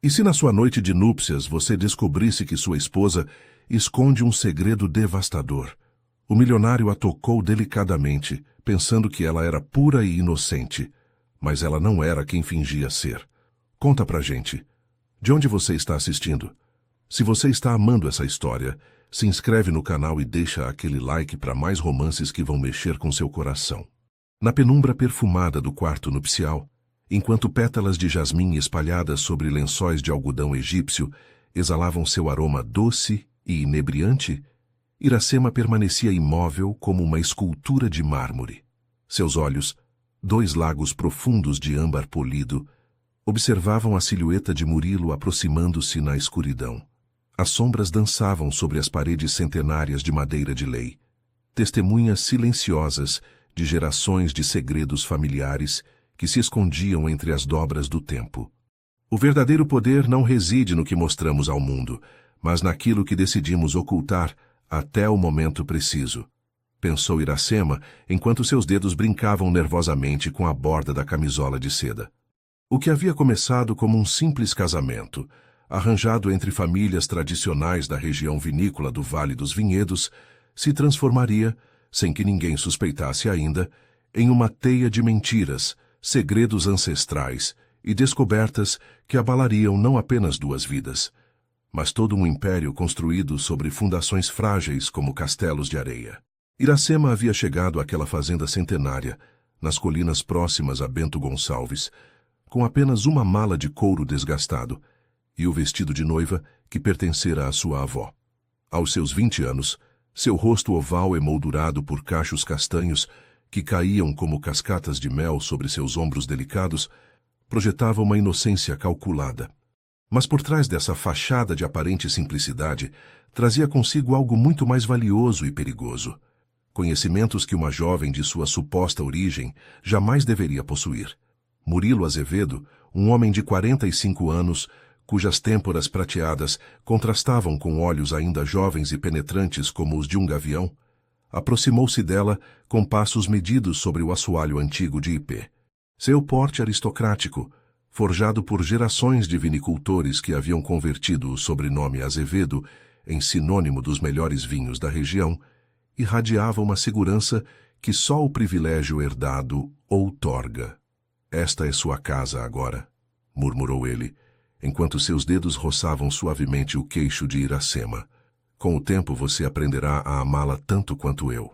E se na sua noite de núpcias você descobrisse que sua esposa esconde um segredo devastador? O milionário a tocou delicadamente, pensando que ela era pura e inocente, mas ela não era quem fingia ser. Conta pra gente. De onde você está assistindo? Se você está amando essa história, se inscreve no canal e deixa aquele like para mais romances que vão mexer com seu coração. Na penumbra perfumada do quarto nupcial, enquanto pétalas de jasmim espalhadas sobre lençóis de algodão egípcio exalavam seu aroma doce e inebriante, Iracema permanecia imóvel como uma escultura de mármore. Seus olhos, dois lagos profundos de âmbar polido, observavam a silhueta de Murilo aproximando-se na escuridão. As sombras dançavam sobre as paredes centenárias de madeira de lei, testemunhas silenciosas de gerações de segredos familiares que se escondiam entre as dobras do tempo. O verdadeiro poder não reside no que mostramos ao mundo, mas naquilo que decidimos ocultar até o momento preciso, pensou Iracema, enquanto seus dedos brincavam nervosamente com a borda da camisola de seda. O que havia começado como um simples casamento, arranjado entre famílias tradicionais da região vinícola do Vale dos Vinhedos, se transformaria, sem que ninguém suspeitasse ainda, em uma teia de mentiras, segredos ancestrais e descobertas que abalariam não apenas duas vidas, mas todo um império construído sobre fundações frágeis como castelos de areia. Iracema havia chegado àquela fazenda centenária, nas colinas próximas a Bento Gonçalves, com apenas uma mala de couro desgastado e o vestido de noiva que pertencera à sua avó. Aos seus 20 anos, seu rosto oval emoldurado por cachos castanhos que caíam como cascatas de mel sobre seus ombros delicados, projetava uma inocência calculada. Mas por trás dessa fachada de aparente simplicidade, trazia consigo algo muito mais valioso e perigoso. Conhecimentos que uma jovem de sua suposta origem jamais deveria possuir. Murilo Azevedo, um homem de 45 anos, cujas têmporas prateadas contrastavam com olhos ainda jovens e penetrantes como os de um gavião, aproximou-se dela com passos medidos sobre o assoalho antigo de Ipê. Seu porte aristocrático, forjado por gerações de vinicultores que haviam convertido o sobrenome Azevedo em sinônimo dos melhores vinhos da região, irradiava uma segurança que só o privilégio herdado outorga. "Esta é sua casa agora", murmurou ele, enquanto seus dedos roçavam suavemente o queixo de Iracema. "Com o tempo você aprenderá a amá-la tanto quanto eu."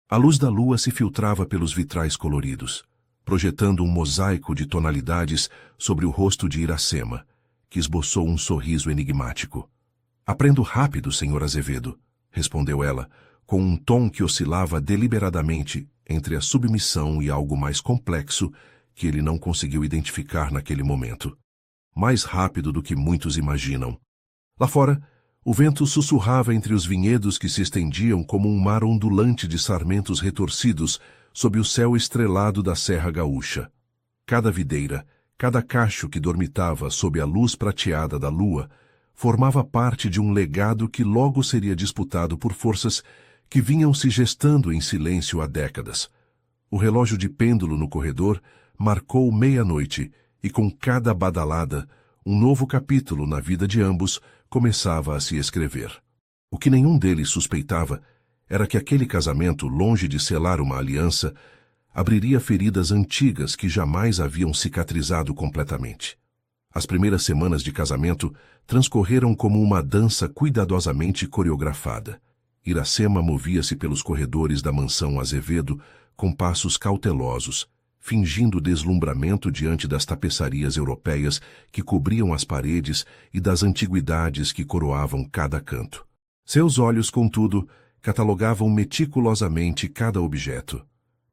A luz da lua se filtrava pelos vitrais coloridos, projetando um mosaico de tonalidades sobre o rosto de Iracema, que esboçou um sorriso enigmático. "Aprendo rápido, senhor Azevedo", respondeu ela, com um tom que oscilava deliberadamente entre a submissão e algo mais complexo que ele não conseguiu identificar naquele momento. Mais rápido do que muitos imaginam. Lá fora, o vento sussurrava entre os vinhedos que se estendiam como um mar ondulante de sarmentos retorcidos sob o céu estrelado da Serra Gaúcha. Cada videira, cada cacho que dormitava sob a luz prateada da lua, formava parte de um legado que logo seria disputado por forças que vinham se gestando em silêncio há décadas. O relógio de pêndulo no corredor marcou meia-noite e com cada badalada, um novo capítulo na vida de ambos começava a se escrever. O que nenhum deles suspeitava era que aquele casamento, longe de selar uma aliança, abriria feridas antigas que jamais haviam cicatrizado completamente. As primeiras semanas de casamento transcorreram como uma dança cuidadosamente coreografada. Iracema movia-se pelos corredores da mansão Azevedo com passos cautelosos, fingindo deslumbramento diante das tapeçarias europeias que cobriam as paredes e das antiguidades que coroavam cada canto. Seus olhos, contudo, catalogavam meticulosamente cada objeto,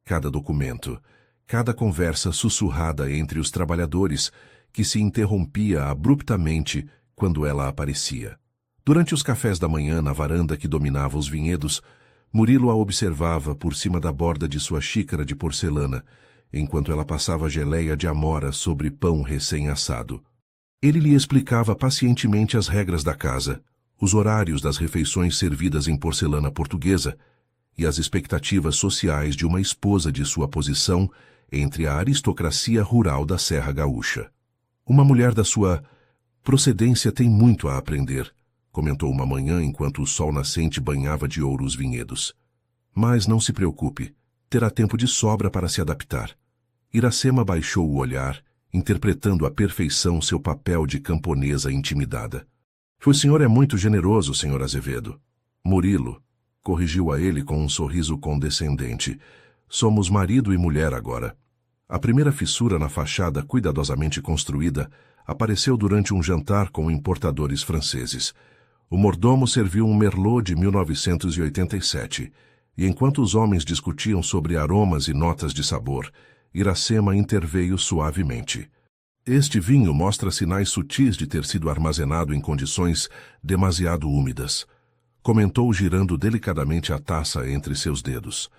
cada documento, cada conversa sussurrada entre os trabalhadores que se interrompia abruptamente quando ela aparecia. Durante os cafés da manhã na varanda que dominava os vinhedos, Murilo a observava por cima da borda de sua xícara de porcelana, enquanto ela passava geleia de amora sobre pão recém-assado. Ele lhe explicava pacientemente as regras da casa, os horários das refeições servidas em porcelana portuguesa e as expectativas sociais de uma esposa de sua posição entre a aristocracia rural da Serra Gaúcha. Uma mulher da sua Procedência tem muito a aprender, comentou uma manhã enquanto o sol nascente banhava de ouro os vinhedos. Mas não se preocupe, terá tempo de sobra para se adaptar. Iracema baixou o olhar, interpretando à perfeição seu papel de camponesa intimidada. O senhor é muito generoso, senhor Azevedo. Murilo, corrigiu a ele com um sorriso condescendente. Somos marido e mulher agora. A primeira fissura na fachada cuidadosamente construída apareceu durante um jantar com importadores franceses. O mordomo serviu um Merlot de 1987, e enquanto os homens discutiam sobre aromas e notas de sabor, Iracema interveio suavemente. Este vinho mostra sinais sutis de ter sido armazenado em condições demasiado úmidas, comentou girando delicadamente a taça entre seus dedos.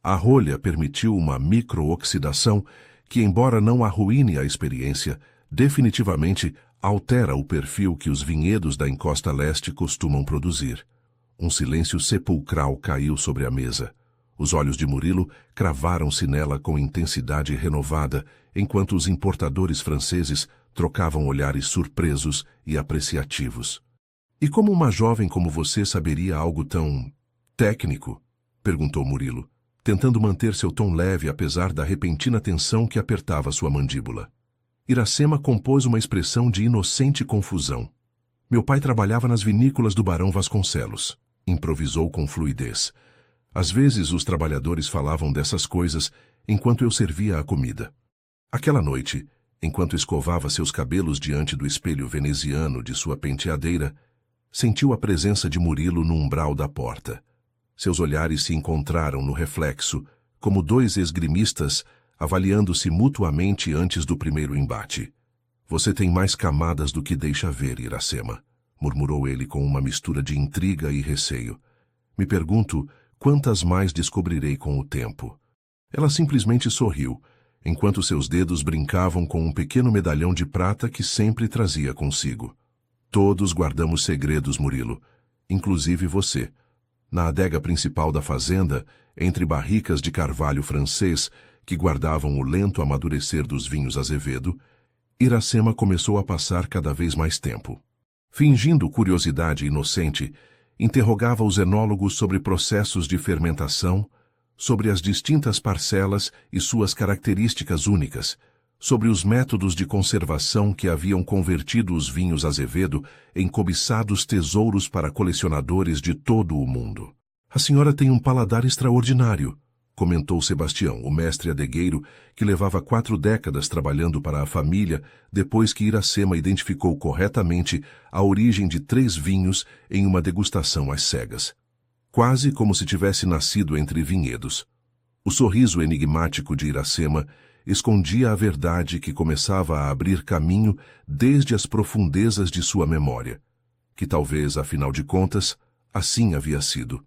A rolha permitiu uma microoxidação que, embora não arruine a experiência, definitivamente altera o perfil que os vinhedos da encosta leste costumam produzir. Um silêncio sepulcral caiu sobre a mesa. Os olhos de Murilo cravaram-se nela com intensidade renovada, enquanto os importadores franceses trocavam olhares surpresos e apreciativos. E como uma jovem como você saberia algo tão técnico? Perguntou Murilo, tentando manter seu tom leve apesar da repentina tensão que apertava sua mandíbula. Iracema compôs uma expressão de inocente confusão. Meu pai trabalhava nas vinícolas do Barão Vasconcelos, improvisou com fluidez. Às vezes os trabalhadores falavam dessas coisas enquanto eu servia a comida. Aquela noite, enquanto escovava seus cabelos diante do espelho veneziano de sua penteadeira, sentiu a presença de Murilo no umbral da porta. Seus olhares se encontraram no reflexo, como dois esgrimistas avaliando-se mutuamente antes do primeiro embate. Você tem mais camadas do que deixa ver, Iracema, murmurou ele com uma mistura de intriga e receio. Me pergunto quantas mais descobrirei com o tempo. Ela simplesmente sorriu, enquanto seus dedos brincavam com um pequeno medalhão de prata que sempre trazia consigo. Todos guardamos segredos, Murilo, inclusive você. Na adega principal da fazenda, entre barricas de carvalho francês que guardavam o lento amadurecer dos vinhos Azevedo, Iracema começou a passar cada vez mais tempo. Fingindo curiosidade inocente, interrogava os enólogos sobre processos de fermentação, sobre as distintas parcelas e suas características únicas, sobre os métodos de conservação que haviam convertido os vinhos Azevedo em cobiçados tesouros para colecionadores de todo o mundo. A senhora tem um paladar extraordinário, comentou Sebastião, o mestre adegueiro que levava 4 décadas trabalhando para a família depois que Iracema identificou corretamente a origem de 3 vinhos em uma degustação às cegas. Quase como se tivesse nascido entre vinhedos. O sorriso enigmático de Iracema escondia a verdade que começava a abrir caminho desde as profundezas de sua memória, que talvez, afinal de contas, assim havia sido.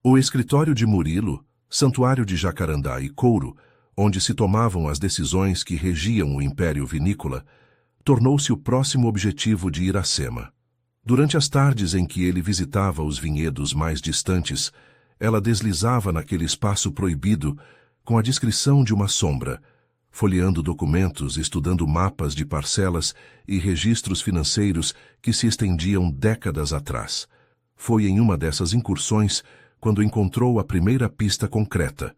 O escritório de Murilo, santuário de jacarandá e couro, onde se tomavam as decisões que regiam o império vinícola, tornou-se o próximo objetivo de Iracema. Durante as tardes em que ele visitava os vinhedos mais distantes, ela deslizava naquele espaço proibido com a discrição de uma sombra, folheando documentos, estudando mapas de parcelas e registros financeiros que se estendiam décadas atrás. Foi em uma dessas incursões quando encontrou a primeira pista concreta.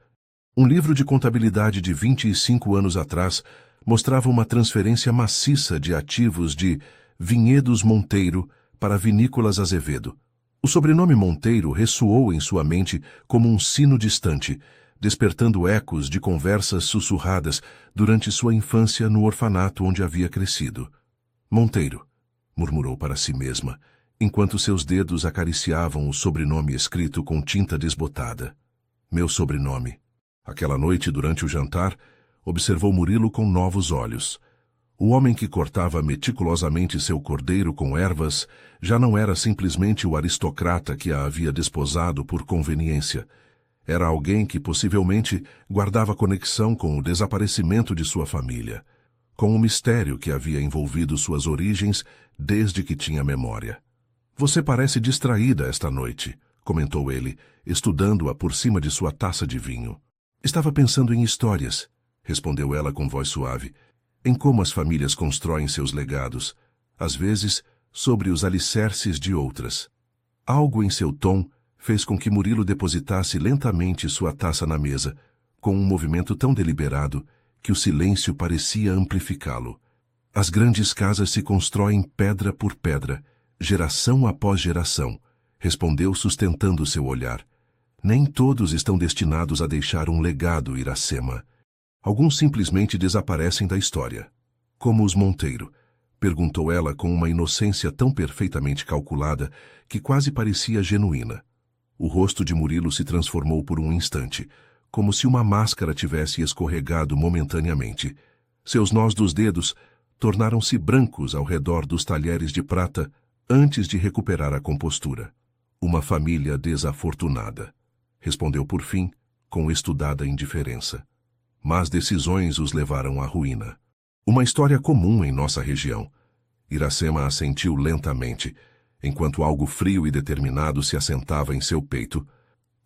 Um livro de contabilidade de 25 anos atrás mostrava uma transferência maciça de ativos de Vinhedos Monteiro para Vinícolas Azevedo. O sobrenome Monteiro ressoou em sua mente como um sino distante, despertando ecos de conversas sussurradas durante sua infância no orfanato onde havia crescido. Monteiro, murmurou para si mesma, enquanto seus dedos acariciavam o sobrenome escrito com tinta desbotada. Meu sobrenome. Aquela noite, durante o jantar, observou Murilo com novos olhos. O homem que cortava meticulosamente seu cordeiro com ervas já não era simplesmente o aristocrata que a havia desposado por conveniência. Era alguém que possivelmente guardava conexão com o desaparecimento de sua família, com o mistério que havia envolvido suas origens desde que tinha memória. Você parece distraída esta noite, comentou ele, estudando-a por cima de sua taça de vinho. Estava pensando em histórias, respondeu ela com voz suave, em como as famílias constroem seus legados. às vezes sobre os alicerces de outras. Algo em seu tom fez com que Murilo depositasse lentamente sua taça na mesa, com um movimento tão deliberado que o silêncio parecia amplificá-lo. As grandes casas se constroem pedra por pedra, geração após geração, respondeu sustentando seu olhar. Nem todos estão destinados a deixar um legado, Iracema. Alguns simplesmente desaparecem da história. Como os Monteiro? Perguntou ela com uma inocência tão perfeitamente calculada que quase parecia genuína. O rosto de Murilo se transformou por um instante, como se uma máscara tivesse escorregado momentaneamente. Seus nós dos dedos tornaram-se brancos ao redor dos talheres de prata antes de recuperar a compostura. Uma família desafortunada, respondeu por fim, com estudada indiferença. Más decisões os levaram à ruína. Uma história comum em nossa região. Iracema assentiu lentamente, enquanto algo frio e determinado se assentava em seu peito.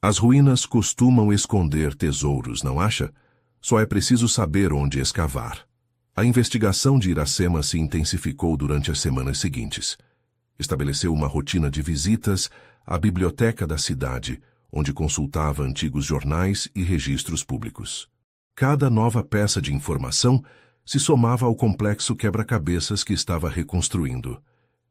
As ruínas costumam esconder tesouros, não acha? Só é preciso saber onde escavar. A investigação de Iracema se intensificou durante as semanas seguintes. Estabeleceu uma rotina de visitas à biblioteca da cidade, onde consultava antigos jornais e registros públicos. Cada nova peça de informação se somava ao complexo quebra-cabeças que estava reconstruindo.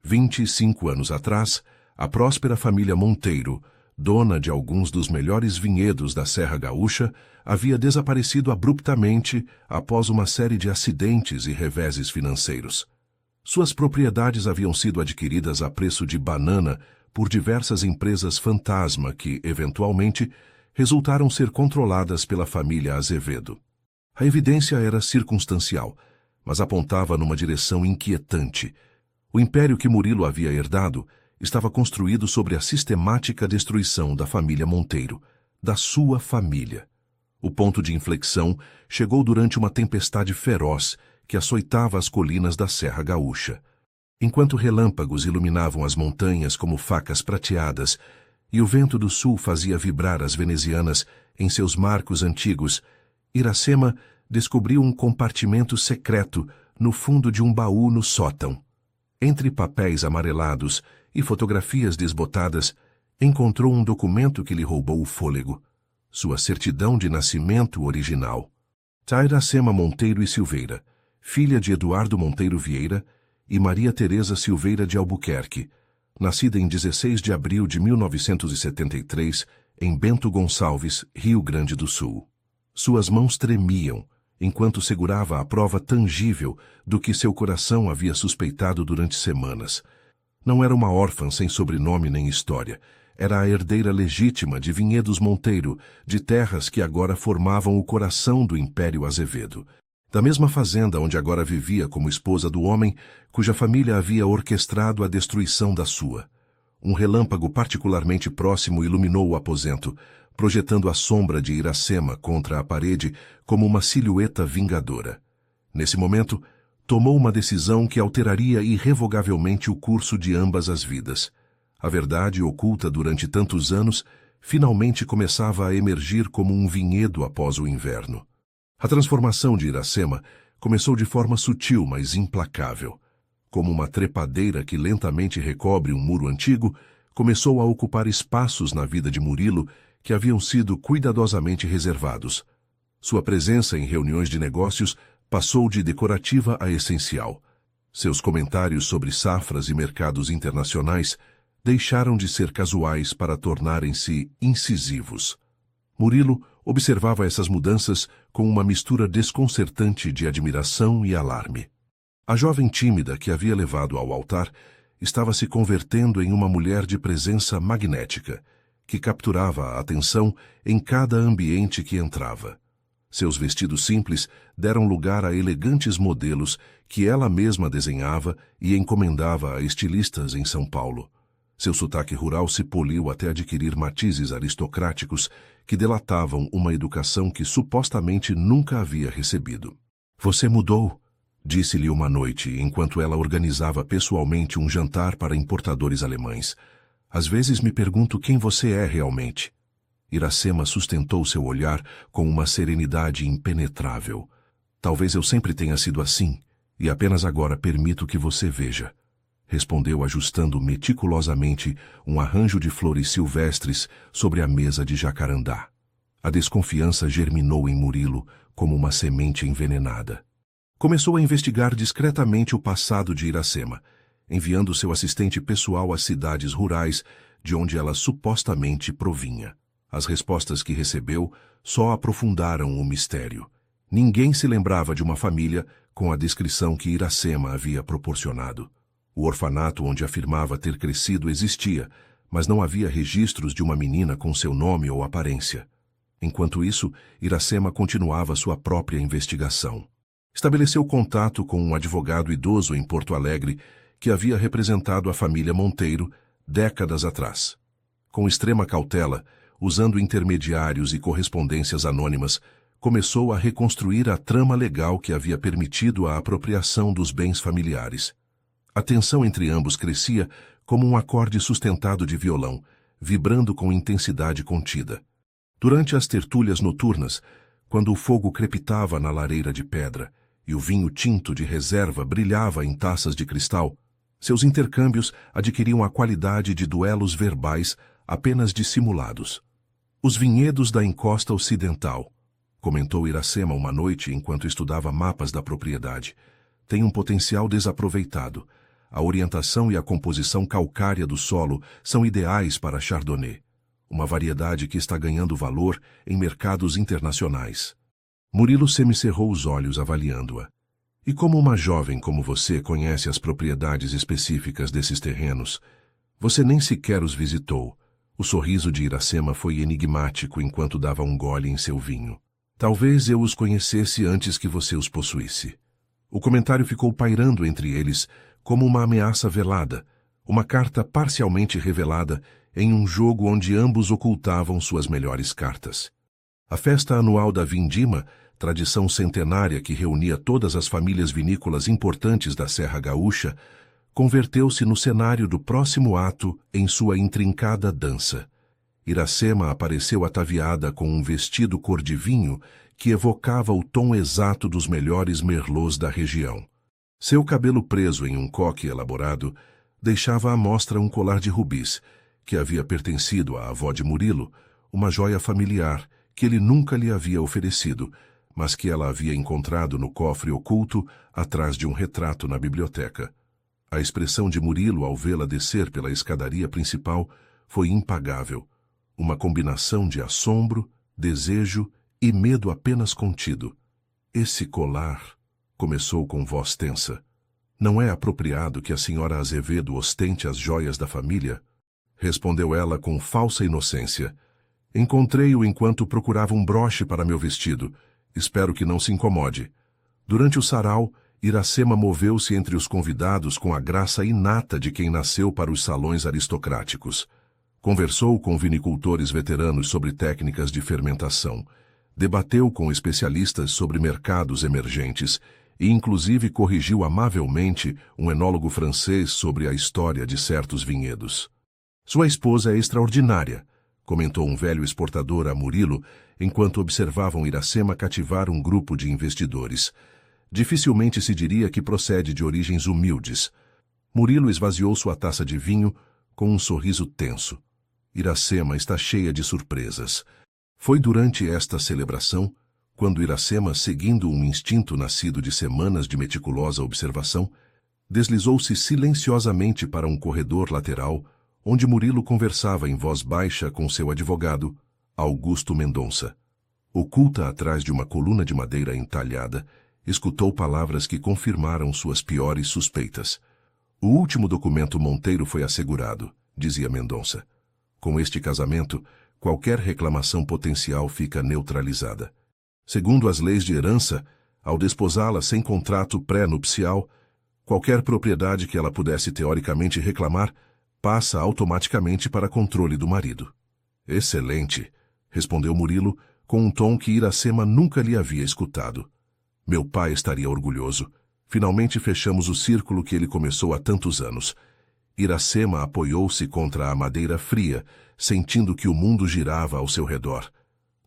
25 anos atrás, a próspera família Monteiro, dona de alguns dos melhores vinhedos da Serra Gaúcha, havia desaparecido abruptamente após uma série de acidentes e reveses financeiros. Suas propriedades haviam sido adquiridas a preço de banana por diversas empresas fantasma que, eventualmente, resultaram ser controladas pela família Azevedo. A evidência era circunstancial, mas apontava numa direção inquietante. O império que Murilo havia herdado estava construído sobre a sistemática destruição da família Monteiro, da sua família. O ponto de inflexão chegou durante uma tempestade feroz que açoitava as colinas da Serra Gaúcha. Enquanto relâmpagos iluminavam as montanhas como facas prateadas e o vento do sul fazia vibrar as venezianas em seus marcos antigos, Iracema descobriu um compartimento secreto no fundo de um baú no sótão. Entre papéis amarelados e fotografias desbotadas, encontrou um documento que lhe roubou o fôlego. Sua certidão de nascimento original. Iracema Monteiro e Silveira, filha de Eduardo Monteiro Vieira e Maria Teresa Silveira de Albuquerque, nascida em 16 de abril de 1973, em Bento Gonçalves, Rio Grande do Sul. Suas mãos tremiam, enquanto segurava a prova tangível do que seu coração havia suspeitado durante semanas. Não era uma órfã sem sobrenome nem história. Era a herdeira legítima de Vinhedos Monteiro, de terras que agora formavam o coração do Império Azevedo. Da mesma fazenda onde agora vivia como esposa do homem, cuja família havia orquestrado a destruição da sua. Um relâmpago particularmente próximo iluminou o aposento, projetando a sombra de Iracema contra a parede como uma silhueta vingadora. Nesse momento, tomou uma decisão que alteraria irrevogavelmente o curso de ambas as vidas. A verdade, oculta durante tantos anos, finalmente começava a emergir como um vinhedo após o inverno. A transformação de Iracema começou de forma sutil, mas implacável. Como uma trepadeira que lentamente recobre um muro antigo, começou a ocupar espaços na vida de Murilo que haviam sido cuidadosamente reservados. Sua presença em reuniões de negócios passou de decorativa a essencial. Seus comentários sobre safras e mercados internacionais deixaram de ser casuais para tornarem-se incisivos. Murilo observava essas mudanças com uma mistura desconcertante de admiração e alarme. A jovem tímida que havia levado ao altar estava se convertendo em uma mulher de presença magnética, que capturava a atenção em cada ambiente que entrava. Seus vestidos simples deram lugar a elegantes modelos que ela mesma desenhava e encomendava a estilistas em São Paulo. Seu sotaque rural se poliu até adquirir matizes aristocráticos que delatavam uma educação que supostamente nunca havia recebido. "Você mudou", disse-lhe uma noite, enquanto ela organizava pessoalmente um jantar para importadores alemães. "Às vezes me pergunto quem você é realmente." Iracema sustentou seu olhar com uma serenidade impenetrável. "Talvez eu sempre tenha sido assim, e apenas agora permito que você veja." respondeu ajustando meticulosamente um arranjo de flores silvestres sobre a mesa de jacarandá. A desconfiança germinou em Murilo como uma semente envenenada. Começou a investigar discretamente o passado de Iracema, enviando seu assistente pessoal às cidades rurais de onde ela supostamente provinha. As respostas que recebeu só aprofundaram o mistério. Ninguém se lembrava de uma família com a descrição que Iracema havia proporcionado. O orfanato onde afirmava ter crescido existia, mas não havia registros de uma menina com seu nome ou aparência. Enquanto isso, Iracema continuava sua própria investigação. Estabeleceu contato com um advogado idoso em Porto Alegre que havia representado a família Monteiro décadas atrás. Com extrema cautela, usando intermediários e correspondências anônimas, começou a reconstruir a trama legal que havia permitido a apropriação dos bens familiares. A tensão entre ambos crescia como um acorde sustentado de violão, vibrando com intensidade contida. Durante as tertúlias noturnas, quando o fogo crepitava na lareira de pedra e o vinho tinto de reserva brilhava em taças de cristal, seus intercâmbios adquiriam a qualidade de duelos verbais apenas dissimulados. Os vinhedos da encosta ocidental, comentou Iracema uma noite enquanto estudava mapas da propriedade, têm um potencial desaproveitado. A orientação e a composição calcária do solo são ideais para Chardonnay, uma variedade que está ganhando valor em mercados internacionais. Murilo semicerrou os olhos avaliando-a. E como uma jovem como você conhece as propriedades específicas desses terrenos, você nem sequer os visitou. O sorriso de Iracema foi enigmático enquanto dava um gole em seu vinho. Talvez eu os conhecesse antes que você os possuísse. O comentário ficou pairando entre eles como uma ameaça velada, uma carta parcialmente revelada em um jogo onde ambos ocultavam suas melhores cartas. A festa anual da Vindima, tradição centenária que reunia todas as famílias vinícolas importantes da Serra Gaúcha, converteu-se no cenário do próximo ato em sua intrincada dança. Iracema apareceu ataviada com um vestido cor de vinho que evocava o tom exato dos melhores merlots da região. Seu cabelo preso em um coque elaborado deixava à mostra um colar de rubis, que havia pertencido à avó de Murilo, uma joia familiar que ele nunca lhe havia oferecido, mas que ela havia encontrado no cofre oculto atrás de um retrato na biblioteca. A expressão de Murilo ao vê-la descer pela escadaria principal foi impagável, uma combinação de assombro, desejo e medo apenas contido. Esse colar, começou com voz tensa. Não é apropriado que a senhora Azevedo ostente as joias da família? Respondeu ela com falsa inocência. Encontrei-o enquanto procurava um broche para meu vestido. Espero que não se incomode. Durante o sarau, Iracema moveu-se entre os convidados com a graça inata de quem nasceu para os salões aristocráticos. Conversou com vinicultores veteranos sobre técnicas de fermentação. Debateu com especialistas sobre mercados emergentes e inclusive corrigiu amavelmente um enólogo francês sobre a história de certos vinhedos. Sua esposa é extraordinária, comentou um velho exportador a Murilo, enquanto observavam Iracema cativar um grupo de investidores. Dificilmente se diria que procede de origens humildes. Murilo esvaziou sua taça de vinho com um sorriso tenso. Iracema está cheia de surpresas. Foi durante esta celebração, quando Iracema, seguindo um instinto nascido de semanas de meticulosa observação, deslizou-se silenciosamente para um corredor lateral, onde Murilo conversava em voz baixa com seu advogado, Augusto Mendonça. Oculta atrás de uma coluna de madeira entalhada, escutou palavras que confirmaram suas piores suspeitas. O último documento Monteiro foi assegurado, dizia Mendonça. Com este casamento, qualquer reclamação potencial fica neutralizada. Segundo as leis de herança, ao desposá-la sem contrato pré-nupcial, qualquer propriedade que ela pudesse teoricamente reclamar passa automaticamente para controle do marido. Excelente, respondeu Murilo, com um tom que Iracema nunca lhe havia escutado. Meu pai estaria orgulhoso. Finalmente fechamos o círculo que ele começou há tantos anos. Iracema apoiou-se contra a madeira fria, sentindo que o mundo girava ao seu redor.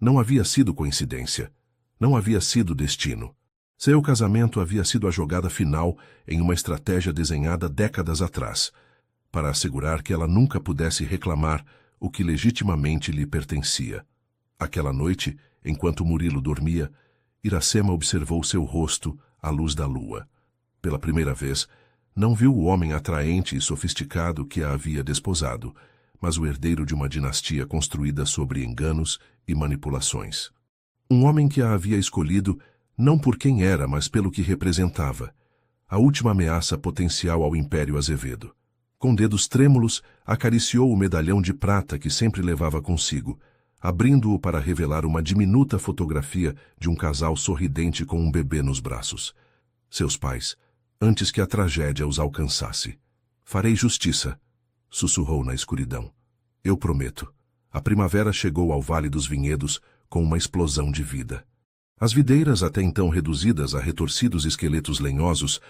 Não havia sido coincidência. Não havia sido destino. Seu casamento havia sido a jogada final em uma estratégia desenhada décadas atrás, para assegurar que ela nunca pudesse reclamar o que legitimamente lhe pertencia. Aquela noite, enquanto Murilo dormia, Iracema observou seu rosto à luz da lua. Pela primeira vez, não viu o homem atraente e sofisticado que a havia desposado, mas o herdeiro de uma dinastia construída sobre enganos e manipulações. Um homem que a havia escolhido não por quem era, mas pelo que representava, a última ameaça potencial ao Império Azevedo. Com dedos trêmulos, acariciou o medalhão de prata que sempre levava consigo, abrindo-o para revelar uma diminuta fotografia de um casal sorridente com um bebê nos braços. Seus pais, antes que a tragédia os alcançasse. Farei justiça, sussurrou na escuridão. Eu prometo. A primavera chegou ao Vale dos Vinhedos com uma explosão de vida. As videiras, até então reduzidas a retorcidos esqueletos lenhosos,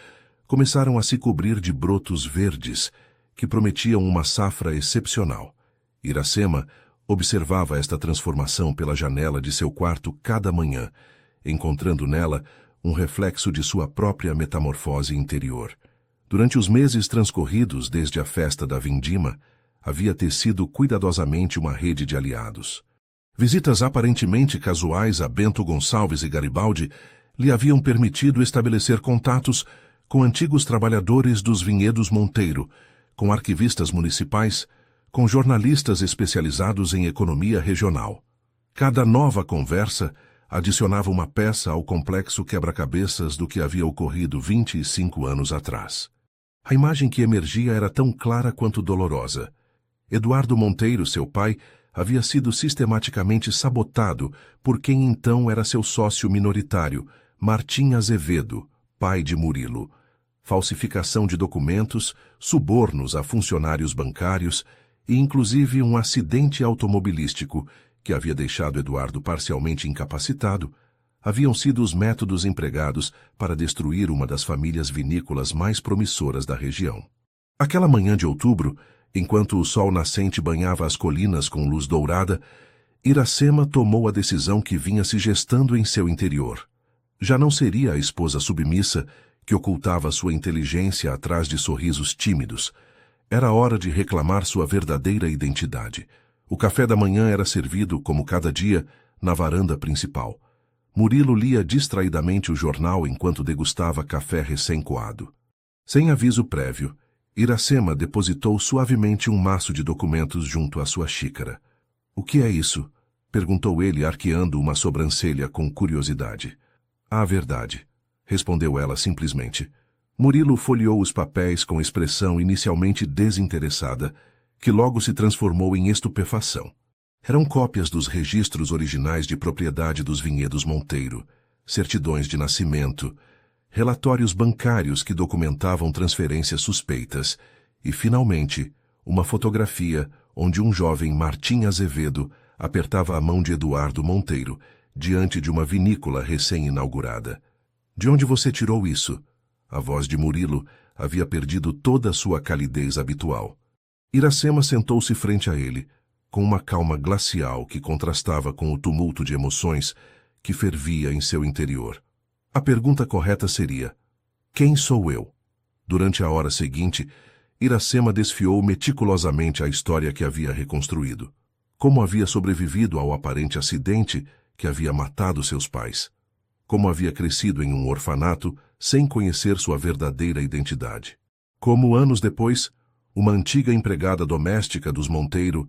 começaram a se cobrir de brotos verdes que prometiam uma safra excepcional. Iracema observava esta transformação pela janela de seu quarto cada manhã, encontrando nela um reflexo de sua própria metamorfose interior. Durante os meses transcorridos desde a festa da vindima, havia tecido cuidadosamente uma rede de aliados. Visitas aparentemente casuais a Bento Gonçalves e Garibaldi lhe haviam permitido estabelecer contatos com antigos trabalhadores dos vinhedos Monteiro, com arquivistas municipais, com jornalistas especializados em economia regional. Cada nova conversa adicionava uma peça ao complexo quebra-cabeças do que havia ocorrido 25 anos atrás. A imagem que emergia era tão clara quanto dolorosa. Eduardo Monteiro, seu pai, havia sido sistematicamente sabotado por quem então era seu sócio minoritário, Martim Azevedo, pai de Murilo. Falsificação de documentos, subornos a funcionários bancários e inclusive um acidente automobilístico que havia deixado Eduardo parcialmente incapacitado, haviam sido os métodos empregados para destruir uma das famílias vinícolas mais promissoras da região. Aquela manhã de outubro, enquanto o sol nascente banhava as colinas com luz dourada, Iracema tomou a decisão que vinha se gestando em seu interior. Já não seria a esposa submissa que ocultava sua inteligência atrás de sorrisos tímidos. Era hora de reclamar sua verdadeira identidade. O café da manhã era servido, como cada dia, na varanda principal. Murilo lia distraidamente o jornal enquanto degustava café recém-coado. Sem aviso prévio, Iracema depositou suavemente um maço de documentos junto à sua xícara. — O que é isso? Perguntou ele, arqueando uma sobrancelha com curiosidade. — A verdade, respondeu ela simplesmente. Murilo folheou os papéis com expressão inicialmente desinteressada, que logo se transformou em estupefação. Eram cópias dos registros originais de propriedade dos vinhedos Monteiro, certidões de nascimento, relatórios bancários que documentavam transferências suspeitas e, finalmente, uma fotografia onde um jovem Martim Azevedo apertava a mão de Eduardo Monteiro diante de uma vinícola recém-inaugurada. — De onde você tirou isso? A voz de Murilo havia perdido toda a sua calidez habitual. Iracema sentou-se frente a ele, com uma calma glacial que contrastava com o tumulto de emoções que fervia em seu interior. A pergunta correta seria: quem sou eu? Durante a hora seguinte, Iracema desfiou meticulosamente a história que havia reconstruído. Como havia sobrevivido ao aparente acidente que havia matado seus pais. Como havia crescido em um orfanato sem conhecer sua verdadeira identidade. Como anos depois, uma antiga empregada doméstica dos Monteiro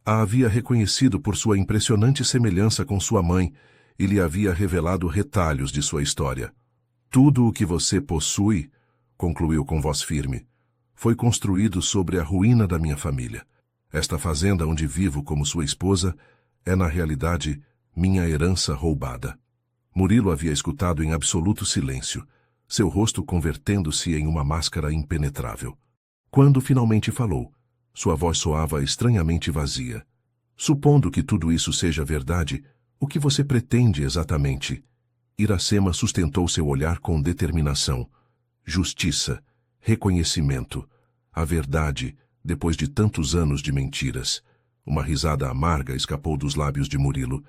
a havia reconhecido por sua impressionante semelhança com sua mãe e lhe havia revelado retalhos de sua história. Tudo o que você possui, concluiu com voz firme, foi construído sobre a ruína da minha família. Esta fazenda onde vivo como sua esposa é, na realidade, minha herança roubada. Murilo havia escutado em absoluto silêncio, seu rosto convertendo-se em uma máscara impenetrável. Quando finalmente falou, sua voz soava estranhamente vazia. Supondo que tudo isso seja verdade, o que você pretende exatamente? Iracema sustentou seu olhar com determinação. Justiça, reconhecimento, a verdade, depois de tantos anos de mentiras. Uma risada amarga escapou dos lábios de Murilo.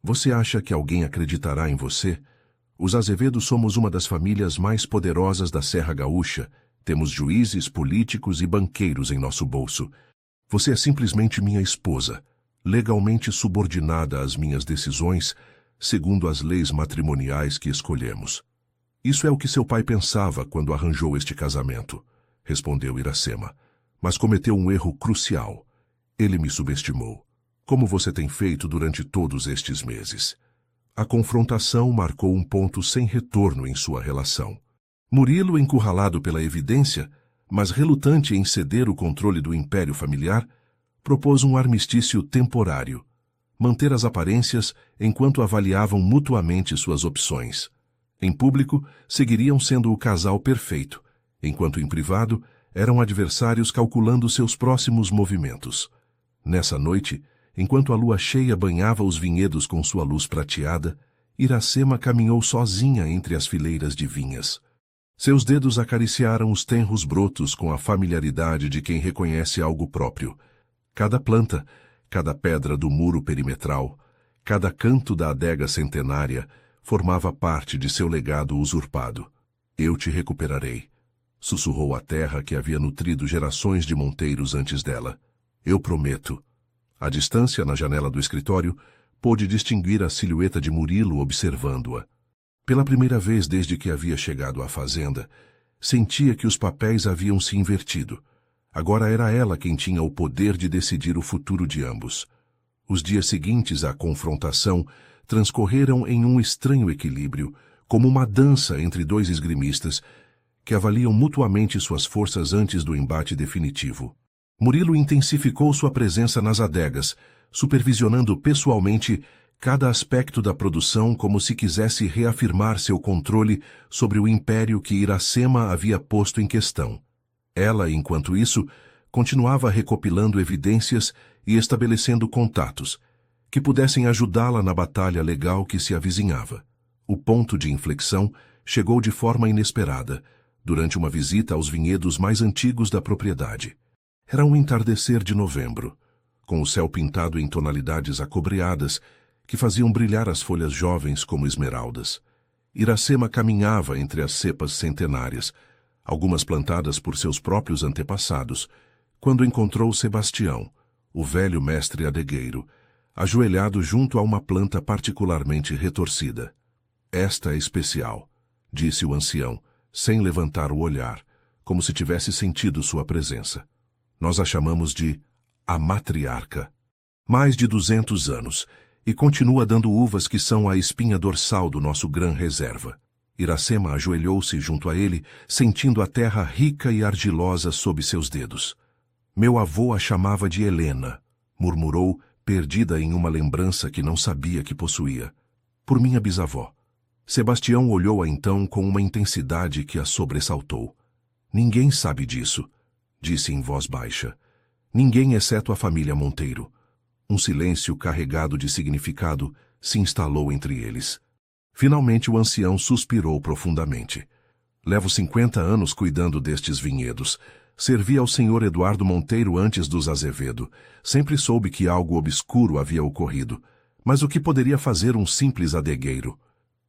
Você acha que alguém acreditará em você? Os Azevedo somos uma das famílias mais poderosas da Serra Gaúcha. Temos juízes, políticos e banqueiros em nosso bolso. Você é simplesmente minha esposa, legalmente subordinada às minhas decisões, segundo as leis matrimoniais que escolhemos. Isso é o que seu pai pensava quando arranjou este casamento, respondeu Iracema. Mas cometeu um erro crucial. Ele me subestimou, como você tem feito durante todos estes meses. A confrontação marcou um ponto sem retorno em sua relação. Murilo, encurralado pela evidência, mas relutante em ceder o controle do império familiar, propôs um armistício temporário, manter as aparências enquanto avaliavam mutuamente suas opções. Em público, seguiriam sendo o casal perfeito, enquanto em privado, eram adversários calculando seus próximos movimentos. Nessa noite, enquanto a lua cheia banhava os vinhedos com sua luz prateada, Iracema caminhou sozinha entre as fileiras de vinhas. Seus dedos acariciaram os tenros brotos com a familiaridade de quem reconhece algo próprio. Cada planta, cada pedra do muro perimetral, cada canto da adega centenária formava parte de seu legado usurpado. Eu te recuperarei, sussurrou a terra que havia nutrido gerações de monteiros antes dela. Eu prometo. À distância, na janela do escritório, pôde distinguir a silhueta de Murilo observando-a. Pela primeira vez desde que havia chegado à fazenda, sentia que os papéis haviam se invertido. Agora era ela quem tinha o poder de decidir o futuro de ambos. Os dias seguintes à confrontação transcorreram em um estranho equilíbrio, como uma dança entre dois esgrimistas que avaliam mutuamente suas forças antes do embate definitivo. Murilo intensificou sua presença nas adegas, supervisionando pessoalmente cada aspecto da produção como se quisesse reafirmar seu controle sobre o império que Iracema havia posto em questão. Ela, enquanto isso, continuava recopilando evidências e estabelecendo contatos que pudessem ajudá-la na batalha legal que se avizinhava. O ponto de inflexão chegou de forma inesperada, durante uma visita aos vinhedos mais antigos da propriedade. Era um entardecer de novembro, com o céu pintado em tonalidades acobreadas que faziam brilhar as folhas jovens como esmeraldas. Iracema caminhava entre as cepas centenárias, algumas plantadas por seus próprios antepassados, quando encontrou Sebastião, o velho mestre adegueiro, ajoelhado junto a uma planta particularmente retorcida. Esta é especial, disse o ancião, sem levantar o olhar, como se tivesse sentido sua presença. Nós a chamamos de a matriarca. Mais de 200 anos, e continua dando uvas que são a espinha dorsal do nosso Gran Reserva. Iracema ajoelhou-se junto a ele, sentindo a terra rica e argilosa sob seus dedos. Meu avô a chamava de Helena, murmurou, perdida em uma lembrança que não sabia que possuía. Por minha bisavó. Sebastião olhou-a então com uma intensidade que a sobressaltou. Ninguém sabe disso, disse em voz baixa. Ninguém exceto a família Monteiro. Um silêncio carregado de significado se instalou entre eles. Finalmente o ancião suspirou profundamente. Levo 50 anos cuidando destes vinhedos. Servi ao senhor Eduardo Monteiro antes dos Azevedo. Sempre soube que algo obscuro havia ocorrido. Mas o que poderia fazer um simples adegueiro?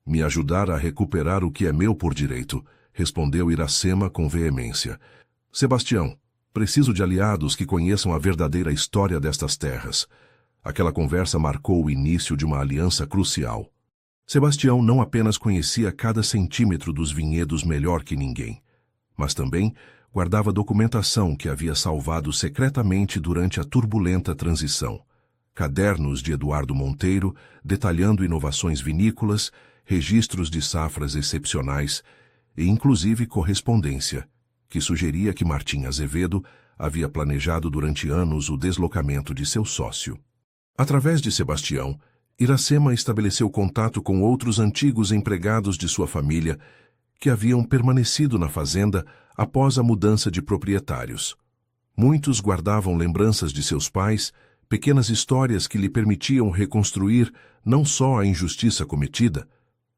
Me ajudar a recuperar o que é meu por direito, respondeu Iracema com veemência. Sebastião, preciso de aliados que conheçam a verdadeira história destas terras. Aquela conversa marcou o início de uma aliança crucial. Sebastião não apenas conhecia cada centímetro dos vinhedos melhor que ninguém, mas também guardava documentação que havia salvado secretamente durante a turbulenta transição. Cadernos de Eduardo Monteiro, detalhando inovações vinícolas, registros de safras excepcionais e, inclusive, correspondência, que sugeria que Martim Azevedo havia planejado durante anos o deslocamento de seu sócio. Através de Sebastião, Iracema estabeleceu contato com outros antigos empregados de sua família que haviam permanecido na fazenda após a mudança de proprietários. Muitos guardavam lembranças de seus pais, pequenas histórias que lhe permitiam reconstruir não só a injustiça cometida,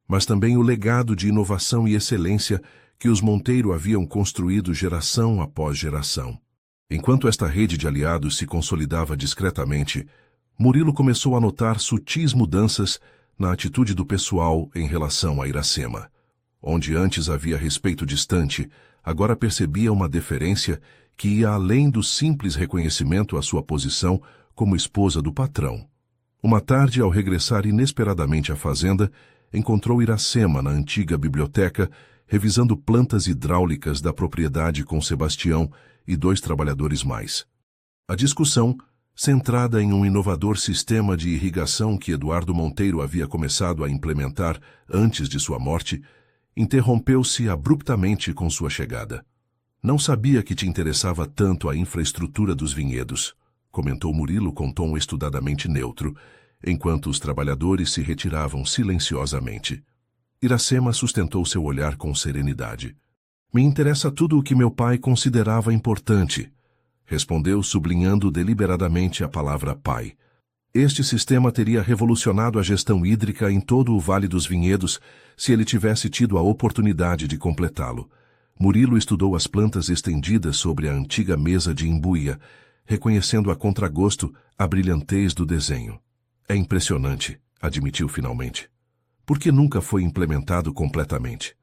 mas também o legado de inovação e excelência que os Monteiro haviam construído geração após geração. Enquanto esta rede de aliados se consolidava discretamente, Murilo começou a notar sutis mudanças na atitude do pessoal em relação a Iracema. Onde antes havia respeito distante, agora percebia uma deferência que ia além do simples reconhecimento à sua posição como esposa do patrão. Uma tarde, ao regressar inesperadamente à fazenda, encontrou Iracema na antiga biblioteca, revisando plantas hidráulicas da propriedade com Sebastião e 2 trabalhadores mais. A discussão, centrada em um inovador sistema de irrigação que Eduardo Monteiro havia começado a implementar antes de sua morte, interrompeu-se abruptamente com sua chegada. "Não sabia que te interessava tanto a infraestrutura dos vinhedos", comentou Murilo com tom estudadamente neutro, enquanto os trabalhadores se retiravam silenciosamente. Iracema sustentou seu olhar com serenidade. "Me interessa tudo o que meu pai considerava importante", respondeu sublinhando deliberadamente a palavra pai. Este sistema teria revolucionado a gestão hídrica em todo o Vale dos Vinhedos se ele tivesse tido a oportunidade de completá-lo. Murilo estudou as plantas estendidas sobre a antiga mesa de embuia, reconhecendo a contragosto a brilhantez do desenho. "É impressionante", admitiu finalmente. "Por que nunca foi implementado completamente?"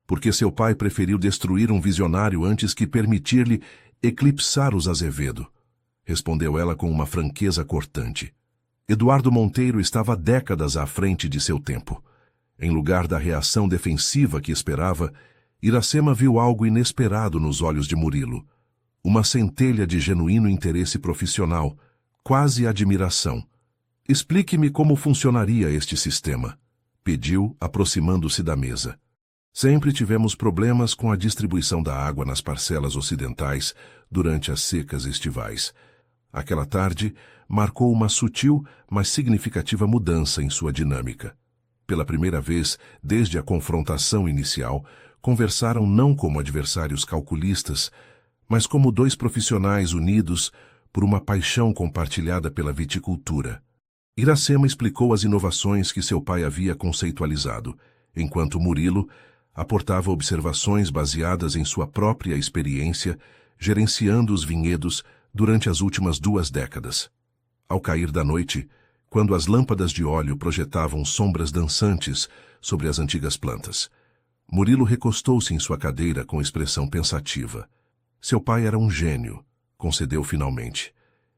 "Porque seu pai preferiu destruir um visionário antes que permitir-lhe eclipsar os Azevedo", respondeu ela com uma franqueza cortante. Eduardo Monteiro estava décadas à frente de seu tempo. Em lugar da reação defensiva que esperava, Iracema viu algo inesperado nos olhos de Murilo. Uma centelha de genuíno interesse profissional, quase admiração. "Explique-me como funcionaria este sistema", pediu, aproximando-se da mesa. "Sempre tivemos problemas com a distribuição da água nas parcelas ocidentais durante as secas estivais. Aquela tarde marcou uma sutil, mas significativa mudança em sua dinâmica. Pela primeira vez, desde a confrontação inicial, conversaram não como adversários calculistas, mas como 2 profissionais unidos por uma paixão compartilhada pela viticultura. Iracema explicou as inovações que seu pai havia conceitualizado, enquanto Murilo aportava observações baseadas em sua própria experiência, gerenciando os vinhedos durante as últimas 2 décadas. Ao cair da noite, quando as lâmpadas de óleo projetavam sombras dançantes sobre as antigas plantas, Murilo recostou-se em sua cadeira com expressão pensativa. Seu pai era um gênio, concedeu finalmente.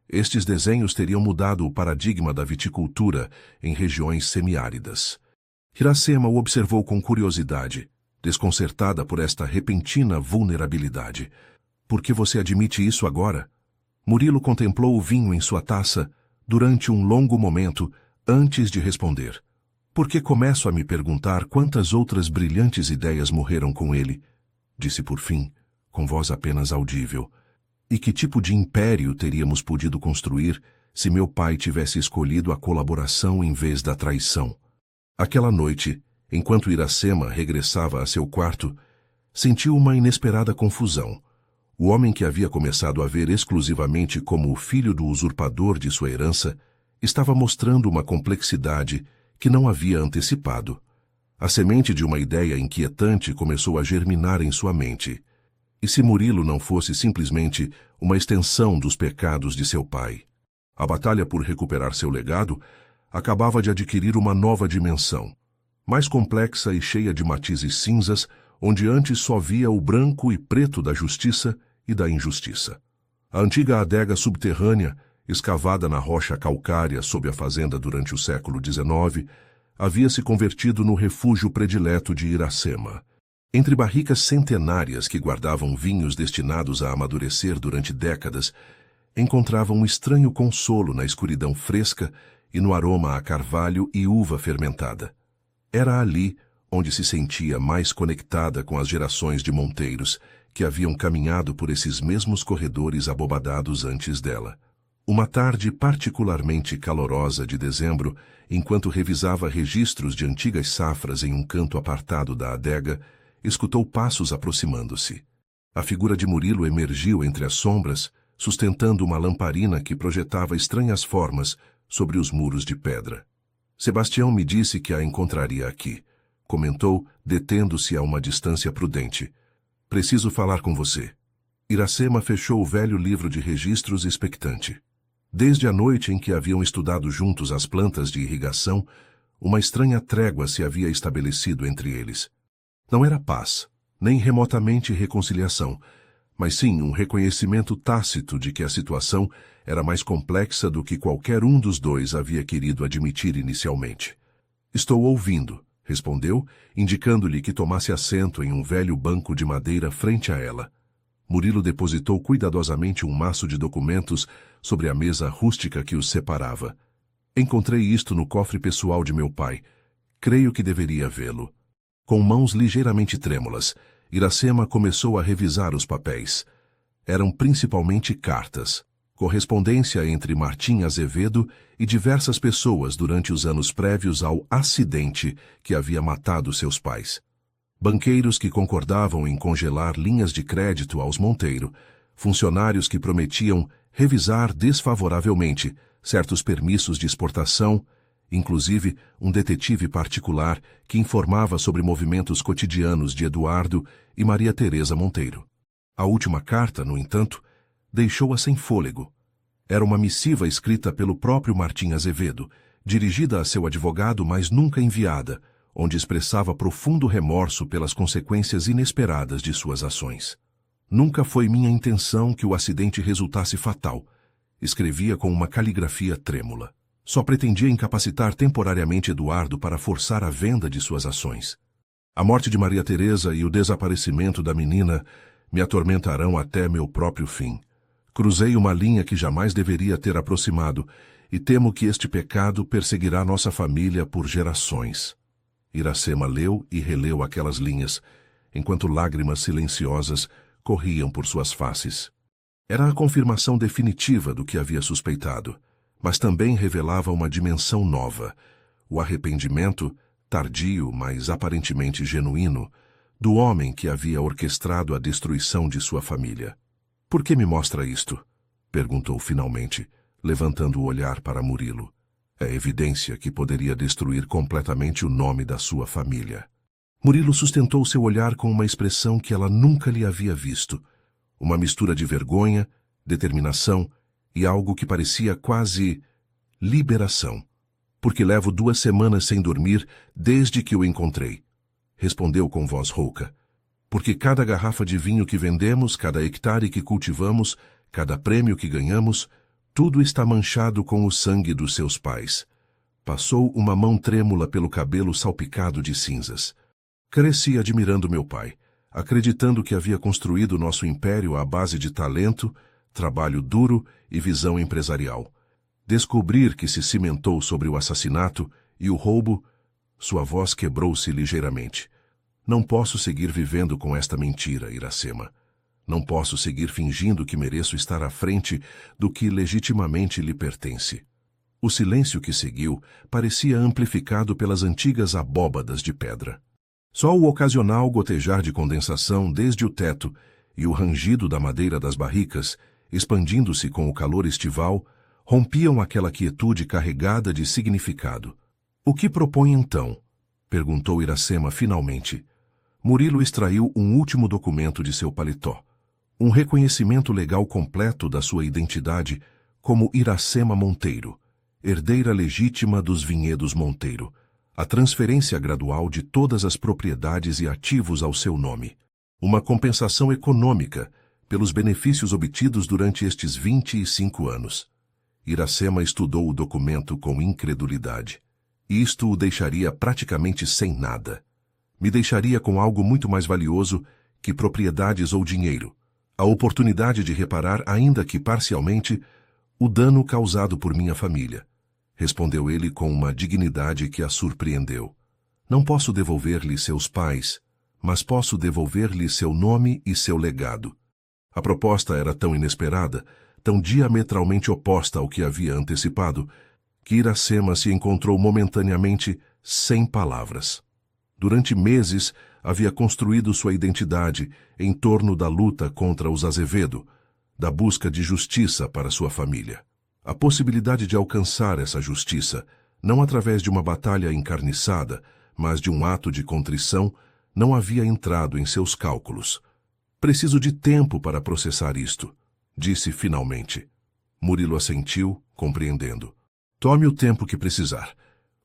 Estes desenhos teriam mudado o paradigma da viticultura em regiões semiáridas. Iracema o observou com curiosidade, desconcertada por esta repentina vulnerabilidade. "Por que você admite isso agora?" Murilo contemplou o vinho em sua taça durante um longo momento antes de responder. "Porque começo a me perguntar quantas outras brilhantes ideias morreram com ele", disse por fim, com voz apenas audível. "E que tipo de império teríamos podido construir se meu pai tivesse escolhido a colaboração em vez da traição?" Aquela noite, enquanto Iracema regressava a seu quarto, sentiu uma inesperada confusão. O homem que havia começado a ver exclusivamente como o filho do usurpador de sua herança estava mostrando uma complexidade que não havia antecipado. A semente de uma ideia inquietante começou a germinar em sua mente. E se Murilo não fosse simplesmente uma extensão dos pecados de seu pai? A batalha por recuperar seu legado acabava de adquirir uma nova dimensão, mais complexa e cheia de matizes cinzas, onde antes só via o branco e preto da justiça e da injustiça. A antiga adega subterrânea, escavada na rocha calcária sob a fazenda durante o século XIX, havia se convertido no refúgio predileto de Iracema. Entre barricas centenárias que guardavam vinhos destinados a amadurecer durante décadas, encontrava um estranho consolo na escuridão fresca e no aroma a carvalho e uva fermentada. Era ali onde se sentia mais conectada com as gerações de monteiros que haviam caminhado por esses mesmos corredores abobadados antes dela. Uma tarde particularmente calorosa de dezembro, enquanto revisava registros de antigas safras em um canto apartado da adega, escutou passos aproximando-se. A figura de Murilo emergiu entre as sombras, sustentando uma lamparina que projetava estranhas formas sobre os muros de pedra. "Sebastião me disse que a encontraria aqui", comentou, detendo-se a uma distância prudente. "Preciso falar com você." Iracema fechou o velho livro de registros expectante. Desde a noite em que haviam estudado juntos as plantas de irrigação, Uma estranha trégua se havia estabelecido entre eles. Não era paz, nem remotamente reconciliação, mas sim um reconhecimento tácito de que a situação era mais complexa do que qualquer um dos dois havia querido admitir inicialmente. "Estou ouvindo", respondeu, indicando-lhe que tomasse assento em um velho banco de madeira frente a ela. Murilo depositou cuidadosamente um maço de documentos sobre a mesa rústica que os separava. "Encontrei isto no cofre pessoal de meu pai. Creio que deveria vê-lo." Com mãos ligeiramente trêmulas, Iracema começou a revisar os papéis. Eram principalmente cartas, correspondência entre Martim Azevedo e diversas pessoas durante os anos prévios ao acidente que havia matado seus pais. Banqueiros que concordavam em congelar linhas de crédito aos Monteiro, funcionários que prometiam revisar desfavoravelmente certos permissos de exportação, inclusive um detetive particular que informava sobre movimentos cotidianos de Eduardo e Maria Teresa Monteiro. A última carta, no entanto, deixou-a sem fôlego. Era uma missiva escrita pelo próprio Martim Azevedo, dirigida a seu advogado, mas nunca enviada, onde expressava profundo remorso pelas consequências inesperadas de suas ações. "Nunca foi minha intenção que o acidente resultasse fatal", escrevia com uma caligrafia trêmula. "Só pretendia incapacitar temporariamente Eduardo para forçar a venda de suas ações. A morte de Maria Teresa e o desaparecimento da menina me atormentarão até meu próprio fim. Cruzei uma linha que jamais deveria ter aproximado e temo que este pecado perseguirá nossa família por gerações." Iracema leu e releu aquelas linhas, enquanto lágrimas silenciosas corriam por suas faces. Era a confirmação definitiva do que havia suspeitado, mas também revelava uma dimensão nova, o arrependimento, tardio, mas aparentemente genuíno, do homem que havia orquestrado a destruição de sua família. "Por que me mostra isto?" perguntou finalmente, levantando o olhar para Murilo. "É evidência que poderia destruir completamente o nome da sua família." Murilo sustentou seu olhar com uma expressão que ela nunca lhe havia visto, uma mistura de vergonha, determinação e algo que parecia quase liberação. "Porque levo 2 semanas sem dormir desde que o encontrei", respondeu com voz rouca. "Porque cada garrafa de vinho que vendemos, cada hectare que cultivamos, cada prêmio que ganhamos, tudo está manchado com o sangue dos seus pais." Passou uma mão trêmula pelo cabelo salpicado de cinzas. "Cresci admirando meu pai, acreditando que havia construído nosso império à base de talento, trabalho duro e visão empresarial. Descobrir que se cimentou sobre o assassinato e o roubo..." Sua voz quebrou-se ligeiramente. "Não posso seguir vivendo com esta mentira, Iracema. Não posso seguir fingindo que mereço estar à frente do que legitimamente lhe pertence." O silêncio que seguiu parecia amplificado pelas antigas abóbadas de pedra. Só o ocasional gotejar de condensação desde o teto e o rangido da madeira das barricas, expandindo-se com o calor estival, rompiam aquela quietude carregada de significado. "O que propõe então?" perguntou Iracema finalmente. Murilo extraiu um último documento de seu paletó. Um reconhecimento legal completo da sua identidade como Iracema Monteiro, herdeira legítima dos vinhedos Monteiro, a transferência gradual de todas as propriedades e ativos ao seu nome, uma compensação econômica pelos benefícios obtidos durante estes 25 anos. Iracema estudou o documento com incredulidade. Isto o deixaria praticamente sem nada. Me deixaria com algo muito mais valioso que propriedades ou dinheiro: a oportunidade de reparar, ainda que parcialmente, o dano causado por minha família, respondeu ele com uma dignidade que a surpreendeu. "Não posso devolver-lhe seus pais, mas posso devolver-lhe seu nome e seu legado." A proposta era tão inesperada, tão diametralmente oposta ao que havia antecipado, que Iracema se encontrou momentaneamente sem palavras. Durante meses havia construído sua identidade em torno da luta contra os Azevedo, da busca de justiça para sua família. A possibilidade de alcançar essa justiça, não através de uma batalha encarniçada, mas de um ato de contrição, não havia entrado em seus cálculos. "Preciso de tempo para processar isto", disse finalmente. Murilo assentiu, compreendendo. "Tome o tempo que precisar.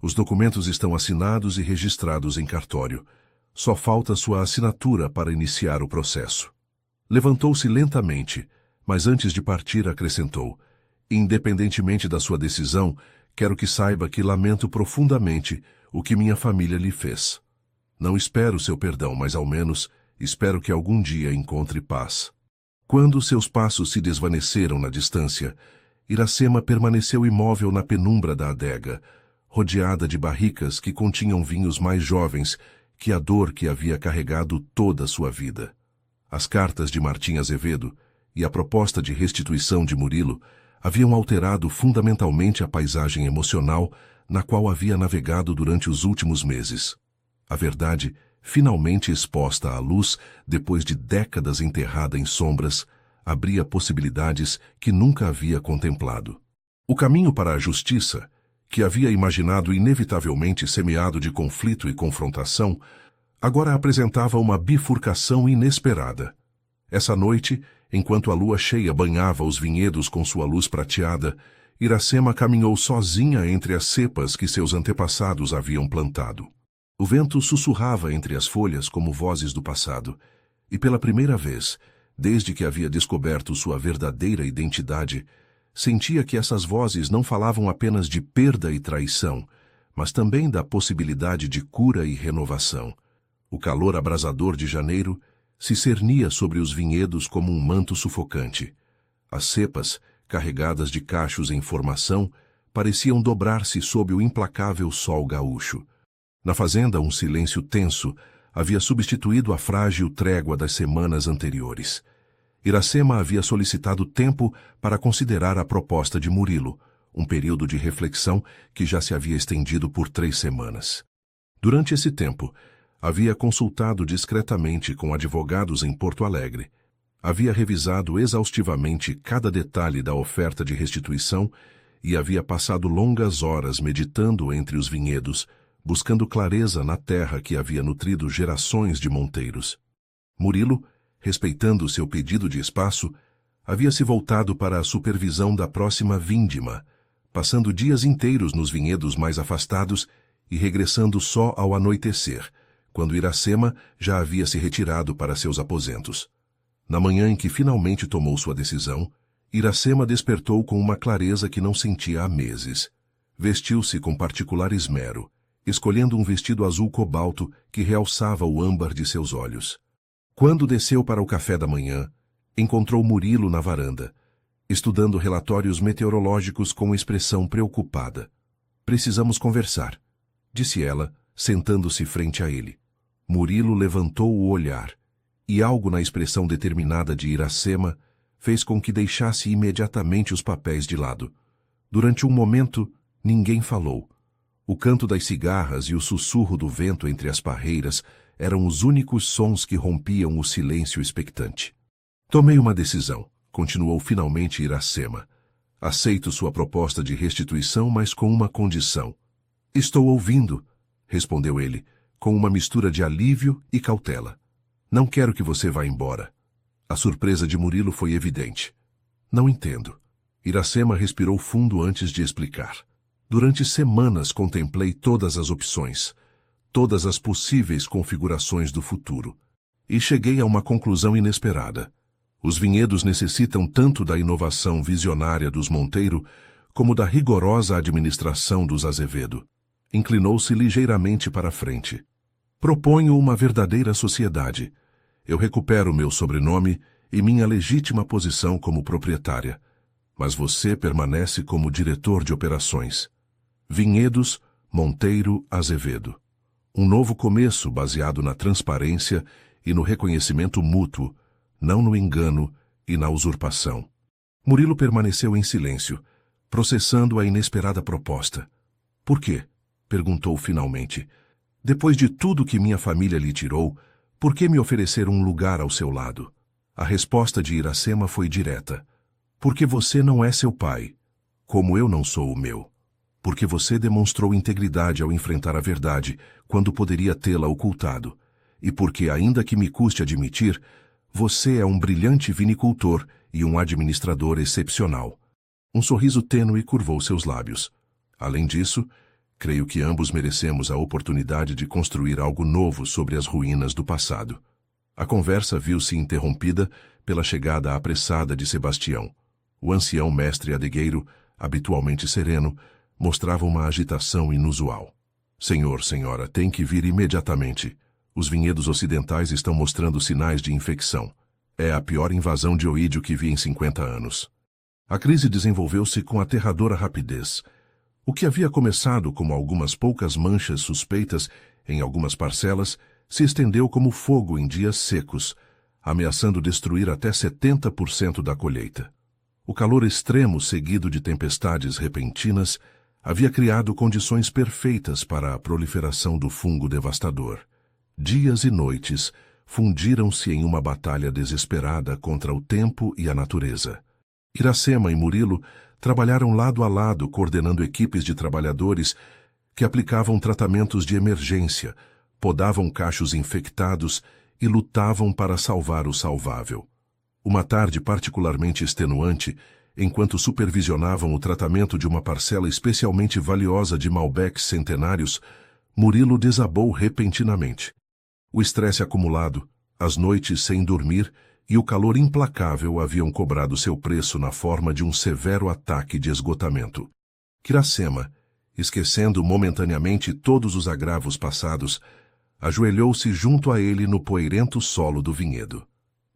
Os documentos estão assinados e registrados em cartório. Só falta sua assinatura para iniciar o processo. Levantou-se lentamente, mas antes de partir acrescentou: independentemente da sua decisão, quero que saiba que lamento profundamente o que minha família lhe fez. Não espero seu perdão, mas ao menos espero que algum dia encontre paz. Quando seus passos se desvaneceram na distância, Iracema permaneceu imóvel na penumbra da adega, rodeada de barricas que continham vinhos mais jovens que a dor que havia carregado toda a sua vida. As cartas de Martim Azevedo e a proposta de restituição de Murilo haviam alterado fundamentalmente a paisagem emocional na qual havia navegado durante os últimos meses. A verdade, finalmente exposta à luz depois de décadas enterrada em sombras, abria possibilidades que nunca havia contemplado. O caminho para a justiça, que havia imaginado inevitavelmente semeado de conflito e confrontação, agora apresentava uma bifurcação inesperada. Essa noite, enquanto a lua cheia banhava os vinhedos com sua luz prateada, Iracema caminhou sozinha entre as cepas que seus antepassados haviam plantado. O vento sussurrava entre as folhas como vozes do passado, e pela primeira vez, desde que havia descoberto sua verdadeira identidade, sentia que essas vozes não falavam apenas de perda e traição, mas também da possibilidade de cura e renovação. O calor abrasador de janeiro se cernia sobre os vinhedos como um manto sufocante. As cepas, carregadas de cachos em formação, pareciam dobrar-se sob o implacável sol gaúcho. Na fazenda, um silêncio tenso havia substituído a frágil trégua das semanas anteriores. Iracema havia solicitado tempo para considerar a proposta de Murilo, um período de reflexão que já se havia estendido por 3 semanas. Durante esse tempo, havia consultado discretamente com advogados em Porto Alegre. Havia revisado exaustivamente cada detalhe da oferta de restituição e havia passado longas horas meditando entre os vinhedos, buscando clareza na terra que havia nutrido gerações de monteiros. Murilo, respeitando seu pedido de espaço, havia se voltado para a supervisão da próxima vindima, passando dias inteiros nos vinhedos mais afastados e regressando só ao anoitecer, quando Iracema já havia se retirado para seus aposentos. Na manhã em que finalmente tomou sua decisão, Iracema despertou com uma clareza que não sentia há meses. Vestiu-se com particular esmero, escolhendo um vestido azul cobalto que realçava o âmbar de seus olhos. Quando desceu para o café da manhã, encontrou Murilo na varanda, estudando relatórios meteorológicos com expressão preocupada. "Precisamos conversar", disse ela, sentando-se frente a ele. Murilo levantou o olhar, e algo na expressão determinada de Iracema fez com que deixasse imediatamente os papéis de lado. Durante um momento, ninguém falou. O canto das cigarras e o sussurro do vento entre as parreiras eram os únicos sons que rompiam o silêncio expectante. "Tomei uma decisão", continuou finalmente Iracema. "Aceito sua proposta de restituição, mas com uma condição." "Estou ouvindo", respondeu ele, com uma mistura de alívio e cautela. "Não quero que você vá embora." A surpresa de Murilo foi evidente. "Não entendo." Iracema respirou fundo antes de explicar. "Durante semanas contemplei todas as opções, todas as possíveis configurações do futuro, e cheguei a uma conclusão inesperada. Os vinhedos necessitam tanto da inovação visionária dos Monteiro como da rigorosa administração dos Azevedo." Inclinou-se ligeiramente para a frente. "Proponho uma verdadeira sociedade. Eu recupero meu sobrenome e minha legítima posição como proprietária, mas você permanece como diretor de operações. Vinhedos, Monteiro, Azevedo. Um novo começo baseado na transparência e no reconhecimento mútuo, não no engano e na usurpação." Murilo permaneceu em silêncio, processando a inesperada proposta. "Por quê?" perguntou finalmente. "Depois de tudo que minha família lhe tirou, por que me oferecer um lugar ao seu lado?" A resposta de Iracema foi direta. "Porque você não é seu pai, como eu não sou o meu. Porque você demonstrou integridade ao enfrentar a verdade, quando poderia tê-la ocultado. E porque, ainda que me custe admitir, você é um brilhante vinicultor e um administrador excepcional." Um sorriso tênue curvou seus lábios. "Além disso, Creio que ambos merecemos a oportunidade de construir algo novo sobre as ruínas do passado. A conversa viu-se interrompida pela chegada apressada de Sebastião. O ancião mestre adegueiro, habitualmente sereno, mostrava uma agitação inusual. Senhor, senhora, tem que vir imediatamente. Os vinhedos ocidentais estão mostrando sinais de infecção. É a pior invasão de oídio que vi em 50 anos. A crise desenvolveu-se com aterradora rapidez. O que havia começado como algumas poucas manchas suspeitas em algumas parcelas se estendeu como fogo em dias secos, ameaçando destruir até 70% da colheita. O calor extremo seguido de tempestades repentinas havia criado condições perfeitas para a proliferação do fungo devastador. Dias e noites fundiram-se em uma batalha desesperada contra o tempo e a natureza. Iracema e Murilo trabalharam lado a lado coordenando equipes de trabalhadores que aplicavam tratamentos de emergência, podavam cachos infectados e lutavam para salvar o salvável. Uma tarde particularmente extenuante, enquanto supervisionavam o tratamento de uma parcela especialmente valiosa de Malbecs centenários, Murilo desabou repentinamente. O estresse acumulado, as noites sem dormir e o calor implacável haviam cobrado seu preço na forma de um severo ataque de esgotamento. Iracema, esquecendo momentaneamente todos os agravos passados, ajoelhou-se junto a ele no poeirento solo do vinhedo.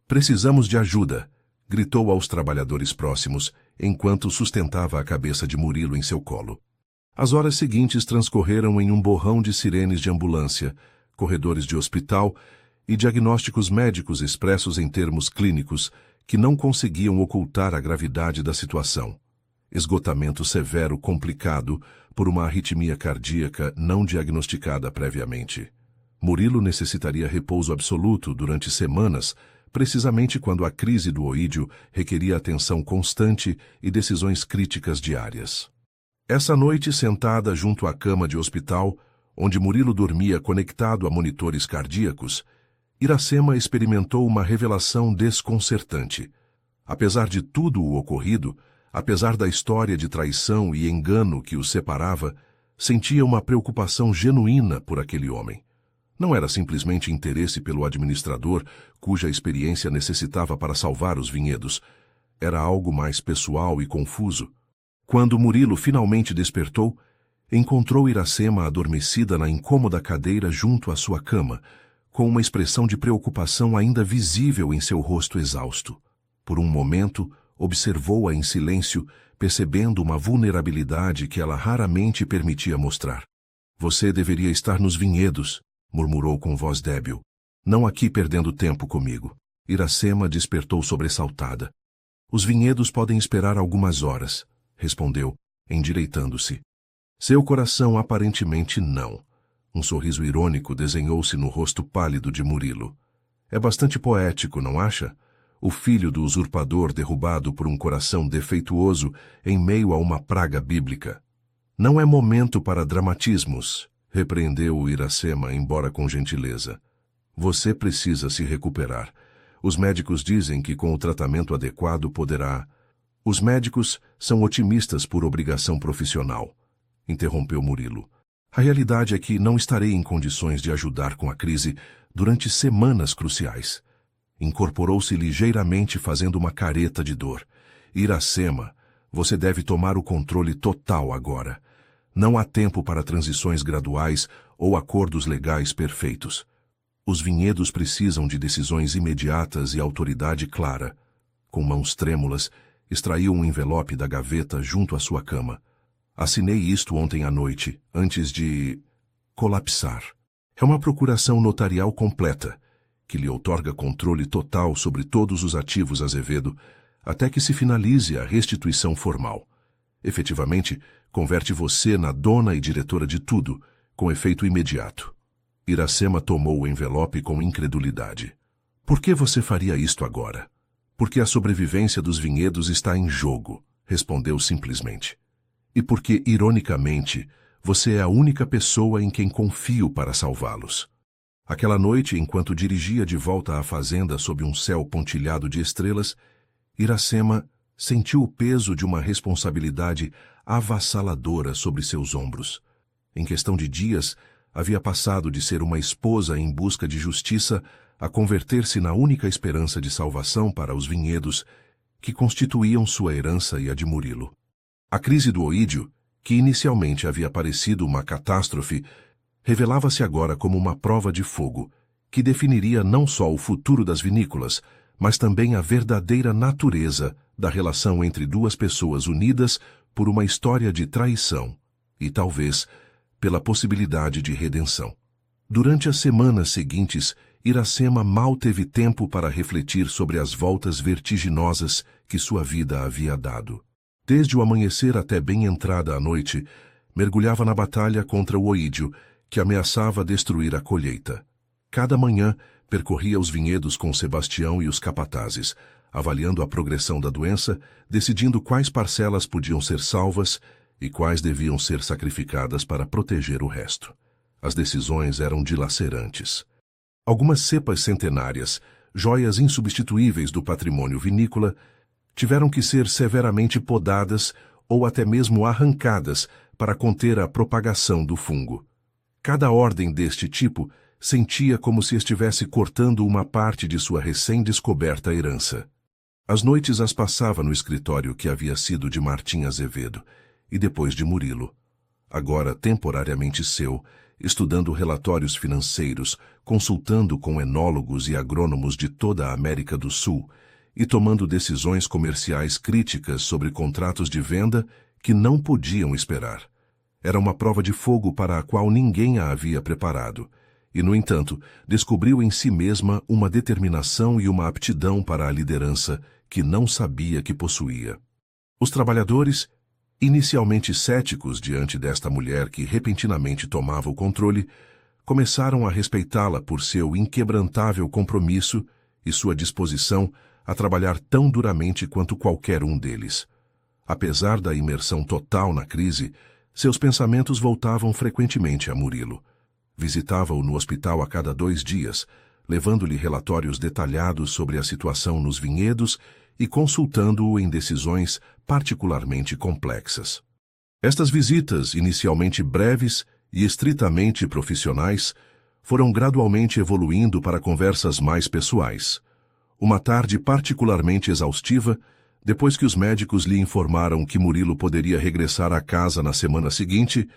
"Precisamos de ajuda", gritou aos trabalhadores próximos, enquanto sustentava a cabeça de Murilo em seu colo. As horas seguintes transcorreram em um borrão de sirenes de ambulância, corredores de hospital e diagnósticos médicos expressos em termos clínicos que não conseguiam ocultar a gravidade da situação. Esgotamento severo complicado por uma arritmia cardíaca não diagnosticada previamente. Murilo necessitaria repouso absoluto durante semanas, precisamente quando a crise do oídio requeria atenção constante e decisões críticas diárias. Essa noite, sentada junto à cama de hospital, onde Murilo dormia conectado a monitores cardíacos, Iracema experimentou uma revelação desconcertante. Apesar de tudo o ocorrido, apesar da história de traição e engano que os separava, sentia uma preocupação genuína por aquele homem. Não era simplesmente interesse pelo administrador, cuja experiência necessitava para salvar os vinhedos. Era algo mais pessoal e confuso. Quando Murilo finalmente despertou, encontrou Iracema adormecida na incômoda cadeira junto à sua cama, com uma expressão de preocupação ainda visível em seu rosto exausto. Por um momento, observou-a em silêncio, percebendo uma vulnerabilidade que ela raramente permitia mostrar. "Você deveria estar nos vinhedos", murmurou com voz débil. "Não aqui perdendo tempo comigo." Iracema despertou sobressaltada. "Os vinhedos podem esperar algumas horas", respondeu, endireitando-se. Seu coração aparentemente não. Um sorriso irônico desenhou-se no rosto pálido de Murilo. "É bastante poético, não acha? O filho do usurpador derrubado por um coração defeituoso em meio a uma praga bíblica." "Não é momento para dramatismos", repreendeu Iracema, embora com gentileza. "Você precisa se recuperar. Os médicos dizem que com o tratamento adequado poderá..." "Os médicos são otimistas por obrigação profissional", interrompeu Murilo. "A realidade é que não estarei em condições de ajudar com a crise durante semanas cruciais." Incorporou-se ligeiramente fazendo uma careta de dor. "Iracema, você deve tomar o controle total agora. Não há tempo para transições graduais ou acordos legais perfeitos. Os vinhedos precisam de decisões imediatas e autoridade clara." Com mãos trêmulas, extraiu um envelope da gaveta junto à sua cama. "Assinei isto ontem à noite, antes de colapsar. É uma procuração notarial completa, que lhe outorga controle total sobre todos os ativos Azevedo, até que se finalize a restituição formal. Efetivamente, converte você na dona e diretora de tudo, com efeito imediato." Iracema tomou o envelope com incredulidade. "Por que você faria isto agora?" "Porque a sobrevivência dos vinhedos está em jogo", respondeu simplesmente. "E porque, ironicamente, você é a única pessoa em quem confio para salvá-los." Aquela noite, enquanto dirigia de volta à fazenda sob um céu pontilhado de estrelas, Iracema sentiu o peso de uma responsabilidade avassaladora sobre seus ombros. Em questão de dias, havia passado de ser uma esposa em busca de justiça a converter-se na única esperança de salvação para os vinhedos que constituíam sua herança e a de Murilo. A crise do Oídio, que inicialmente havia parecido uma catástrofe, revelava-se agora como uma prova de fogo, que definiria não só o futuro das vinícolas, mas também a verdadeira natureza da relação entre duas pessoas unidas por uma história de traição e, talvez, pela possibilidade de redenção. Durante as semanas seguintes, Iracema mal teve tempo para refletir sobre as voltas vertiginosas que sua vida havia dado. Desde o amanhecer até bem entrada a noite, mergulhava na batalha contra o Oídio, que ameaçava destruir a colheita. Cada manhã, percorria os vinhedos com Sebastião e os capatazes, avaliando a progressão da doença, decidindo quais parcelas podiam ser salvas e quais deviam ser sacrificadas para proteger o resto. As decisões eram dilacerantes. Algumas cepas centenárias, joias insubstituíveis do patrimônio vinícola, tiveram que ser severamente podadas ou até mesmo arrancadas para conter a propagação do fungo. Cada ordem deste tipo sentia como se estivesse cortando uma parte de sua recém-descoberta herança. As noites as passava no escritório que havia sido de Martim Azevedo, e depois de Murilo. Agora temporariamente seu, estudando relatórios financeiros, consultando com enólogos e agrônomos de toda a América do Sul e tomando decisões comerciais críticas sobre contratos de venda que não podiam esperar. Era uma prova de fogo para a qual ninguém a havia preparado, e, no entanto, descobriu em si mesma uma determinação e uma aptidão para a liderança que não sabia que possuía. Os trabalhadores, inicialmente céticos diante desta mulher que repentinamente tomava o controle, começaram a respeitá-la por seu inquebrantável compromisso e sua disposição a trabalhar tão duramente quanto qualquer um deles. Apesar da imersão total na crise, seus pensamentos voltavam frequentemente a Murilo. Visitava-o no hospital a cada 2 dias, levando-lhe relatórios detalhados sobre a situação nos vinhedos e consultando-o em decisões particularmente complexas. Estas visitas, inicialmente breves e estritamente profissionais, foram gradualmente evoluindo para conversas mais pessoais. Uma tarde particularmente exaustiva, depois que os médicos lhe informaram que Murilo poderia regressar à casa na semana seguinte,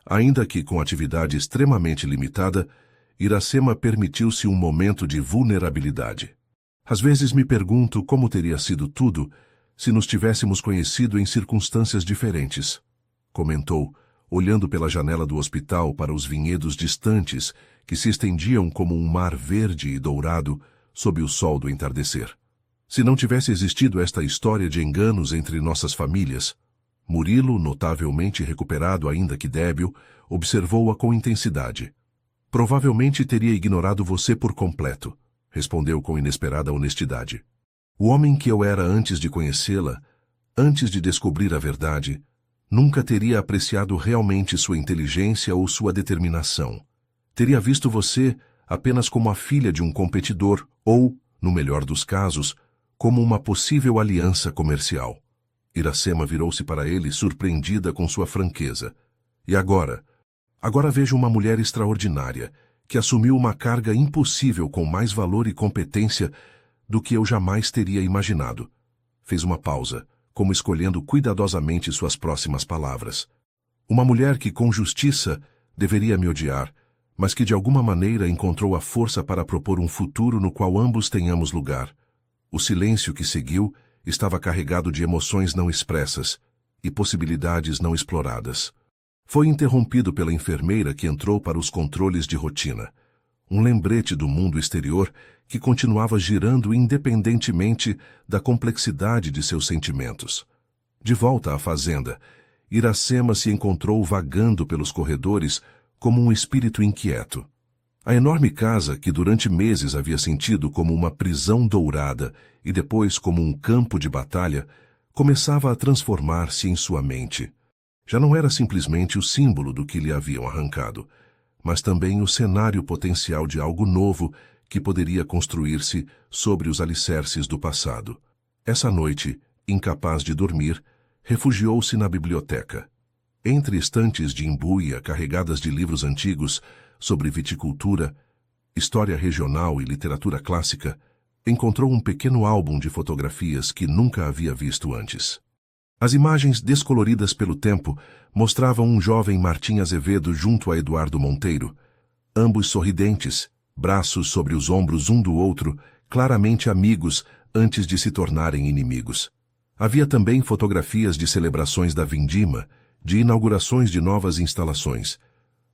ainda que com atividade extremamente limitada, Iracema permitiu-se um momento de vulnerabilidade. Às vezes me pergunto como teria sido tudo se nos tivéssemos conhecido em circunstâncias diferentes, comentou, olhando pela janela do hospital para os vinhedos distantes que se estendiam como um mar verde e dourado sob o sol do entardecer. Se não tivesse existido esta história de enganos entre nossas famílias, Murilo, notavelmente recuperado ainda que débil, observou-a com intensidade. Provavelmente teria ignorado você por completo, respondeu com inesperada honestidade. O homem que eu era antes de conhecê-la, antes de descobrir a verdade, nunca teria apreciado realmente sua inteligência ou sua determinação. Teria visto você apenas como a filha de um competidor ou, no melhor dos casos, como uma possível aliança comercial. Iracema virou-se para ele surpreendida com sua franqueza. E agora? Agora vejo uma mulher extraordinária, que assumiu uma carga impossível com mais valor e competência do que eu jamais teria imaginado. Fez uma pausa, como escolhendo cuidadosamente suas próximas palavras. Uma mulher que, com justiça, deveria me odiar, mas que de alguma maneira encontrou a força para propor um futuro no qual ambos tenhamos lugar. O silêncio que seguiu estava carregado de emoções não expressas e possibilidades não exploradas. Foi interrompido pela enfermeira que entrou para os controles de rotina. Um lembrete do mundo exterior que continuava girando independentemente da complexidade de seus sentimentos. De volta à fazenda, Iracema se encontrou vagando pelos corredores como um espírito inquieto. A enorme casa, que durante meses havia sentido como uma prisão dourada e depois como um campo de batalha, começava a transformar-se em sua mente. Já não era simplesmente o símbolo do que lhe haviam arrancado, mas também o cenário potencial de algo novo que poderia construir-se sobre os alicerces do passado. Essa noite, incapaz de dormir, refugiou-se na biblioteca. Entre estantes de embuia carregadas de livros antigos sobre viticultura, história regional e literatura clássica, encontrou um pequeno álbum de fotografias que nunca havia visto antes. As imagens descoloridas pelo tempo mostravam um jovem Martim Azevedo junto a Eduardo Monteiro, ambos sorridentes, braços sobre os ombros um do outro, claramente amigos antes de se tornarem inimigos. Havia também fotografias de celebrações da vindima, de inaugurações de novas instalações,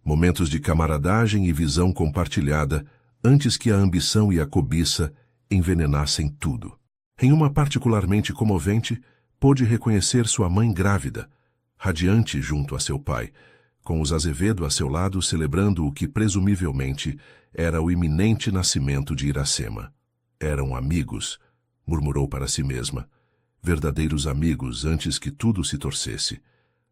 momentos de camaradagem e visão compartilhada antes que a ambição e a cobiça envenenassem tudo. Em uma particularmente comovente, pôde reconhecer sua mãe grávida, radiante junto a seu pai, com os Azevedo a seu lado celebrando o que presumivelmente era o iminente nascimento de Iracema. Eram amigos, murmurou para si mesma, verdadeiros amigos antes que tudo se torcesse.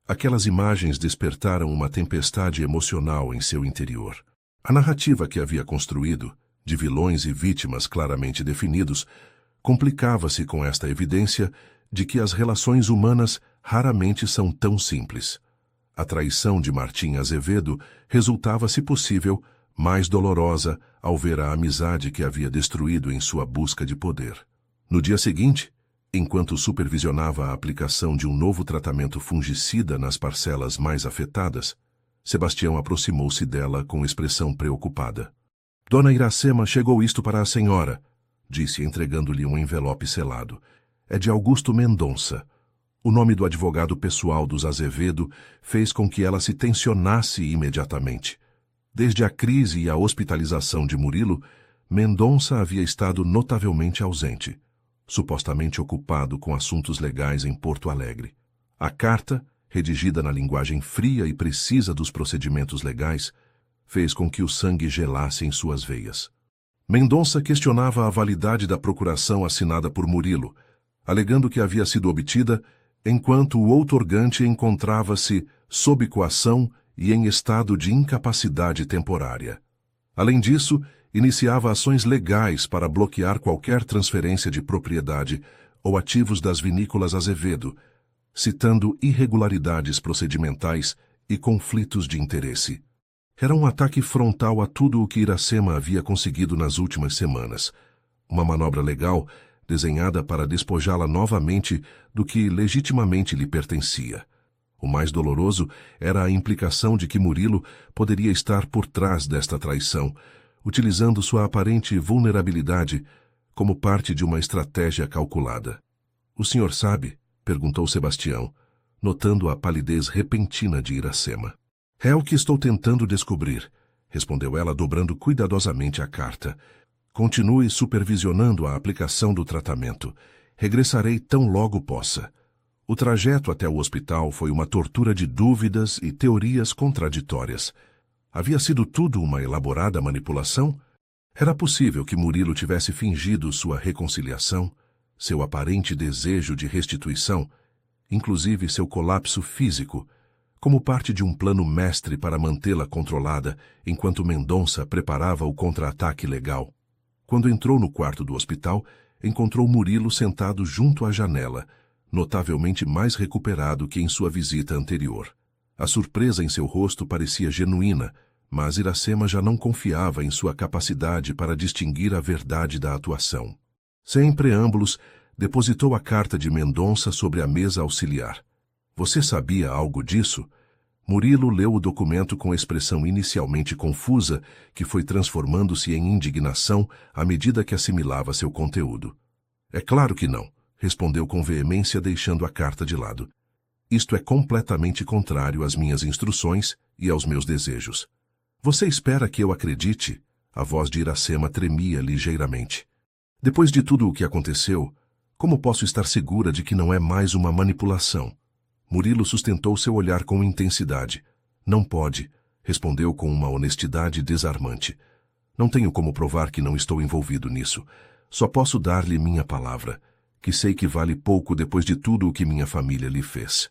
Aquelas imagens despertaram uma tempestade emocional em seu interior. A narrativa que havia construído, de vilões e vítimas claramente definidos, complicava-se com esta evidência de que as relações humanas raramente são tão simples. A traição de Martim Azevedo resultava, se possível, mais dolorosa ao ver a amizade que havia destruído em sua busca de poder. No dia seguinte, enquanto supervisionava a aplicação de um novo tratamento fungicida nas parcelas mais afetadas, Sebastião aproximou-se dela com expressão preocupada. Dona Iracema, chegou isto para a senhora, disse entregando-lhe um envelope selado. É de Augusto Mendonça. O nome do advogado pessoal dos Azevedo fez com que ela se tensionasse imediatamente. Desde a crise e a hospitalização de Murilo, Mendonça havia estado notavelmente ausente, supostamente ocupado com assuntos legais em Porto Alegre. A carta, redigida na linguagem fria e precisa dos procedimentos legais, fez com que o sangue gelasse em suas veias. Mendonça questionava a validade da procuração assinada por Murilo, alegando que havia sido obtida enquanto o outorgante encontrava-se sob coação e em estado de incapacidade temporária. Além disso, iniciava ações legais para bloquear qualquer transferência de propriedade ou ativos das vinícolas Azevedo, citando irregularidades procedimentais e conflitos de interesse. Era um ataque frontal a tudo o que Iracema havia conseguido nas últimas semanas. Uma manobra legal desenhada para despojá-la novamente do que legitimamente lhe pertencia. O mais doloroso era a implicação de que Murilo poderia estar por trás desta traição, utilizando sua aparente vulnerabilidade como parte de uma estratégia calculada. "O senhor sabe?" perguntou Sebastião, notando a palidez repentina de Iracema. "É o que estou tentando descobrir", respondeu ela dobrando cuidadosamente a carta. "Continue supervisionando a aplicação do tratamento. Regressarei tão logo possa." O trajeto até o hospital foi uma tortura de dúvidas e teorias contraditórias. Havia sido tudo uma elaborada manipulação? Era possível que Murilo tivesse fingido sua reconciliação, seu aparente desejo de restituição, inclusive seu colapso físico, como parte de um plano mestre para mantê-la controlada enquanto Mendonça preparava o contra-ataque legal. Quando entrou no quarto do hospital, encontrou Murilo sentado junto à janela, notavelmente mais recuperado que em sua visita anterior. A surpresa em seu rosto parecia genuína, mas Iracema já não confiava em sua capacidade para distinguir a verdade da atuação. Sem preâmbulos, depositou a carta de Mendonça sobre a mesa auxiliar. "Você sabia algo disso?" Murilo leu o documento com expressão inicialmente confusa, que foi transformando-se em indignação à medida que assimilava seu conteúdo. "É claro que não", respondeu com veemência, deixando a carta de lado. "Isto é completamente contrário às minhas instruções e aos meus desejos." "Você espera que eu acredite?" A voz de Iracema tremia ligeiramente. "Depois de tudo o que aconteceu, como posso estar segura de que não é mais uma manipulação?" Murilo sustentou seu olhar com intensidade. "Não pode", respondeu com uma honestidade desarmante. "Não tenho como provar que não estou envolvido nisso. Só posso dar-lhe minha palavra, que sei que vale pouco depois de tudo o que minha família lhe fez."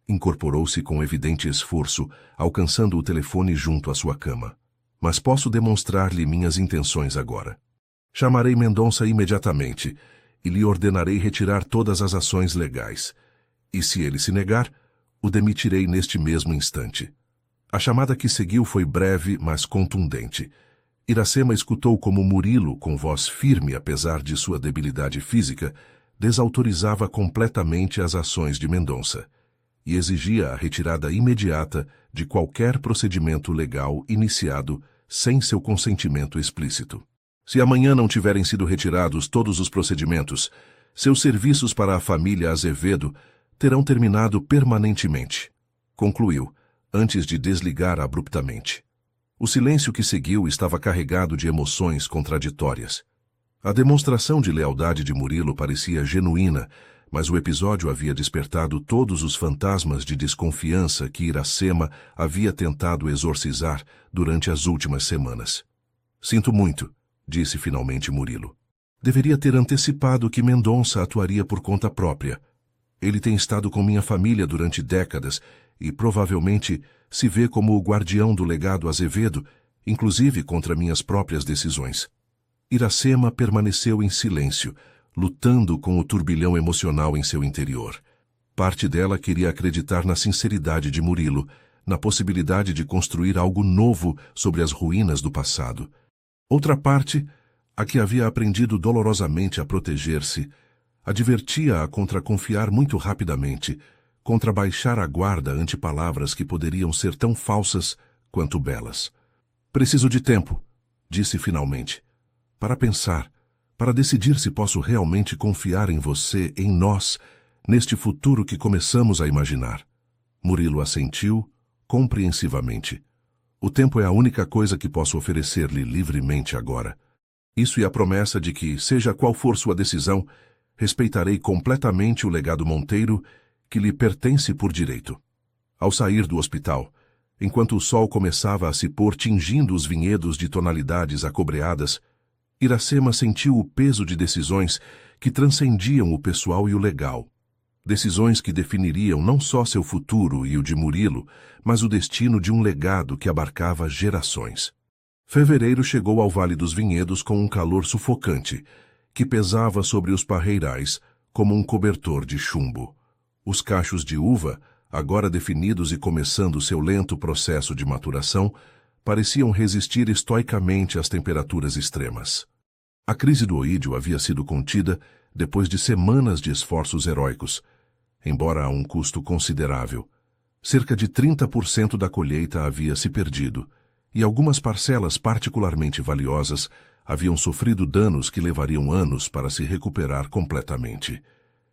Incorporou-se com evidente esforço, alcançando o telefone junto à sua cama. "Mas posso demonstrar-lhe minhas intenções agora. Chamarei Mendonça imediatamente e lhe ordenarei retirar todas as ações legais. E se ele se negar, O demitirei neste mesmo instante. A chamada que seguiu foi breve, mas contundente. Iracema escutou como Murilo, com voz firme apesar de sua debilidade física, desautorizava completamente as ações de Mendonça e exigia a retirada imediata de qualquer procedimento legal iniciado sem seu consentimento explícito. Se amanhã não tiverem sido retirados todos os procedimentos, seus serviços para a família Azevedo terão terminado permanentemente, concluiu, antes de desligar abruptamente. O silêncio que seguiu estava carregado de emoções contraditórias. A demonstração de lealdade de Murilo parecia genuína, mas o episódio havia despertado todos os fantasmas de desconfiança que Iracema havia tentado exorcizar durante as últimas semanas. Sinto muito, disse finalmente Murilo. Deveria ter antecipado que Mendonça atuaria por conta própria. Ele tem estado com minha família durante décadas e provavelmente se vê como o guardião do legado Azevedo, inclusive contra minhas próprias decisões. Iracema permaneceu em silêncio, lutando com o turbilhão emocional em seu interior. Parte dela queria acreditar na sinceridade de Murilo, na possibilidade de construir algo novo sobre as ruínas do passado. Outra parte, a que havia aprendido dolorosamente a proteger-se, advertia-a contra confiar muito rapidamente, contra baixar a guarda ante palavras que poderiam ser tão falsas quanto belas. Preciso de tempo, disse finalmente, para pensar, para decidir se posso realmente confiar em você, em nós, neste futuro que começamos a imaginar. Murilo assentiu, compreensivamente. O tempo é a única coisa que posso oferecer-lhe livremente agora. Isso e a promessa de que, seja qual for sua decisão, respeitarei completamente o legado Monteiro que lhe pertence por direito. Ao sair do hospital, enquanto o sol começava a se pôr tingindo os vinhedos de tonalidades acobreadas, Iracema sentiu o peso de decisões que transcendiam o pessoal e o legal. Decisões que definiriam não só seu futuro e o de Murilo, mas o destino de um legado que abarcava gerações. Fevereiro chegou ao Vale dos Vinhedos com um calor sufocante, que pesava sobre os parreirais como um cobertor de chumbo. Os cachos de uva, agora definidos e começando seu lento processo de maturação, pareciam resistir estoicamente às temperaturas extremas. A crise do oídio havia sido contida depois de semanas de esforços heróicos, embora a um custo considerável. Cerca de 30% da colheita havia se perdido, e algumas parcelas particularmente valiosas haviam sofrido danos que levariam anos para se recuperar completamente.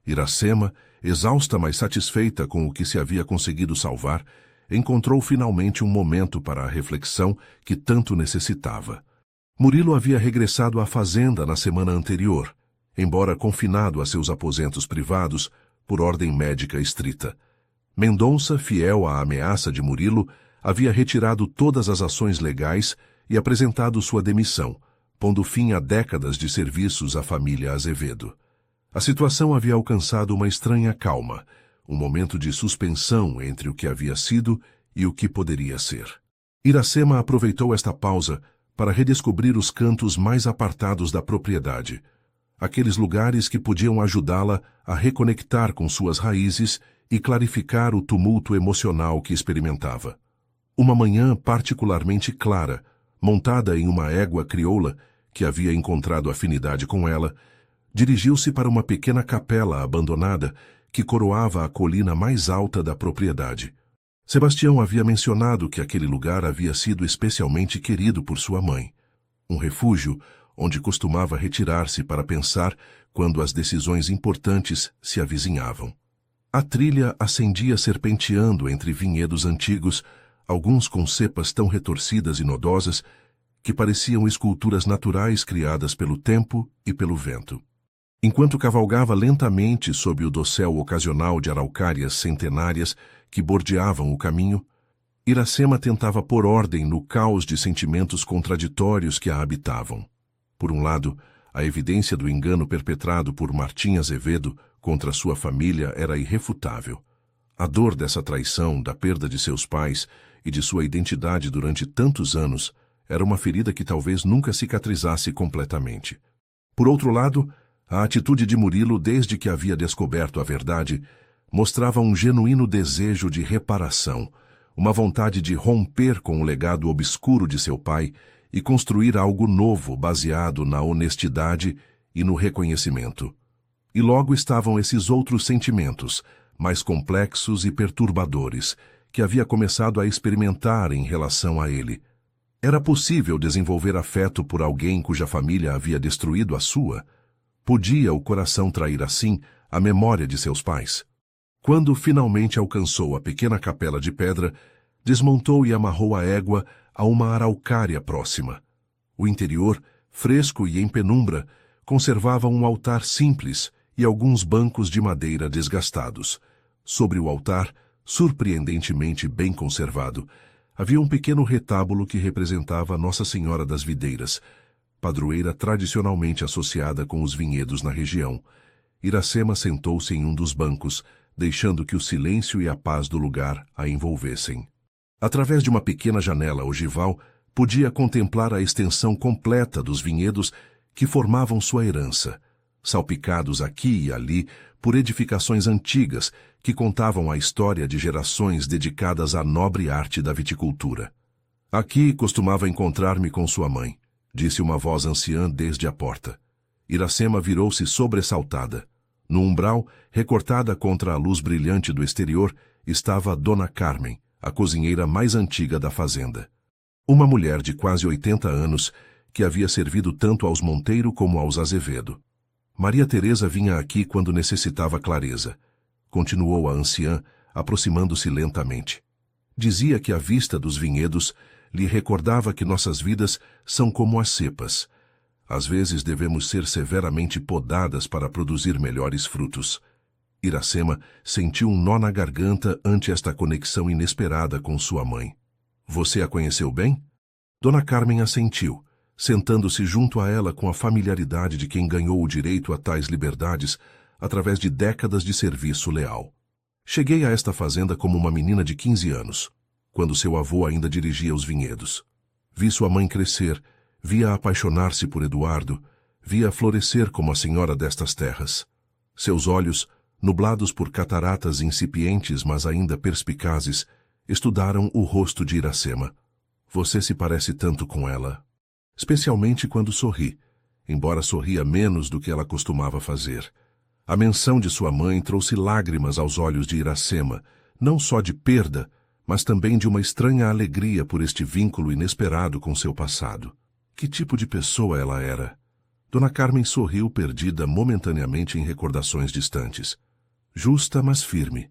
Iracema, exausta mas satisfeita com o que se havia conseguido salvar, encontrou finalmente um momento para a reflexão que tanto necessitava. Murilo havia regressado à fazenda na semana anterior, embora confinado a seus aposentos privados por ordem médica estrita. Mendonça, fiel à ameaça de Murilo, havia retirado todas as ações legais e apresentado sua demissão, pondo fim a décadas de serviços à família Azevedo. A situação havia alcançado uma estranha calma, um momento de suspensão entre o que havia sido e o que poderia ser. Iracema aproveitou esta pausa para redescobrir os cantos mais apartados da propriedade, aqueles lugares que podiam ajudá-la a reconectar com suas raízes e clarificar o tumulto emocional que experimentava. Uma manhã particularmente clara, montada em uma égua crioula que havia encontrado afinidade com ela, dirigiu-se para uma pequena capela abandonada que coroava a colina mais alta da propriedade. Sebastião havia mencionado que aquele lugar havia sido especialmente querido por sua mãe, um refúgio onde costumava retirar-se para pensar quando as decisões importantes se avizinhavam. A trilha ascendia serpenteando entre vinhedos antigos, alguns com cepas tão retorcidas e nodosas que pareciam esculturas naturais criadas pelo tempo e pelo vento. Enquanto cavalgava lentamente sob o dossel ocasional de araucárias centenárias que bordeavam o caminho, Iracema tentava pôr ordem no caos de sentimentos contraditórios que a habitavam. Por um lado, a evidência do engano perpetrado por Martim Azevedo contra sua família era irrefutável. A dor dessa traição, da perda de seus pais e de sua identidade durante tantos anos, era uma ferida que talvez nunca cicatrizasse completamente. Por outro lado, a atitude de Murilo desde que havia descoberto a verdade Mostrava um genuíno desejo de reparação, uma vontade de romper com o legado obscuro de seu pai e construir algo novo baseado na honestidade e no reconhecimento. E logo estavam esses outros sentimentos, mais complexos e perturbadores, que havia começado a experimentar em relação a ele. Era possível desenvolver afeto por alguém cuja família havia destruído a sua? Podia o coração trair assim a memória de seus pais? Quando finalmente alcançou a pequena capela de pedra, desmontou e amarrou a égua a uma araucária próxima. O interior, fresco e em penumbra, conservava um altar simples e alguns bancos de madeira desgastados. Sobre o altar, surpreendentemente bem conservado, havia um pequeno retábulo que representava Nossa Senhora das Videiras, padroeira tradicionalmente associada com os vinhedos na região. Iracema sentou-se em um dos bancos, deixando que o silêncio e a paz do lugar a envolvessem. Através de uma pequena janela ogival, podia contemplar a extensão completa dos vinhedos que formavam sua herança, salpicados aqui e ali por edificações antigas que contavam a história de gerações dedicadas à nobre arte da viticultura. Aqui costumava encontrar-me com sua mãe, disse uma voz anciã desde a porta. Iracema virou-se sobressaltada. No umbral, recortada contra a luz brilhante do exterior, estava Dona Carmen, a cozinheira mais antiga da fazenda. Uma mulher de quase 80 anos, que havia servido tanto aos Monteiro como aos Azevedo. Maria Teresa vinha aqui quando necessitava clareza. Continuou a anciã, aproximando-se lentamente. Dizia que a vista dos vinhedos lhe recordava que nossas vidas são como as cepas. Às vezes devemos ser severamente podadas para produzir melhores frutos. Iracema sentiu um nó na garganta ante esta conexão inesperada com sua mãe. Você a conheceu bem? Dona Carmen assentiu, sentando-se junto a ela com a familiaridade de quem ganhou o direito a tais liberdades através de décadas de serviço leal. Cheguei a esta fazenda como uma menina de 15 anos, quando seu avô ainda dirigia os vinhedos. Vi sua mãe crescer, vi-a apaixonar-se por Eduardo, vi-a florescer como a senhora destas terras. Seus olhos, nublados por cataratas incipientes mas ainda perspicazes, estudaram o rosto de Iracema. Você se parece tanto com ela. Especialmente quando sorri, embora sorria menos do que ela costumava fazer. A menção de sua mãe trouxe lágrimas aos olhos de Iracema, não só de perda, mas também de uma estranha alegria por este vínculo inesperado com seu passado. Que tipo de pessoa ela era? Dona Carmen sorriu, perdida momentaneamente em recordações distantes. Justa, mas firme.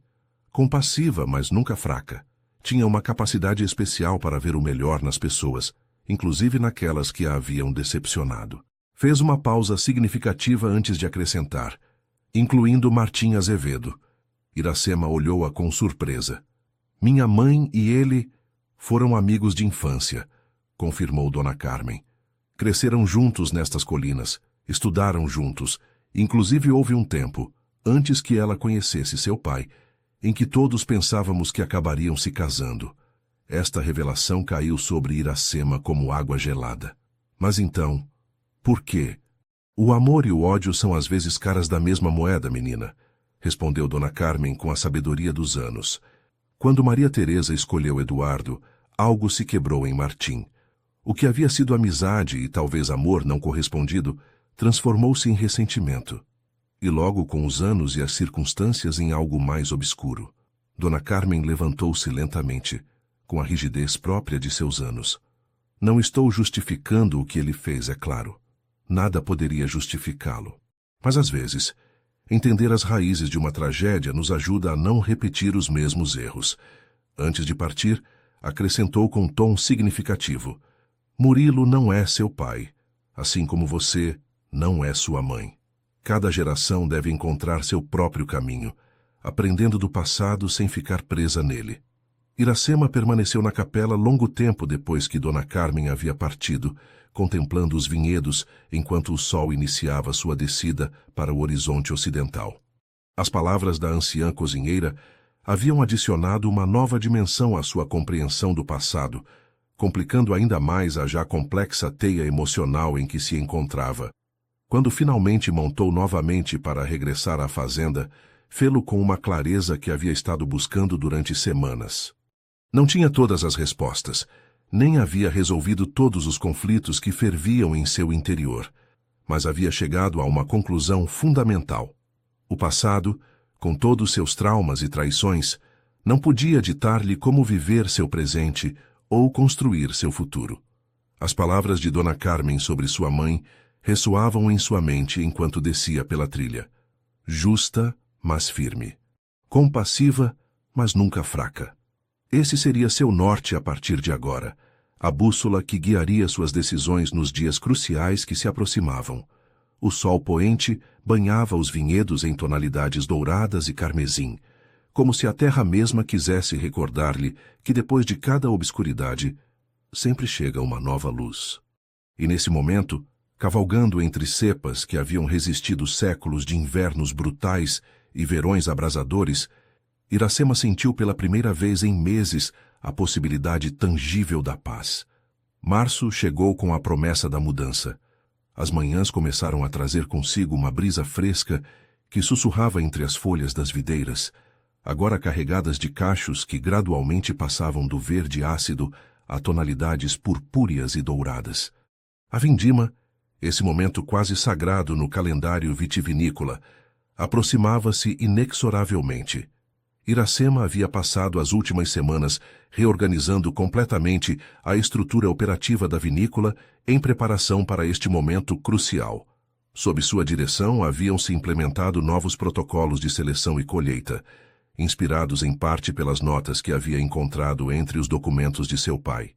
Compassiva, mas nunca fraca. Tinha uma capacidade especial para ver o melhor nas pessoas, inclusive naquelas que a haviam decepcionado. Fez uma pausa significativa antes de acrescentar, incluindo Martim Azevedo. Iracema olhou-a com surpresa. Minha mãe e ele foram amigos de infância, confirmou Dona Carmen. Cresceram juntos nestas colinas, estudaram juntos, inclusive houve um tempo, antes que ela conhecesse seu pai, em que todos pensávamos que acabariam se casando. Esta revelação caiu sobre Iracema como água gelada. Mas então, por quê? O amor e o ódio são às vezes caras da mesma moeda, menina, respondeu Dona Carmen com a sabedoria dos anos. Quando Maria Teresa escolheu Eduardo, algo se quebrou em Martim. O que havia sido amizade e talvez amor não correspondido, transformou-se em ressentimento. E logo com os anos e as circunstâncias em algo mais obscuro. Dona Carmen levantou-se lentamente, com a rigidez própria de seus anos. Não estou justificando o que ele fez, é claro. Nada poderia justificá-lo. Mas às vezes, entender as raízes de uma tragédia nos ajuda a não repetir os mesmos erros. Antes de partir, acrescentou com tom significativo. Murilo não é seu pai, assim como você não é sua mãe. Cada geração deve encontrar seu próprio caminho, aprendendo do passado sem ficar presa nele. Iracema permaneceu na capela longo tempo depois que Dona Carmen havia partido, contemplando os vinhedos enquanto o sol iniciava sua descida para o horizonte ocidental. As palavras da anciã cozinheira haviam adicionado uma nova dimensão à sua compreensão do passado, complicando ainda mais a já complexa teia emocional em que se encontrava. Quando finalmente montou novamente para regressar à fazenda, fê-lo com uma clareza que havia estado buscando durante semanas. Não tinha todas as respostas, nem havia resolvido todos os conflitos que ferviam em seu interior, mas havia chegado a uma conclusão fundamental. O passado, com todos seus traumas e traições, não podia ditar-lhe como viver seu presente ou construir seu futuro. As palavras de Dona Carmen sobre sua mãe ressoavam em sua mente enquanto descia pela trilha. Justa, mas firme. Compassiva, mas nunca fraca. Esse seria seu norte a partir de agora, a bússola que guiaria suas decisões nos dias cruciais que se aproximavam. O sol poente banhava os vinhedos em tonalidades douradas e carmesim, como se a terra mesma quisesse recordar-lhe que depois de cada obscuridade, sempre chega uma nova luz. E nesse momento, cavalgando entre cepas que haviam resistido séculos de invernos brutais e verões abrasadores, Iracema sentiu pela primeira vez em meses a possibilidade tangível da paz. Março chegou com a promessa da mudança. As manhãs começaram a trazer consigo uma brisa fresca que sussurrava entre as folhas das videiras, agora carregadas de cachos que gradualmente passavam do verde ácido a tonalidades purpúreas e douradas. A vindima, esse momento quase sagrado no calendário vitivinícola, aproximava-se inexoravelmente. Iracema havia passado as últimas semanas reorganizando completamente a estrutura operativa da vinícola em preparação para este momento crucial. Sob sua direção haviam-se implementado novos protocolos de seleção e colheita, inspirados em parte pelas notas que havia encontrado entre os documentos de seu pai.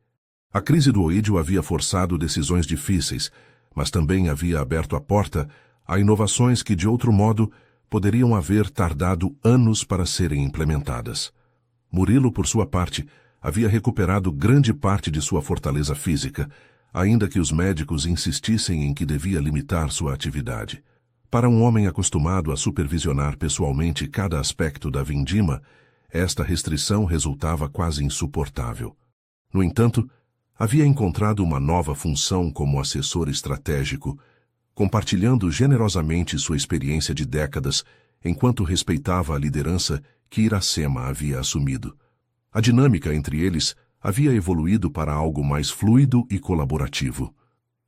A crise do oídio havia forçado decisões difíceis, mas também havia aberto a porta a inovações que, de outro modo, poderiam haver tardado anos para serem implementadas. Murilo, por sua parte, havia recuperado grande parte de sua fortaleza física, ainda que os médicos insistissem em que devia limitar sua atividade. Para um homem acostumado a supervisionar pessoalmente cada aspecto da vindima, esta restrição resultava quase insuportável. No entanto, havia encontrado uma nova função como assessor estratégico, compartilhando generosamente sua experiência de décadas enquanto respeitava a liderança que Iracema havia assumido. A dinâmica entre eles havia evoluído para algo mais fluido e colaborativo.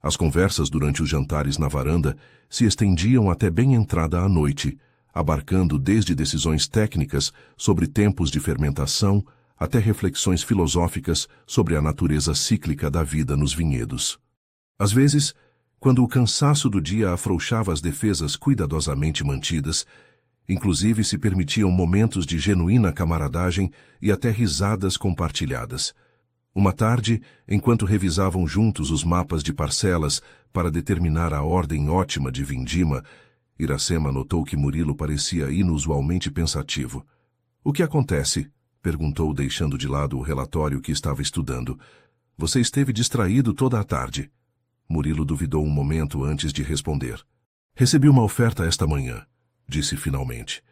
As conversas durante os jantares na varanda se estendiam até bem entrada a noite, abarcando desde decisões técnicas sobre tempos de fermentação até reflexões filosóficas sobre a natureza cíclica da vida nos vinhedos. Às vezes, quando o cansaço do dia afrouxava as defesas cuidadosamente mantidas, inclusive se permitiam momentos de genuína camaradagem e até risadas compartilhadas. Uma tarde, enquanto revisavam juntos os mapas de parcelas para determinar a ordem ótima de vindima, Iracema notou que Murilo parecia inusualmente pensativo. — O que acontece? — perguntou, deixando de lado o relatório que estava estudando. — Você esteve distraído toda a tarde. Murilo duvidou um momento antes de responder. — Recebi uma oferta esta manhã, disse finalmente.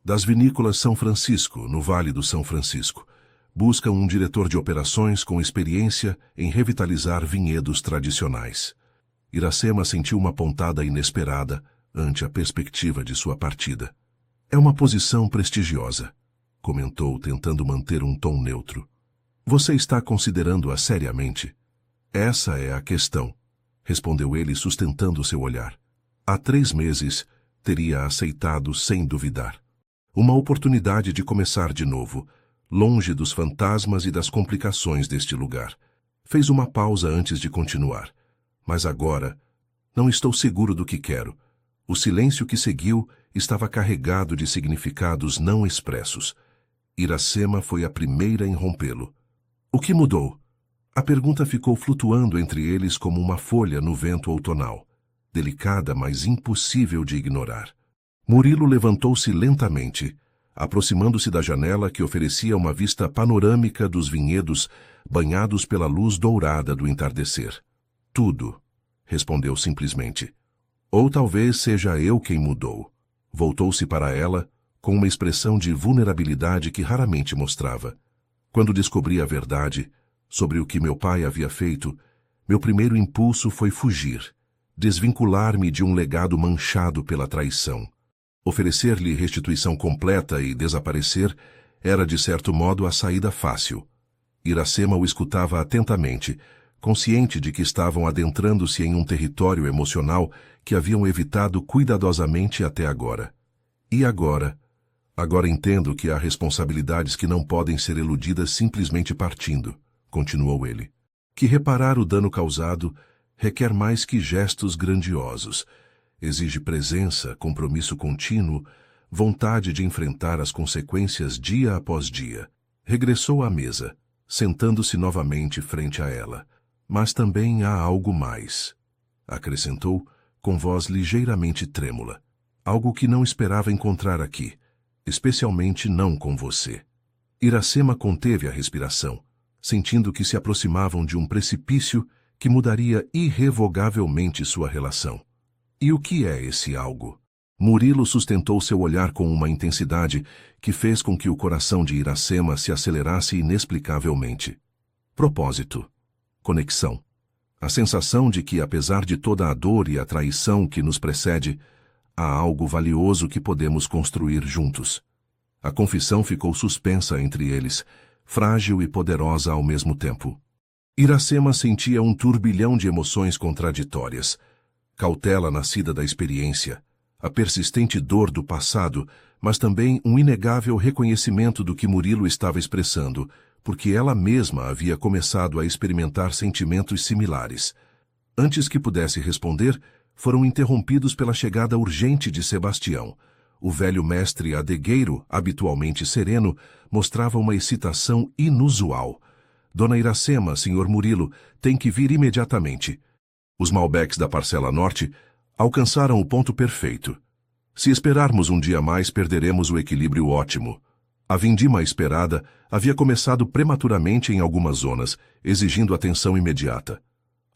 Das vinícolas São Francisco, no Vale do São Francisco. Buscam um diretor de operações com experiência em revitalizar vinhedos tradicionais. Iracema sentiu uma pontada inesperada ante a perspectiva de sua partida. É uma posição prestigiosa, comentou, tentando manter um tom neutro. Você está considerando-a seriamente? Essa é a questão, respondeu ele, sustentando seu olhar. Há 3 meses, teria aceitado sem duvidar. Uma oportunidade de começar de novo, longe dos fantasmas e das complicações deste lugar. Fez uma pausa antes de continuar. Mas agora, não estou seguro do que quero. O silêncio que seguiu estava carregado de significados não expressos. Iracema foi a primeira em rompê-lo. O que mudou? A pergunta ficou flutuando entre eles como uma folha no vento outonal, delicada, mas impossível de ignorar. Murilo levantou-se lentamente, aproximando-se da janela que oferecia uma vista panorâmica dos vinhedos banhados pela luz dourada do entardecer. Tudo, respondeu simplesmente. Ou talvez seja eu quem mudou. Voltou-se para ela com uma expressão de vulnerabilidade que raramente mostrava. Quando descobri a verdade sobre o que meu pai havia feito, meu primeiro impulso foi fugir, desvincular-me de um legado manchado pela traição. Oferecer-lhe restituição completa e desaparecer era, de certo modo, a saída fácil. Iracema o escutava atentamente, consciente de que estavam adentrando-se em um território emocional que haviam evitado cuidadosamente até agora. E agora? Agora entendo que há responsabilidades que não podem ser eludidas simplesmente partindo, continuou ele. Que reparar o dano causado requer mais que gestos grandiosos. Exige presença, compromisso contínuo, vontade de enfrentar as consequências dia após dia. Regressou à mesa, sentando-se novamente frente a ela. Mas também há algo mais, acrescentou, com voz ligeiramente trêmula. Algo que não esperava encontrar aqui, especialmente não com você. Iracema conteve a respiração, sentindo que se aproximavam de um precipício que mudaria irrevogavelmente sua relação. E o que é esse algo? Murilo sustentou seu olhar com uma intensidade que fez com que o coração de Iracema se acelerasse inexplicavelmente. Propósito. Conexão. A sensação de que, apesar de toda a dor e a traição que nos precede, há algo valioso que podemos construir juntos. A confissão ficou suspensa entre eles, frágil e poderosa ao mesmo tempo. Iracema sentia um turbilhão de emoções contraditórias. Cautela nascida da experiência, a persistente dor do passado, mas também um inegável reconhecimento do que Murilo estava expressando, porque ela mesma havia começado a experimentar sentimentos similares. Antes que pudesse responder, foram interrompidos pela chegada urgente de Sebastião. O velho mestre adegueiro, habitualmente sereno, mostrava uma excitação inusual. Dona Iracema, senhor Murilo, tem que vir imediatamente. Os Malbecs da parcela norte alcançaram o ponto perfeito. Se esperarmos um dia mais, perderemos o equilíbrio ótimo. A vindima esperada havia começado prematuramente em algumas zonas, exigindo atenção imediata.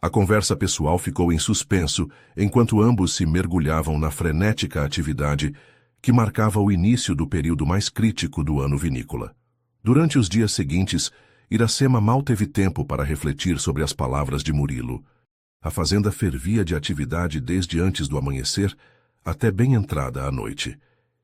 A conversa pessoal ficou em suspenso, enquanto ambos se mergulhavam na frenética atividade que marcava o início do período mais crítico do ano vinícola. Durante os dias seguintes, Iracema mal teve tempo para refletir sobre as palavras de Murilo. A fazenda fervia de atividade desde antes do amanhecer até bem entrada a noite.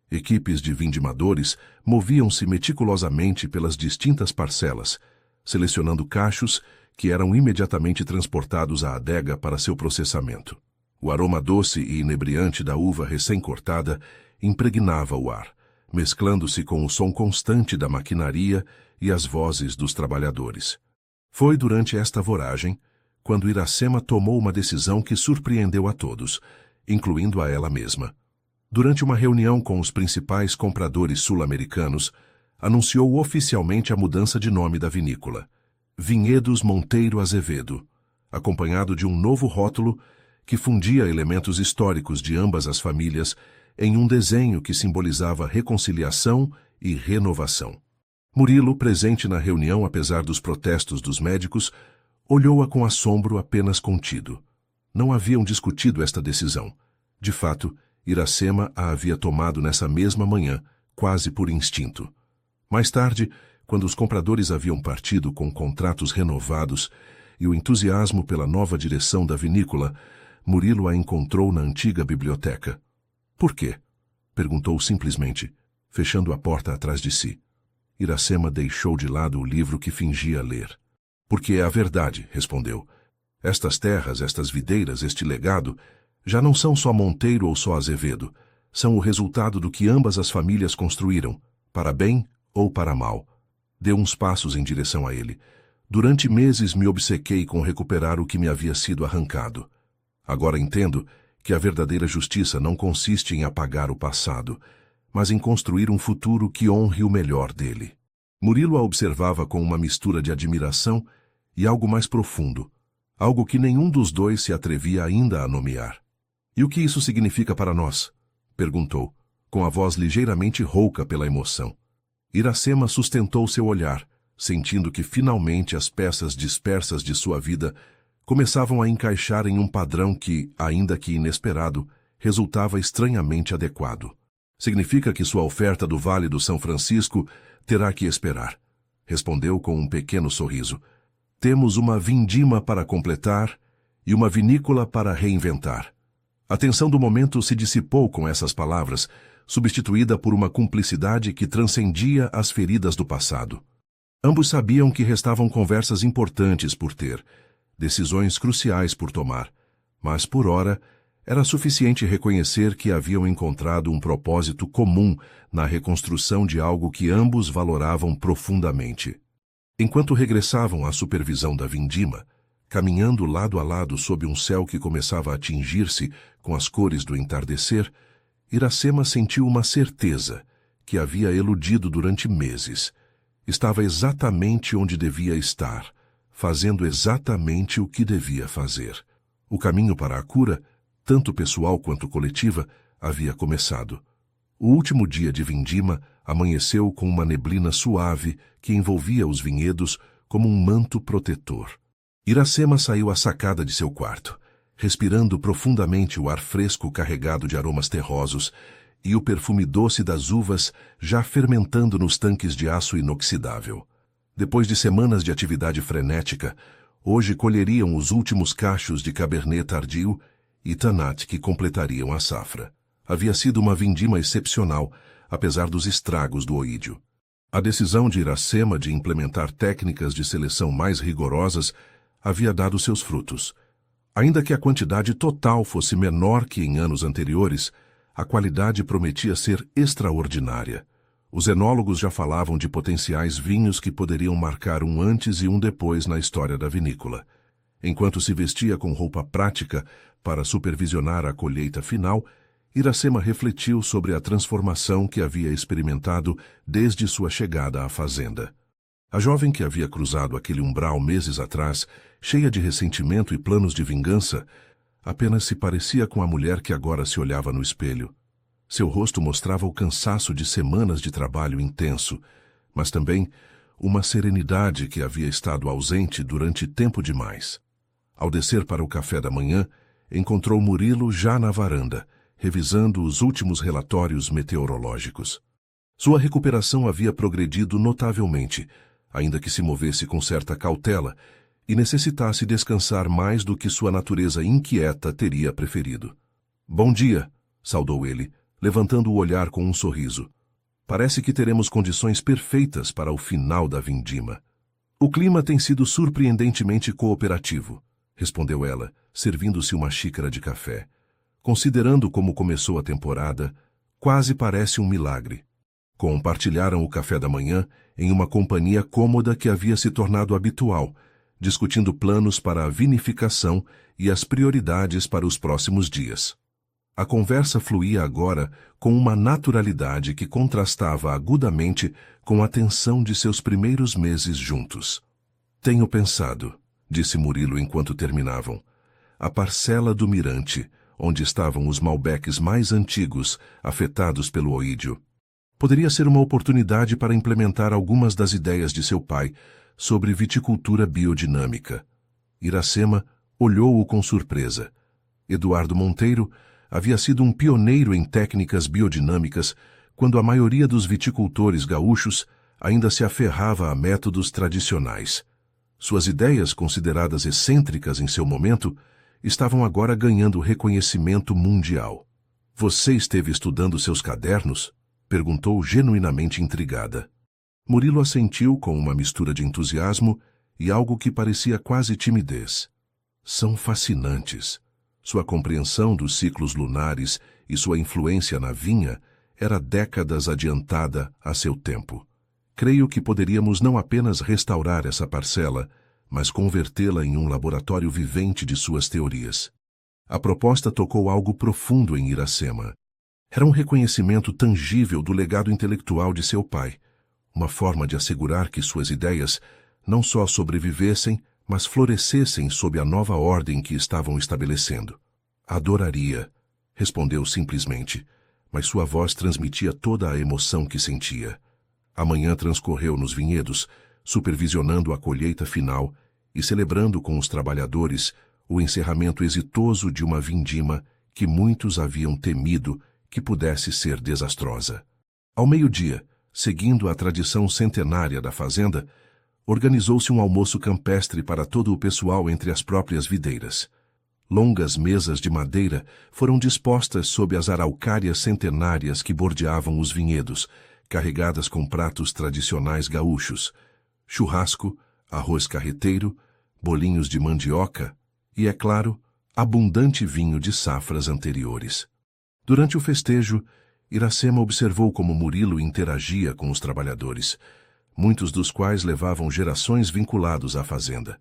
Equipes de vindimadores moviam-se meticulosamente pelas distintas parcelas, selecionando cachos que eram imediatamente transportados à adega para seu processamento. O aroma doce e inebriante da uva recém-cortada impregnava o ar, mesclando-se com o som constante da maquinaria e as vozes dos trabalhadores. Foi durante esta voragem quando Iracema tomou uma decisão que surpreendeu a todos, incluindo a ela mesma. Durante uma reunião com os principais compradores sul-americanos, anunciou oficialmente a mudança de nome da vinícola, Vinhedos Monteiro Azevedo, acompanhado de um novo rótulo que fundia elementos históricos de ambas as famílias em um desenho que simbolizava reconciliação e renovação. Murilo, presente na reunião apesar dos protestos dos médicos, olhou-a com assombro apenas contido. Não haviam discutido esta decisão. De fato, Iracema a havia tomado nessa mesma manhã, quase por instinto. Mais tarde, quando os compradores haviam partido com contratos renovados e o entusiasmo pela nova direção da vinícola, Murilo a encontrou na antiga biblioteca. Por quê? Perguntou simplesmente, fechando a porta atrás de si. Iracema deixou de lado o livro que fingia ler. Porque é a verdade, respondeu. Estas terras, estas videiras, este legado, já não são só Monteiro ou só Azevedo. São o resultado do que ambas as famílias construíram, para bem ou para mal. Deu uns passos em direção a ele. Durante meses me obcequei com recuperar o que me havia sido arrancado. Agora entendo que a verdadeira justiça não consiste em apagar o passado, mas em construir um futuro que honre o melhor dele. Murilo a observava com uma mistura de admiração e algo mais profundo, algo que nenhum dos dois se atrevia ainda a nomear. E o que isso significa para nós? Perguntou, com a voz ligeiramente rouca pela emoção. Iracema sustentou seu olhar, sentindo que finalmente as peças dispersas de sua vida começavam a encaixar em um padrão que, ainda que inesperado, resultava estranhamente adequado. Significa que sua oferta do Vale do São Francisco terá que esperar, respondeu com um pequeno sorriso. Temos uma vindima para completar e uma vinícola para reinventar. A tensão do momento se dissipou com essas palavras, substituída por uma cumplicidade que transcendia as feridas do passado. Ambos sabiam que restavam conversas importantes por ter, decisões cruciais por tomar, mas, por ora, era suficiente reconhecer que haviam encontrado um propósito comum na reconstrução de algo que ambos valoravam profundamente. Enquanto regressavam à supervisão da vindima, caminhando lado a lado sob um céu que começava a atingir-se com as cores do entardecer, Iracema sentiu uma certeza que havia eludido durante meses. Estava exatamente onde devia estar, fazendo exatamente o que devia fazer. O caminho para a cura, tanto pessoal quanto coletiva, havia começado. O último dia de vindima amanheceu com uma neblina suave que envolvia os vinhedos como um manto protetor. Iracema saiu à sacada de seu quarto, respirando profundamente o ar fresco carregado de aromas terrosos e o perfume doce das uvas já fermentando nos tanques de aço inoxidável. Depois de semanas de atividade frenética, hoje colheriam os últimos cachos de Cabernet Tardio e Tannat que completariam a safra. Havia sido uma vindima excepcional, apesar dos estragos do oídio. A decisão de Iracema de implementar técnicas de seleção mais rigorosas havia dado seus frutos. Ainda que a quantidade total fosse menor que em anos anteriores, a qualidade prometia ser extraordinária. Os enólogos já falavam de potenciais vinhos que poderiam marcar um antes e um depois na história da vinícola. Enquanto se vestia com roupa prática para supervisionar a colheita final, Iracema refletiu sobre a transformação que havia experimentado desde sua chegada à fazenda. A jovem que havia cruzado aquele umbral meses atrás, cheia de ressentimento e planos de vingança, apenas se parecia com a mulher que agora se olhava no espelho. Seu rosto mostrava o cansaço de semanas de trabalho intenso, mas também uma serenidade que havia estado ausente durante tempo demais. Ao descer para o café da manhã, encontrou Murilo já na varanda, revisando os últimos relatórios meteorológicos. Sua recuperação havia progredido notavelmente, ainda que se movesse com certa cautela e necessitasse descansar mais do que sua natureza inquieta teria preferido. "Bom dia", saudou ele, levantando o olhar com um sorriso. "Parece que teremos condições perfeitas para o final da vindima." "O clima tem sido surpreendentemente cooperativo", respondeu ela, servindo-se uma xícara de café. "Considerando como começou a temporada, quase parece um milagre." Compartilharam o café da manhã em uma companhia cômoda que havia se tornado habitual, discutindo planos para a vinificação e as prioridades para os próximos dias. A conversa fluía agora com uma naturalidade que contrastava agudamente com a tensão de seus primeiros meses juntos. "Tenho pensado", disse Murilo enquanto terminavam, "a parcela do mirante, onde estavam os Malbecs mais antigos, afetados pelo oídio. Poderia ser uma oportunidade para implementar algumas das ideias de seu pai sobre viticultura biodinâmica." Iracema olhou-o com surpresa. Eduardo Monteiro havia sido um pioneiro em técnicas biodinâmicas quando a maioria dos viticultores gaúchos ainda se aferrava a métodos tradicionais. Suas ideias, consideradas excêntricas em seu momento, estavam agora ganhando reconhecimento mundial. "Você esteve estudando seus cadernos?" perguntou genuinamente intrigada. Murilo assentiu com uma mistura de entusiasmo e algo que parecia quase timidez. "São fascinantes." Sua compreensão dos ciclos lunares e sua influência na vinha era décadas adiantada a seu tempo. "Creio que poderíamos não apenas restaurar essa parcela, mas convertê-la em um laboratório vivente de suas teorias." A proposta tocou algo profundo em Iracema. Era um reconhecimento tangível do legado intelectual de seu pai, uma forma de assegurar que suas ideias não só sobrevivessem, mas florescessem sob a nova ordem que estavam estabelecendo. "Adoraria", respondeu simplesmente, mas sua voz transmitia toda a emoção que sentia. A manhã transcorreu nos vinhedos, supervisionando a colheita final e celebrando com os trabalhadores o encerramento exitoso de uma vindima que muitos haviam temido que pudesse ser desastrosa. Ao meio-dia, seguindo a tradição centenária da fazenda, organizou-se um almoço campestre para todo o pessoal entre as próprias videiras. Longas mesas de madeira foram dispostas sob as araucárias centenárias que bordeavam os vinhedos, carregadas com pratos tradicionais gaúchos: churrasco, arroz carreteiro, bolinhos de mandioca e, é claro, abundante vinho de safras anteriores. Durante o festejo, Iracema observou como Murilo interagia com os trabalhadores, muitos dos quais levavam gerações vinculados à fazenda.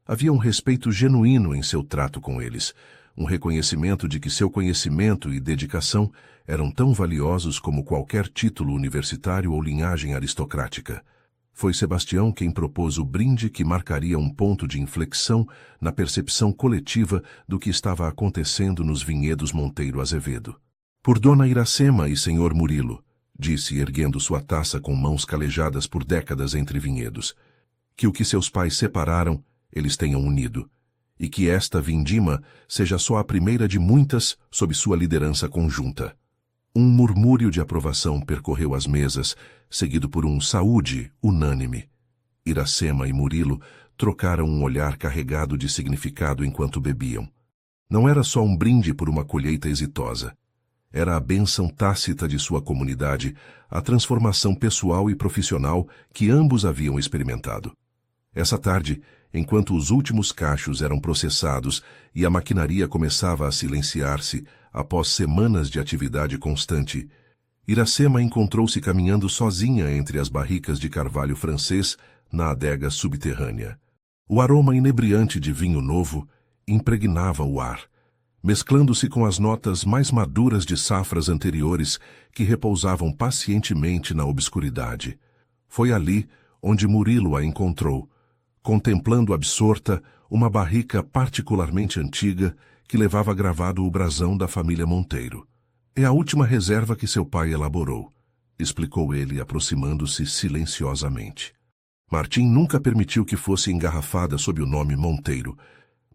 Havia um respeito genuíno em seu trato com eles, um reconhecimento de que seu conhecimento e dedicação eram tão valiosos como qualquer título universitário ou linhagem aristocrática. Foi Sebastião quem propôs o brinde que marcaria um ponto de inflexão na percepção coletiva do que estava acontecendo nos vinhedos Monteiro Azevedo. Por Dona Iracema e Senhor Murilo, disse, erguendo sua taça com mãos calejadas por décadas entre vinhedos, que o que seus pais separaram, eles tenham unido, e que esta vindima seja só a primeira de muitas sob sua liderança conjunta. Um murmúrio de aprovação percorreu as mesas, seguido por um saúde unânime. Iracema e Murilo trocaram um olhar carregado de significado enquanto bebiam. Não era só um brinde por uma colheita exitosa. Era a bênção tácita de sua comunidade, a transformação pessoal e profissional que ambos haviam experimentado. Essa tarde, enquanto os últimos cachos eram processados e a maquinaria começava a silenciar-se após semanas de atividade constante, Iracema encontrou-se caminhando sozinha entre as barricas de carvalho francês na adega subterrânea. O aroma inebriante de vinho novo impregnava o ar, mesclando-se com as notas mais maduras de safras anteriores que repousavam pacientemente na obscuridade. Foi ali onde Murilo a encontrou, contemplando absorta uma barrica particularmente antiga que levava gravado o brasão da família Monteiro. É a última reserva que seu pai elaborou, explicou ele, aproximando-se silenciosamente. Martim nunca permitiu que fosse engarrafada sob o nome Monteiro,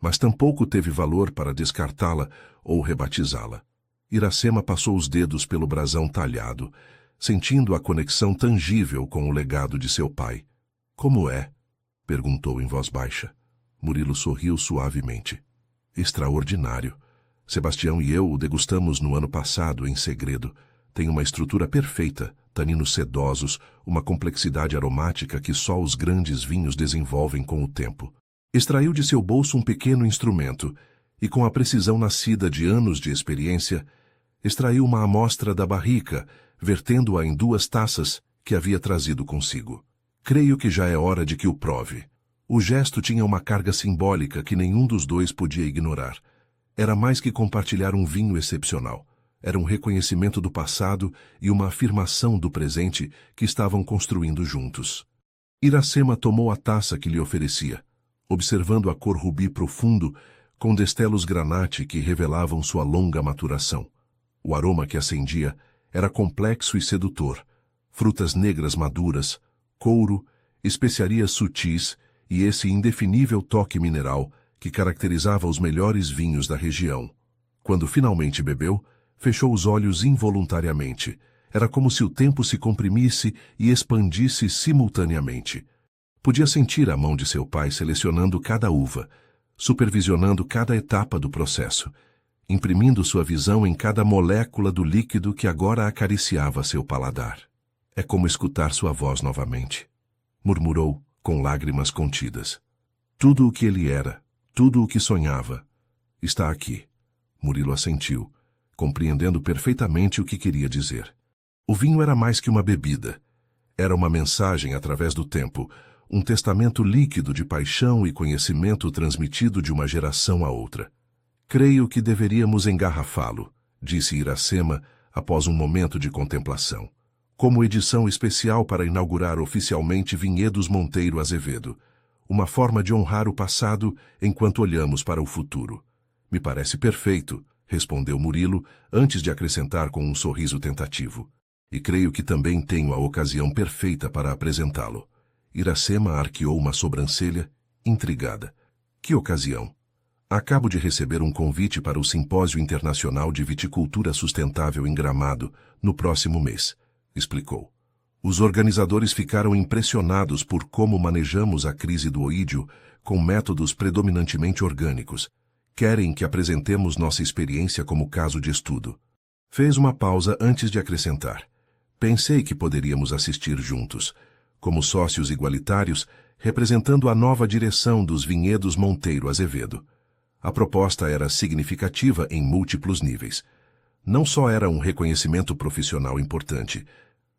mas tampouco teve valor para descartá-la ou rebatizá-la. Iracema passou os dedos pelo brasão talhado, sentindo a conexão tangível com o legado de seu pai. Como é? Perguntou em voz baixa. Murilo sorriu suavemente. Extraordinário. Sebastião e eu o degustamos no ano passado em segredo. Tem uma estrutura perfeita, taninos sedosos, uma complexidade aromática que só os grandes vinhos desenvolvem com o tempo. Extraiu de seu bolso um pequeno instrumento e, com a precisão nascida de anos de experiência, extraiu uma amostra da barrica, vertendo-a em 2 taças que havia trazido consigo. Creio que já é hora de que o prove. O gesto tinha uma carga simbólica que nenhum dos dois podia ignorar. Era mais que compartilhar um vinho excepcional. Era um reconhecimento do passado e uma afirmação do presente que estavam construindo juntos. Iracema tomou a taça que lhe oferecia, observando a cor rubi profundo, com destelos granate que revelavam sua longa maturação. O aroma que acendia era complexo e sedutor. Frutas negras maduras, couro, especiarias sutis e esse indefinível toque mineral que caracterizava os melhores vinhos da região. Quando finalmente bebeu, fechou os olhos involuntariamente. Era como se o tempo se comprimisse e expandisse simultaneamente. Podia sentir a mão de seu pai selecionando cada uva, supervisionando cada etapa do processo, imprimindo sua visão em cada molécula do líquido que agora acariciava seu paladar. É como escutar sua voz novamente, murmurou, com lágrimas contidas. Tudo o que ele era, tudo o que sonhava, está aqui. Murilo assentiu, compreendendo perfeitamente o que queria dizer. O vinho era mais que uma bebida. Era uma mensagem através do tempo, um testamento líquido de paixão e conhecimento transmitido de uma geração a outra. Creio que deveríamos engarrafá-lo, disse Iracema após um momento de contemplação, como edição especial para inaugurar oficialmente Vinhedos Monteiro Azevedo, uma forma de honrar o passado enquanto olhamos para o futuro. Me parece perfeito, respondeu Murilo, antes de acrescentar com um sorriso tentativo. E creio que também tenho a ocasião perfeita para apresentá-lo. Iracema arqueou uma sobrancelha, intrigada. Que ocasião? Acabo de receber um convite para o Simpósio Internacional de Viticultura Sustentável em Gramado, no próximo mês, explicou. Os organizadores ficaram impressionados por como manejamos a crise do oídio com métodos predominantemente orgânicos, Querem que apresentemos nossa experiência como caso de estudo. Fez uma pausa antes de acrescentar. Pensei que poderíamos assistir juntos, como sócios igualitários, representando a nova direção dos Vinhedos Monteiro Azevedo. A proposta era significativa em múltiplos níveis. Não só era um reconhecimento profissional importante,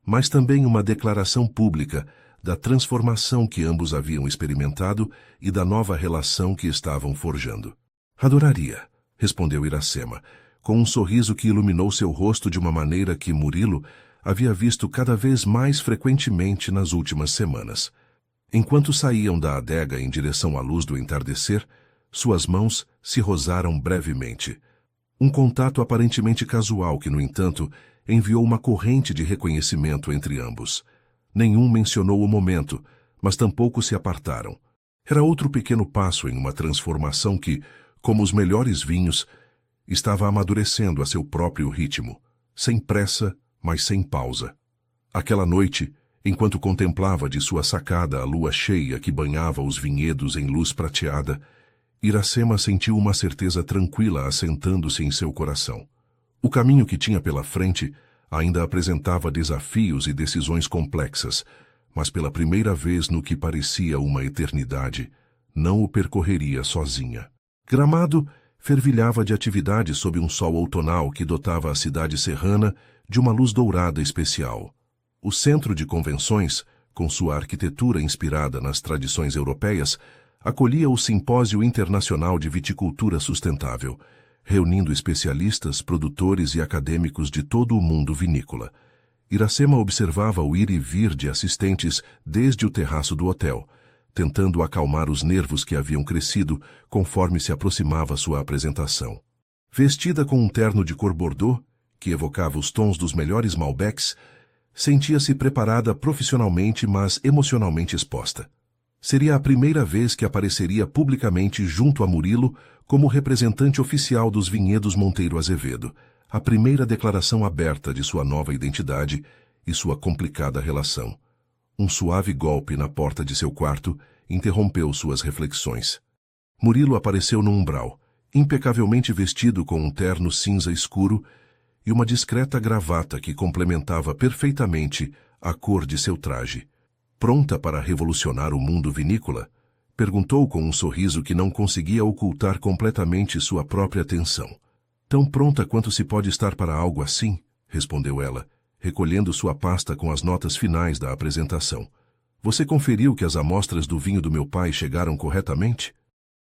mas também uma declaração pública da transformação que ambos haviam experimentado e da nova relação que estavam forjando. Adoraria, respondeu Iracema, com um sorriso que iluminou seu rosto de uma maneira que Murilo havia visto cada vez mais frequentemente nas últimas semanas. Enquanto saíam da adega em direção à luz do entardecer, suas mãos se rosaram brevemente. Um contato aparentemente casual que, no entanto, enviou uma corrente de reconhecimento entre ambos. Nenhum mencionou o momento, mas tampouco se apartaram. Era outro pequeno passo em uma transformação que, como os melhores vinhos, estava amadurecendo a seu próprio ritmo, sem pressa, mas sem pausa. Aquela noite, enquanto contemplava de sua sacada a lua cheia que banhava os vinhedos em luz prateada, Iracema sentiu uma certeza tranquila assentando-se em seu coração. O caminho que tinha pela frente ainda apresentava desafios e decisões complexas, mas pela primeira vez no que parecia uma eternidade, não o percorreria sozinha. Gramado fervilhava de atividade sob um sol outonal que dotava a cidade serrana de uma luz dourada especial. O centro de convenções, com sua arquitetura inspirada nas tradições europeias, acolhia o Simpósio Internacional de Viticultura Sustentável, reunindo especialistas, produtores e acadêmicos de todo o mundo vinícola. Iracema observava o ir e vir de assistentes desde o terraço do hotel, tentando acalmar os nervos que haviam crescido conforme se aproximava sua apresentação. Vestida com um terno de cor bordô, que evocava os tons dos melhores Malbecs, sentia-se preparada profissionalmente, mas emocionalmente exposta. Seria a primeira vez que apareceria publicamente junto a Murilo como representante oficial dos Vinhedos Monteiro Azevedo, a primeira declaração aberta de sua nova identidade e sua complicada relação. Um suave golpe na porta de seu quarto interrompeu suas reflexões. Murilo apareceu no umbral, impecavelmente vestido com um terno cinza escuro e uma discreta gravata que complementava perfeitamente a cor de seu traje. Pronta para revolucionar o mundo vinícola? Perguntou com um sorriso que não conseguia ocultar completamente sua própria atenção. Tão pronta quanto se pode estar para algo assim, respondeu ela, recolhendo sua pasta com as notas finais da apresentação. Você conferiu que as amostras do vinho do meu pai chegaram corretamente?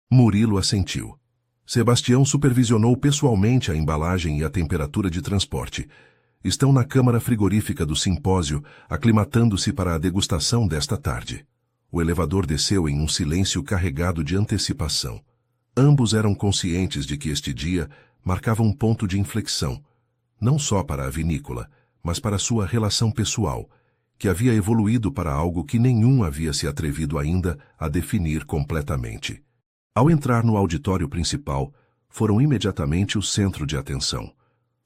Murilo assentiu. Sebastião supervisionou pessoalmente a embalagem e a temperatura de transporte. Estão na câmara frigorífica do simpósio, aclimatando-se para a degustação desta tarde. O elevador desceu em um silêncio carregado de antecipação. Ambos eram conscientes de que este dia marcava um ponto de inflexão, não só para a vinícola, mas para sua relação pessoal, que havia evoluído para algo que nenhum havia se atrevido ainda a definir completamente. Ao entrar no auditório principal, foram imediatamente o centro de atenção.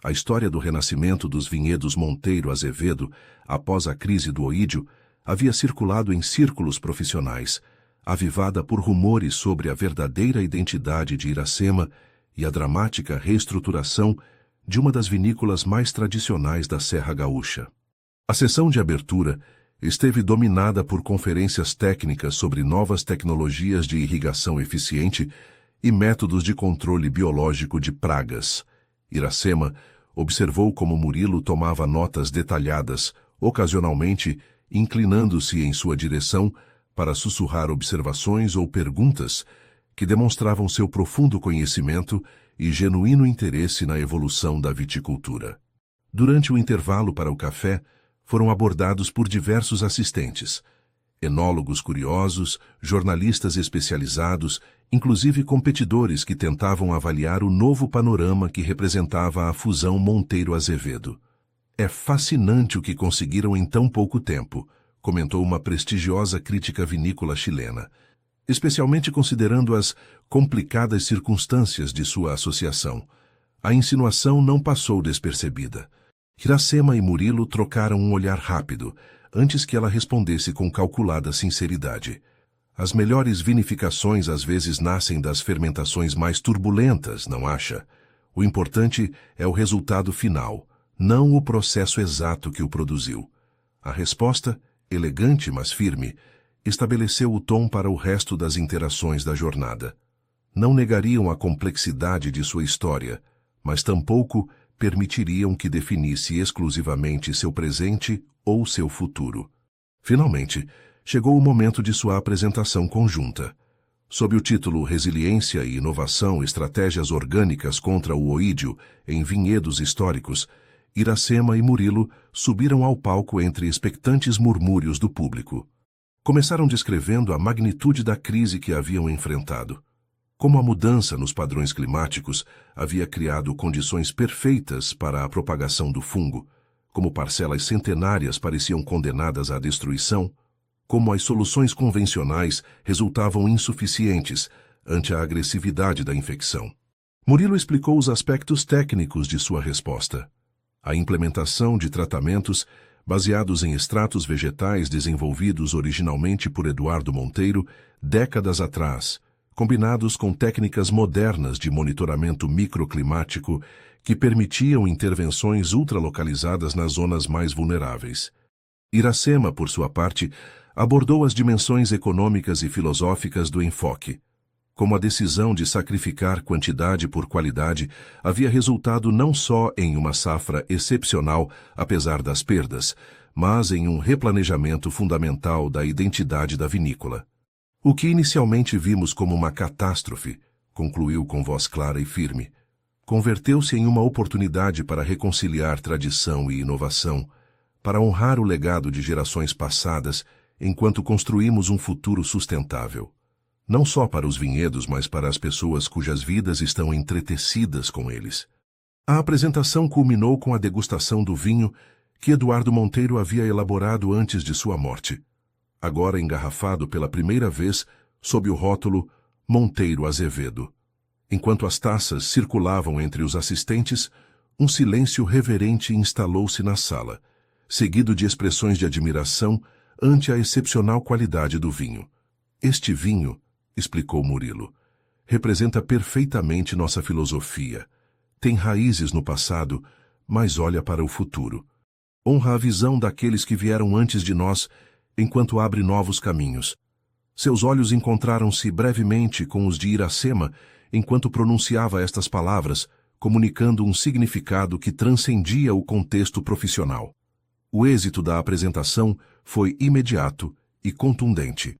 A história do renascimento dos Vinhedos Monteiro Azevedo, após a crise do oídio, havia circulado em círculos profissionais, avivada por rumores sobre a verdadeira identidade de Iracema e a dramática reestruturação de uma das vinícolas mais tradicionais da Serra Gaúcha. A sessão de abertura esteve dominada por conferências técnicas sobre novas tecnologias de irrigação eficiente e métodos de controle biológico de pragas. Iracema observou como Murilo tomava notas detalhadas, ocasionalmente inclinando-se em sua direção para sussurrar observações ou perguntas que demonstravam seu profundo conhecimento e genuíno interesse na evolução da viticultura. Durante o intervalo para o café, foram abordados por diversos assistentes, enólogos curiosos, jornalistas especializados, inclusive competidores que tentavam avaliar o novo panorama que representava a fusão Monteiro Azevedo. É fascinante o que conseguiram em tão pouco tempo, comentou uma prestigiosa crítica vinícola chilena, especialmente considerando as complicadas circunstâncias de sua associação. A insinuação não passou despercebida. Iracema e Murilo trocaram um olhar rápido, antes que ela respondesse com calculada sinceridade. As melhores vinificações às vezes nascem das fermentações mais turbulentas, não acha? O importante é o resultado final, não o processo exato que o produziu. A resposta, elegante mas firme, estabeleceu o tom para o resto das interações da jornada. Não negariam a complexidade de sua história, mas tampouco permitiriam que definisse exclusivamente seu presente ou seu futuro. Finalmente, chegou o momento de sua apresentação conjunta. Sob o título Resiliência e Inovação, Estratégias Orgânicas contra o Oídio em Vinhedos Históricos, Iracema e Murilo subiram ao palco entre expectantes murmúrios do público. Começaram descrevendo a magnitude da crise que haviam enfrentado. Como a mudança nos padrões climáticos havia criado condições perfeitas para a propagação do fungo, como parcelas centenárias pareciam condenadas à destruição, como as soluções convencionais resultavam insuficientes ante a agressividade da infecção. Murilo explicou os aspectos técnicos de sua resposta. A implementação de tratamentos baseados em extratos vegetais desenvolvidos originalmente por Eduardo Monteiro décadas atrás, combinados com técnicas modernas de monitoramento microclimático que permitiam intervenções ultralocalizadas nas zonas mais vulneráveis. Iracema, por sua parte, abordou as dimensões econômicas e filosóficas do enfoque. Como a decisão de sacrificar quantidade por qualidade havia resultado não só em uma safra excepcional, apesar das perdas, mas em um replanejamento fundamental da identidade da vinícola. O que inicialmente vimos como uma catástrofe, concluiu com voz clara e firme, converteu-se em uma oportunidade para reconciliar tradição e inovação, para honrar o legado de gerações passadas, enquanto construímos um futuro sustentável. Não só para os vinhedos, mas para as pessoas cujas vidas estão entretecidas com eles. A apresentação culminou com a degustação do vinho que Eduardo Monteiro havia elaborado antes de sua morte, agora engarrafado pela primeira vez sob o rótulo Monteiro Azevedo. Enquanto as taças circulavam entre os assistentes, um silêncio reverente instalou-se na sala, seguido de expressões de admiração ante a excepcional qualidade do vinho. Este vinho, explicou Murilo, representa perfeitamente nossa filosofia. Tem raízes no passado, mas olha para o futuro. Honra a visão daqueles que vieram antes de nós, enquanto abre novos caminhos. Seus olhos encontraram-se brevemente com os de Iracema, enquanto pronunciava estas palavras, comunicando um significado que transcendia o contexto profissional. O êxito da apresentação foi imediato e contundente.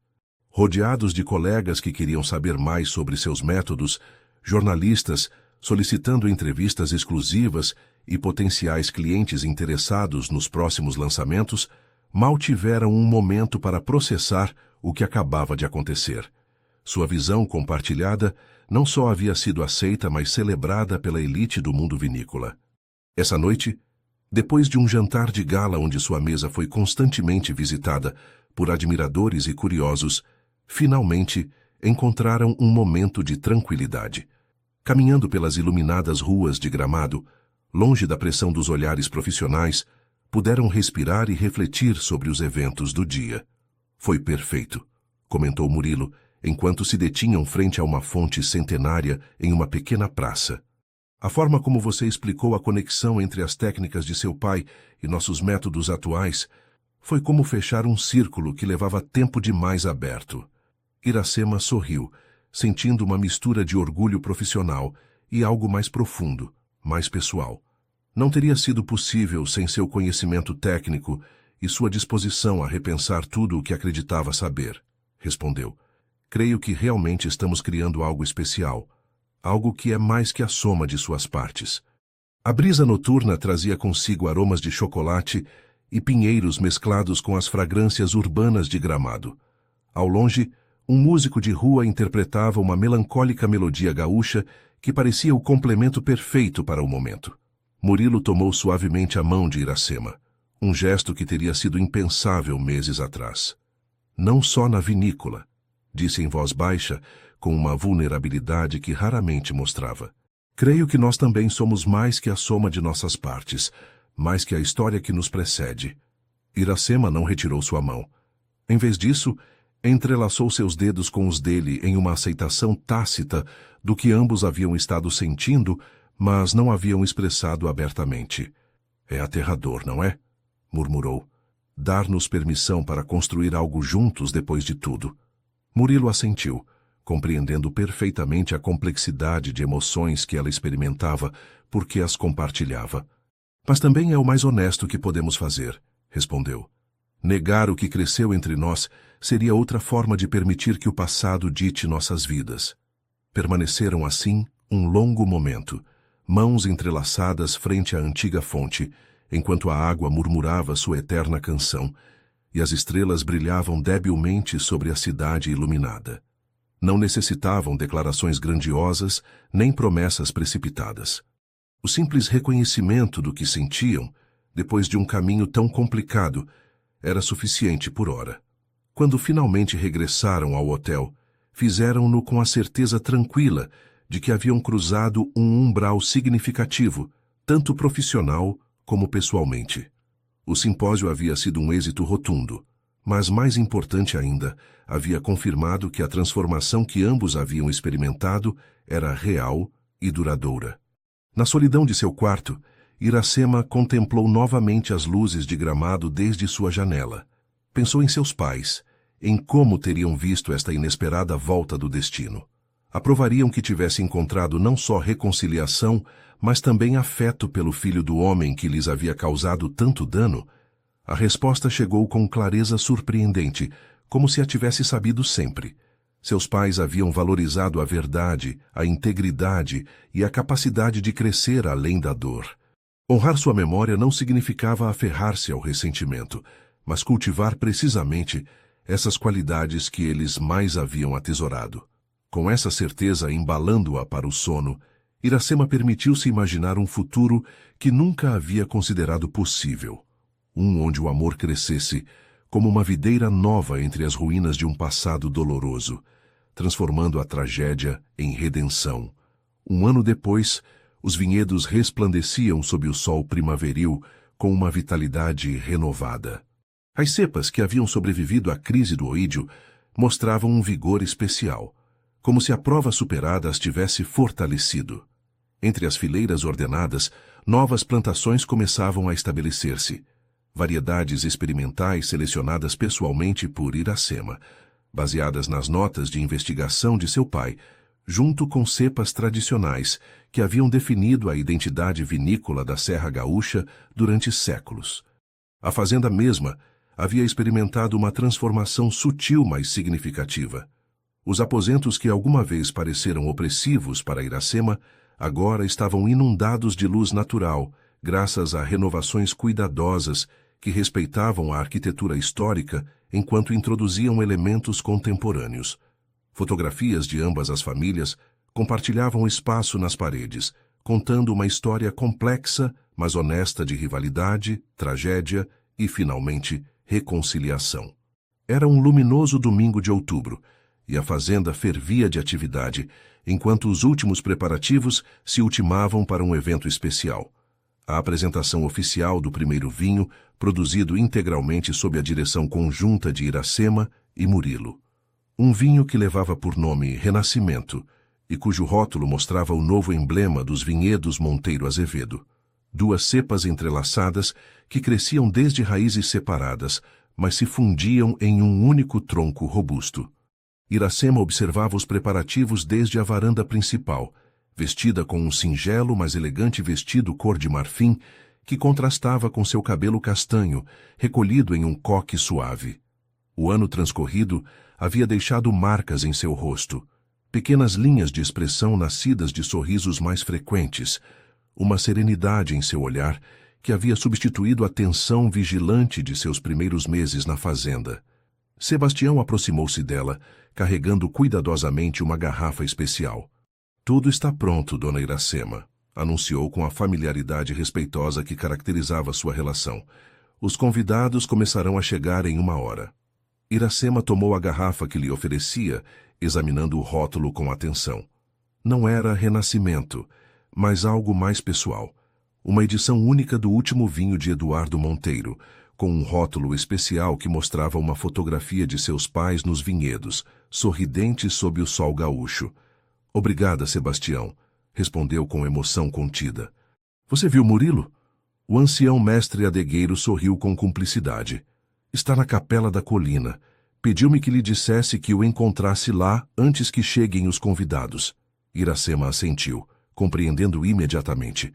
Rodeados de colegas que queriam saber mais sobre seus métodos, jornalistas solicitando entrevistas exclusivas e potenciais clientes interessados nos próximos lançamentos, mal tiveram um momento para processar o que acabava de acontecer. Sua visão compartilhada não só havia sido aceita, mas celebrada pela elite do mundo vinícola. Essa noite, depois de um jantar de gala onde sua mesa foi constantemente visitada por admiradores e curiosos, finalmente encontraram um momento de tranquilidade. Caminhando pelas iluminadas ruas de Gramado, longe da pressão dos olhares profissionais, puderam respirar e refletir sobre os eventos do dia. Foi perfeito, comentou Murilo, enquanto se detinham frente a uma fonte centenária em uma pequena praça. A forma como você explicou a conexão entre as técnicas de seu pai e nossos métodos atuais foi como fechar um círculo que levava tempo demais aberto. Iracema sorriu, sentindo uma mistura de orgulho profissional e algo mais profundo, mais pessoal. Não teria sido possível sem seu conhecimento técnico e sua disposição a repensar tudo o que acreditava saber, respondeu. Creio que realmente estamos criando algo especial, algo que é mais que a soma de suas partes. A brisa noturna trazia consigo aromas de chocolate e pinheiros mesclados com as fragrâncias urbanas de Gramado. Ao longe, um músico de rua interpretava uma melancólica melodia gaúcha que parecia o complemento perfeito para o momento. Murilo tomou suavemente a mão de Iracema, um gesto que teria sido impensável meses atrás. Não só na vinícola, disse em voz baixa, com uma vulnerabilidade que raramente mostrava. Creio que nós também somos mais que a soma de nossas partes, mais que a história que nos precede. Iracema não retirou sua mão. Em vez disso, Entrelaçou seus dedos com os dele em uma aceitação tácita do que ambos haviam estado sentindo, mas não haviam expressado abertamente. É aterrador, não é? Murmurou. Dar-nos permissão para construir algo juntos depois de tudo. Murilo assentiu, compreendendo perfeitamente a complexidade de emoções que ela experimentava porque as compartilhava. Mas também é o mais honesto que podemos fazer, respondeu. Negar o que cresceu entre nós seria outra forma de permitir que o passado dite nossas vidas. Permaneceram assim um longo momento, mãos entrelaçadas frente à antiga fonte, enquanto a água murmurava sua eterna canção, e as estrelas brilhavam debilmente sobre a cidade iluminada. Não necessitavam declarações grandiosas, nem promessas precipitadas. O simples reconhecimento do que sentiam, depois de um caminho tão complicado, era suficiente por hora. Quando finalmente regressaram ao hotel, fizeram-no com a certeza tranquila de que haviam cruzado um umbral significativo, tanto profissional como pessoalmente. O simpósio havia sido um êxito rotundo, mas mais importante ainda, havia confirmado que a transformação que ambos haviam experimentado era real e duradoura. Na solidão de seu quarto, Iracema contemplou novamente as luzes de Gramado desde sua janela. Pensou em seus pais, em como teriam visto esta inesperada volta do destino. Aprovariam que tivesse encontrado não só reconciliação, mas também afeto pelo filho do homem que lhes havia causado tanto dano? A resposta chegou com clareza surpreendente, como se a tivesse sabido sempre. Seus pais haviam valorizado a verdade, a integridade e a capacidade de crescer além da dor. Honrar sua memória não significava aferrar-se ao ressentimento, mas cultivar precisamente essas qualidades que eles mais haviam atesorado. Com essa certeza embalando-a para o sono, Iracema permitiu-se imaginar um futuro que nunca havia considerado possível. Um onde o amor crescesse como uma videira nova entre as ruínas de um passado doloroso, transformando a tragédia em redenção. Um ano depois, os vinhedos resplandeciam sob o sol primaveril com uma vitalidade renovada. As cepas que haviam sobrevivido à crise do oídio mostravam um vigor especial, como se a prova superada as tivesse fortalecido. Entre as fileiras ordenadas, novas plantações começavam a estabelecer-se. Variedades experimentais selecionadas pessoalmente por Iracema, baseadas nas notas de investigação de seu pai, junto com cepas tradicionais que haviam definido a identidade vinícola da Serra Gaúcha durante séculos. A fazenda mesma havia experimentado uma transformação sutil, mas significativa. Os aposentos que alguma vez pareceram opressivos para Iracema agora estavam inundados de luz natural, graças a renovações cuidadosas que respeitavam a arquitetura histórica enquanto introduziam elementos contemporâneos. Fotografias de ambas as famílias compartilhavam espaço nas paredes, contando uma história complexa, mas honesta de rivalidade, tragédia e, finalmente, reconciliação. Era um luminoso domingo de outubro, e a fazenda fervia de atividade, enquanto os últimos preparativos se ultimavam para um evento especial. A apresentação oficial do primeiro vinho, produzido integralmente sob a direção conjunta de Iracema e Murilo. Um vinho que levava por nome Renascimento, e cujo rótulo mostrava o novo emblema dos vinhedos Monteiro Azevedo. Duas cepas entrelaçadas que cresciam desde raízes separadas, mas se fundiam em um único tronco robusto. Iracema observava os preparativos desde a varanda principal, vestida com um singelo, mas elegante vestido cor de marfim, que contrastava com seu cabelo castanho, recolhido em um coque suave. O ano transcorrido havia deixado marcas em seu rosto, pequenas linhas de expressão nascidas de sorrisos mais frequentes, uma serenidade em seu olhar que havia substituído a tensão vigilante de seus primeiros meses na fazenda. Sebastião aproximou-se dela, carregando cuidadosamente uma garrafa especial. "Tudo está pronto, dona Iracema", anunciou com a familiaridade respeitosa que caracterizava sua relação. "Os convidados começarão a chegar em 1 hora." Iracema tomou a garrafa que lhe oferecia, examinando o rótulo com atenção. Não era Renascimento, mas algo mais pessoal. Uma edição única do último vinho de Eduardo Monteiro, com um rótulo especial que mostrava uma fotografia de seus pais nos vinhedos, sorridentes sob o sol gaúcho. Obrigada, Sebastião, respondeu com emoção contida. Você viu Murilo? O ancião mestre adegueiro sorriu com cumplicidade. Está na capela da colina. Pediu-me que lhe dissesse que o encontrasse lá antes que cheguem os convidados. Iracema assentiu, compreendendo imediatamente.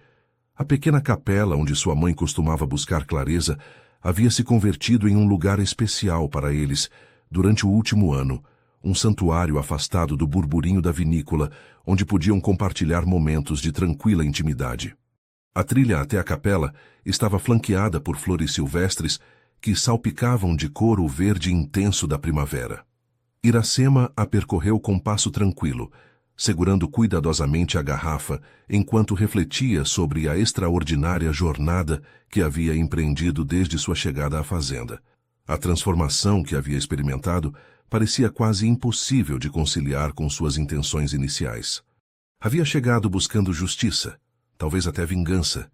A pequena capela onde sua mãe costumava buscar clareza havia se convertido em um lugar especial para eles durante o último ano, um santuário afastado do burburinho da vinícola, onde podiam compartilhar momentos de tranquila intimidade. A trilha até a capela estava flanqueada por flores silvestres que salpicavam de cor o verde intenso da primavera. Iracema a percorreu com passo tranquilo, segurando cuidadosamente a garrafa enquanto refletia sobre a extraordinária jornada que havia empreendido desde sua chegada à fazenda. A transformação que havia experimentado parecia quase impossível de conciliar com suas intenções iniciais. Havia chegado buscando justiça, talvez até vingança,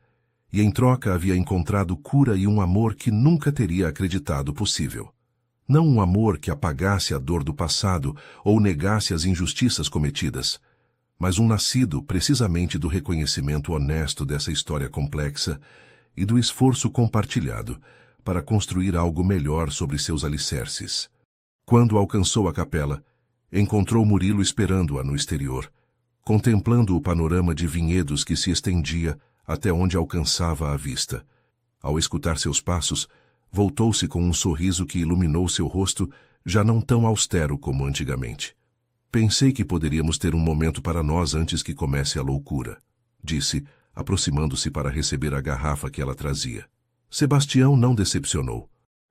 e em troca havia encontrado cura e um amor que nunca teria acreditado possível. Não um amor que apagasse a dor do passado ou negasse as injustiças cometidas, mas um nascido precisamente do reconhecimento honesto dessa história complexa e do esforço compartilhado para construir algo melhor sobre seus alicerces. Quando alcançou a capela, encontrou Murilo esperando-a no exterior, contemplando o panorama de vinhedos que se estendia até onde alcançava a vista. Ao escutar seus passos, voltou-se com um sorriso que iluminou seu rosto, já não tão austero como antigamente. Pensei que poderíamos ter um momento para nós antes que comece a loucura, disse, aproximando-se para receber a garrafa que ela trazia. Sebastião não decepcionou.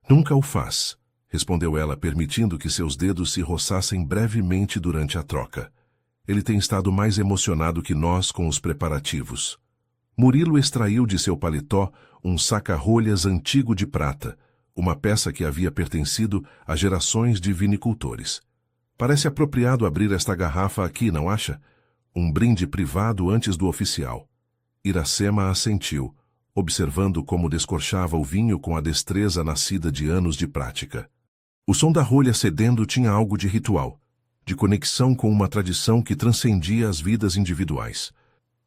Nunca o faz, respondeu ela, permitindo que seus dedos se roçassem brevemente durante a troca. Ele tem estado mais emocionado que nós com os preparativos. Murilo extraiu de seu paletó um saca-rolhas antigo de prata, uma peça que havia pertencido a gerações de vinicultores. Parece apropriado abrir esta garrafa aqui, não acha? Um brinde privado antes do oficial. Iracema assentiu, observando como descorchava o vinho com a destreza nascida de anos de prática. O som da rolha cedendo tinha algo de ritual, de conexão com uma tradição que transcendia as vidas individuais.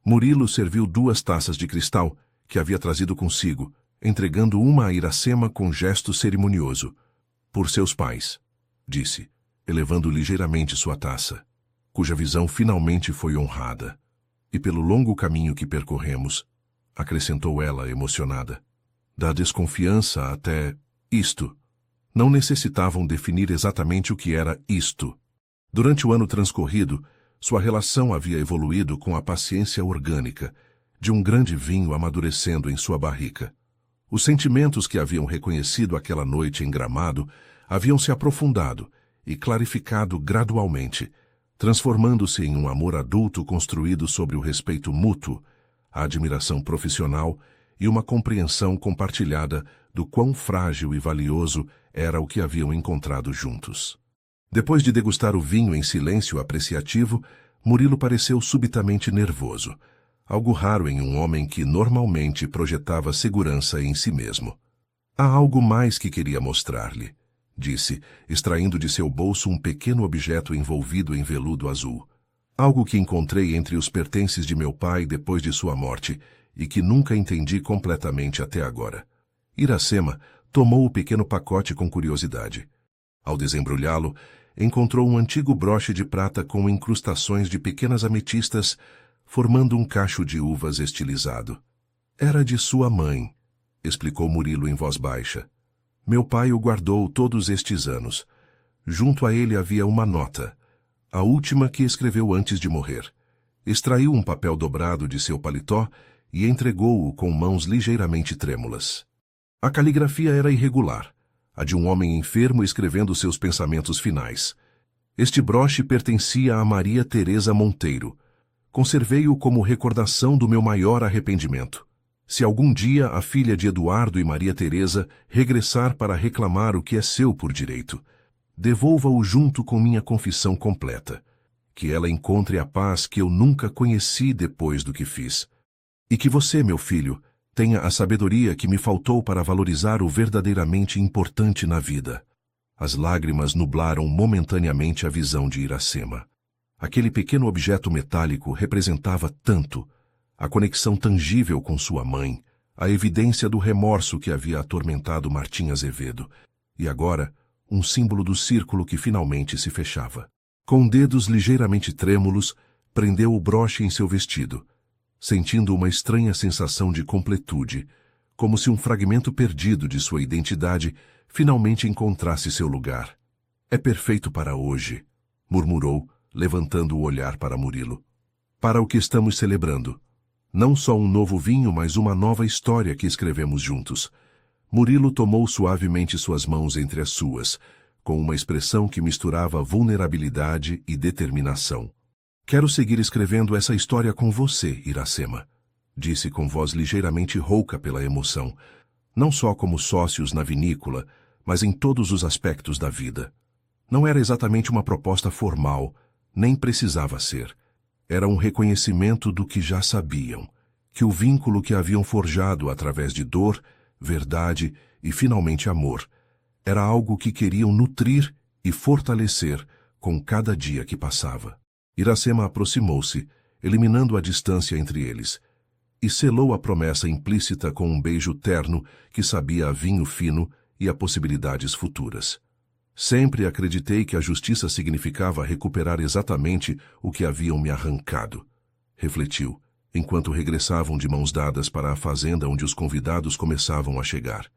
Murilo serviu 2 taças de cristal que havia trazido consigo, entregando uma a Iracema com gesto cerimonioso. Por seus pais, disse, elevando ligeiramente sua taça, cuja visão finalmente foi honrada. E pelo longo caminho que percorremos, acrescentou ela emocionada. Da desconfiança até isto. Não necessitavam definir exatamente o que era isto. Durante o ano transcorrido, sua relação havia evoluído com a paciência orgânica de um grande vinho amadurecendo em sua barrica. Os sentimentos que haviam reconhecido aquela noite em Gramado haviam se aprofundado e clarificado gradualmente, transformando-se em um amor adulto construído sobre o respeito mútuo, a admiração profissional e uma compreensão compartilhada do quão frágil e valioso era o que haviam encontrado juntos. Depois de degustar o vinho em silêncio apreciativo, Murilo pareceu subitamente nervoso, algo raro em um homem que normalmente projetava segurança em si mesmo. Há algo mais que queria mostrar-lhe, disse, extraindo de seu bolso um pequeno objeto envolvido em veludo azul. Algo que encontrei entre os pertences de meu pai depois de sua morte e que nunca entendi completamente até agora. Iracema tomou o pequeno pacote com curiosidade. Ao desembrulhá-lo, encontrou um antigo broche de prata com incrustações de pequenas ametistas, formando um cacho de uvas estilizado. Era de sua mãe, explicou Murilo em voz baixa. Meu pai o guardou todos estes anos. Junto a ele havia uma nota, a última que escreveu antes de morrer. Extraiu um papel dobrado de seu paletó e entregou-o com mãos ligeiramente trêmulas. A caligrafia era irregular, a de um homem enfermo escrevendo seus pensamentos finais. Este broche pertencia a Maria Teresa Monteiro. Conservei-o como recordação do meu maior arrependimento. Se algum dia a filha de Eduardo e Maria Teresa regressar para reclamar o que é seu por direito, devolva-o junto com minha confissão completa. Que ela encontre a paz que eu nunca conheci depois do que fiz. E que você, meu filho, Tenha a sabedoria que me faltou para valorizar o verdadeiramente importante na vida. As lágrimas nublaram momentaneamente a visão de Iracema. Aquele pequeno objeto metálico representava tanto, a conexão tangível com sua mãe, a evidência do remorso que havia atormentado Martim Azevedo, e agora, um símbolo do círculo que finalmente se fechava. Com dedos ligeiramente trêmulos, prendeu o broche em seu vestido, sentindo uma estranha sensação de completude, como se um fragmento perdido de sua identidade finalmente encontrasse seu lugar. É perfeito para hoje, murmurou, levantando o olhar para Murilo. Para o que estamos celebrando. Não só um novo vinho, mas uma nova história que escrevemos juntos. Murilo tomou suavemente suas mãos entre as suas, com uma expressão que misturava vulnerabilidade e determinação. Quero seguir escrevendo essa história com você, Iracema, disse com voz ligeiramente rouca pela emoção, não só como sócios na vinícola, mas em todos os aspectos da vida. Não era exatamente uma proposta formal, nem precisava ser. Era um reconhecimento do que já sabiam, que o vínculo que haviam forjado através de dor, verdade e, finalmente, amor, era algo que queriam nutrir e fortalecer com cada dia que passava. Iracema aproximou-se, eliminando a distância entre eles, e selou a promessa implícita com um beijo terno que sabia a vinho fino e a possibilidades futuras. Sempre acreditei que a justiça significava recuperar exatamente o que haviam me arrancado, refletiu, enquanto regressavam de mãos dadas para a fazenda onde os convidados começavam a chegar.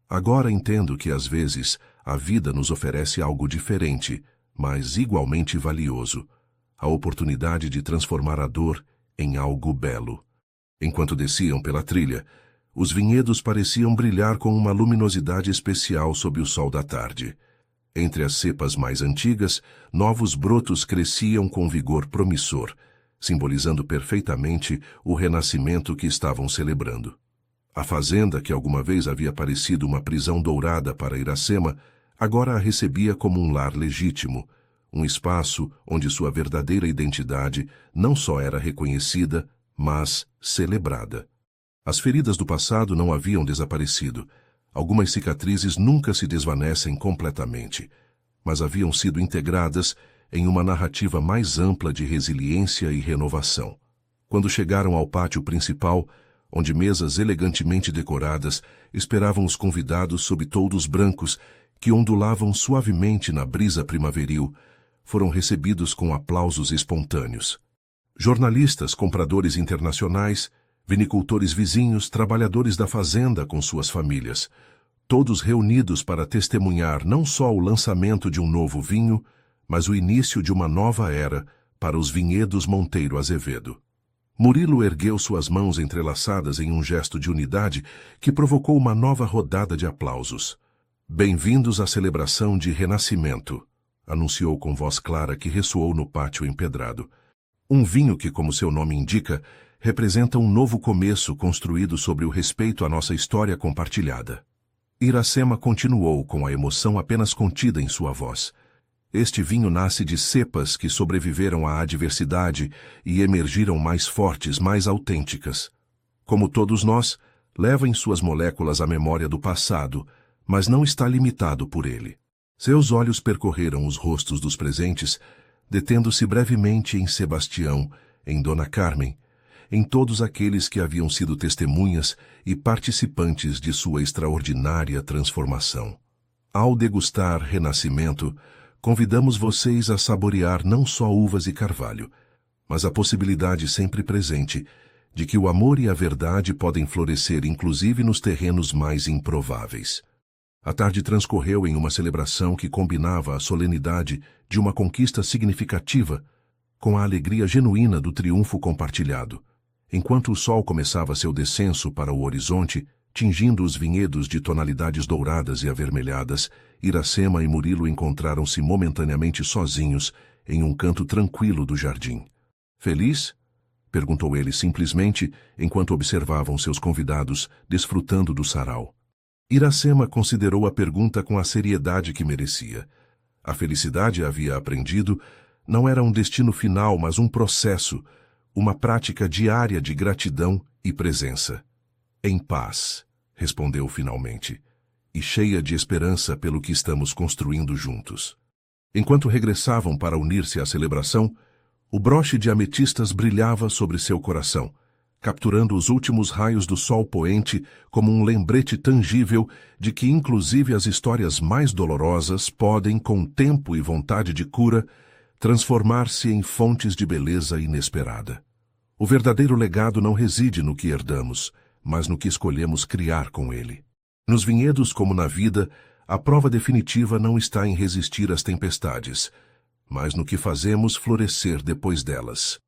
Agora entendo que às vezes a vida nos oferece algo diferente, mas igualmente valioso, a oportunidade de transformar a dor em algo belo. Enquanto desciam pela trilha, os vinhedos pareciam brilhar com uma luminosidade especial sob o sol da tarde. Entre as cepas mais antigas, novos brotos cresciam com vigor promissor, simbolizando perfeitamente o renascimento que estavam celebrando. A fazenda, que alguma vez havia parecido uma prisão dourada para Iracema, agora a recebia como um lar legítimo, um espaço onde sua verdadeira identidade não só era reconhecida, mas celebrada. As feridas do passado não haviam desaparecido. Algumas cicatrizes nunca se desvanecem completamente, mas haviam sido integradas em uma narrativa mais ampla de resiliência e renovação. Quando chegaram ao pátio principal, onde mesas elegantemente decoradas esperavam os convidados sob toldos brancos que ondulavam suavemente na brisa primaveril, foram recebidos com aplausos espontâneos. Jornalistas, compradores internacionais, vinicultores vizinhos, trabalhadores da fazenda com suas famílias, todos reunidos para testemunhar não só o lançamento de um novo vinho, mas o início de uma nova era para os vinhedos Monteiro Azevedo. Murilo ergueu suas mãos entrelaçadas em um gesto de unidade que provocou uma nova rodada de aplausos. Bem-vindos à celebração de renascimento, anunciou com voz clara que ressoou no pátio empedrado. Um vinho que, como seu nome indica, representa um novo começo construído sobre o respeito à nossa história compartilhada. Iracema continuou com a emoção apenas contida em sua voz. Este vinho nasce de cepas que sobreviveram à adversidade e emergiram mais fortes, mais autênticas. Como todos nós, leva em suas moléculas a memória do passado, mas não está limitado por ele. Seus olhos percorreram os rostos dos presentes, detendo-se brevemente em Sebastião, em Dona Carmen, em todos aqueles que haviam sido testemunhas e participantes de sua extraordinária transformação. Ao degustar Renascimento, convidamos vocês a saborear não só uvas e carvalho, mas a possibilidade sempre presente de que o amor e a verdade podem florescer inclusive nos terrenos mais improváveis. A tarde transcorreu em uma celebração que combinava a solenidade de uma conquista significativa com a alegria genuína do triunfo compartilhado. Enquanto o sol começava seu descenso para o horizonte, tingindo os vinhedos de tonalidades douradas e avermelhadas, Iracema e Murilo encontraram-se momentaneamente sozinhos em um canto tranquilo do jardim. Feliz? Perguntou ele simplesmente, enquanto observavam seus convidados desfrutando do sarau. Iracema considerou a pergunta com a seriedade que merecia. A felicidade, havia aprendido, não era um destino final, mas um processo, uma prática diária de gratidão e presença. Em paz, respondeu finalmente, e cheia de esperança pelo que estamos construindo juntos. Enquanto regressavam para unir-se à celebração, o broche de ametistas brilhava sobre seu coração, capturando os últimos raios do sol poente como um lembrete tangível de que inclusive as histórias mais dolorosas podem, com tempo e vontade de cura, transformar-se em fontes de beleza inesperada. O verdadeiro legado não reside no que herdamos, mas no que escolhemos criar com ele. Nos vinhedos, como na vida, a prova definitiva não está em resistir às tempestades, mas no que fazemos florescer depois delas.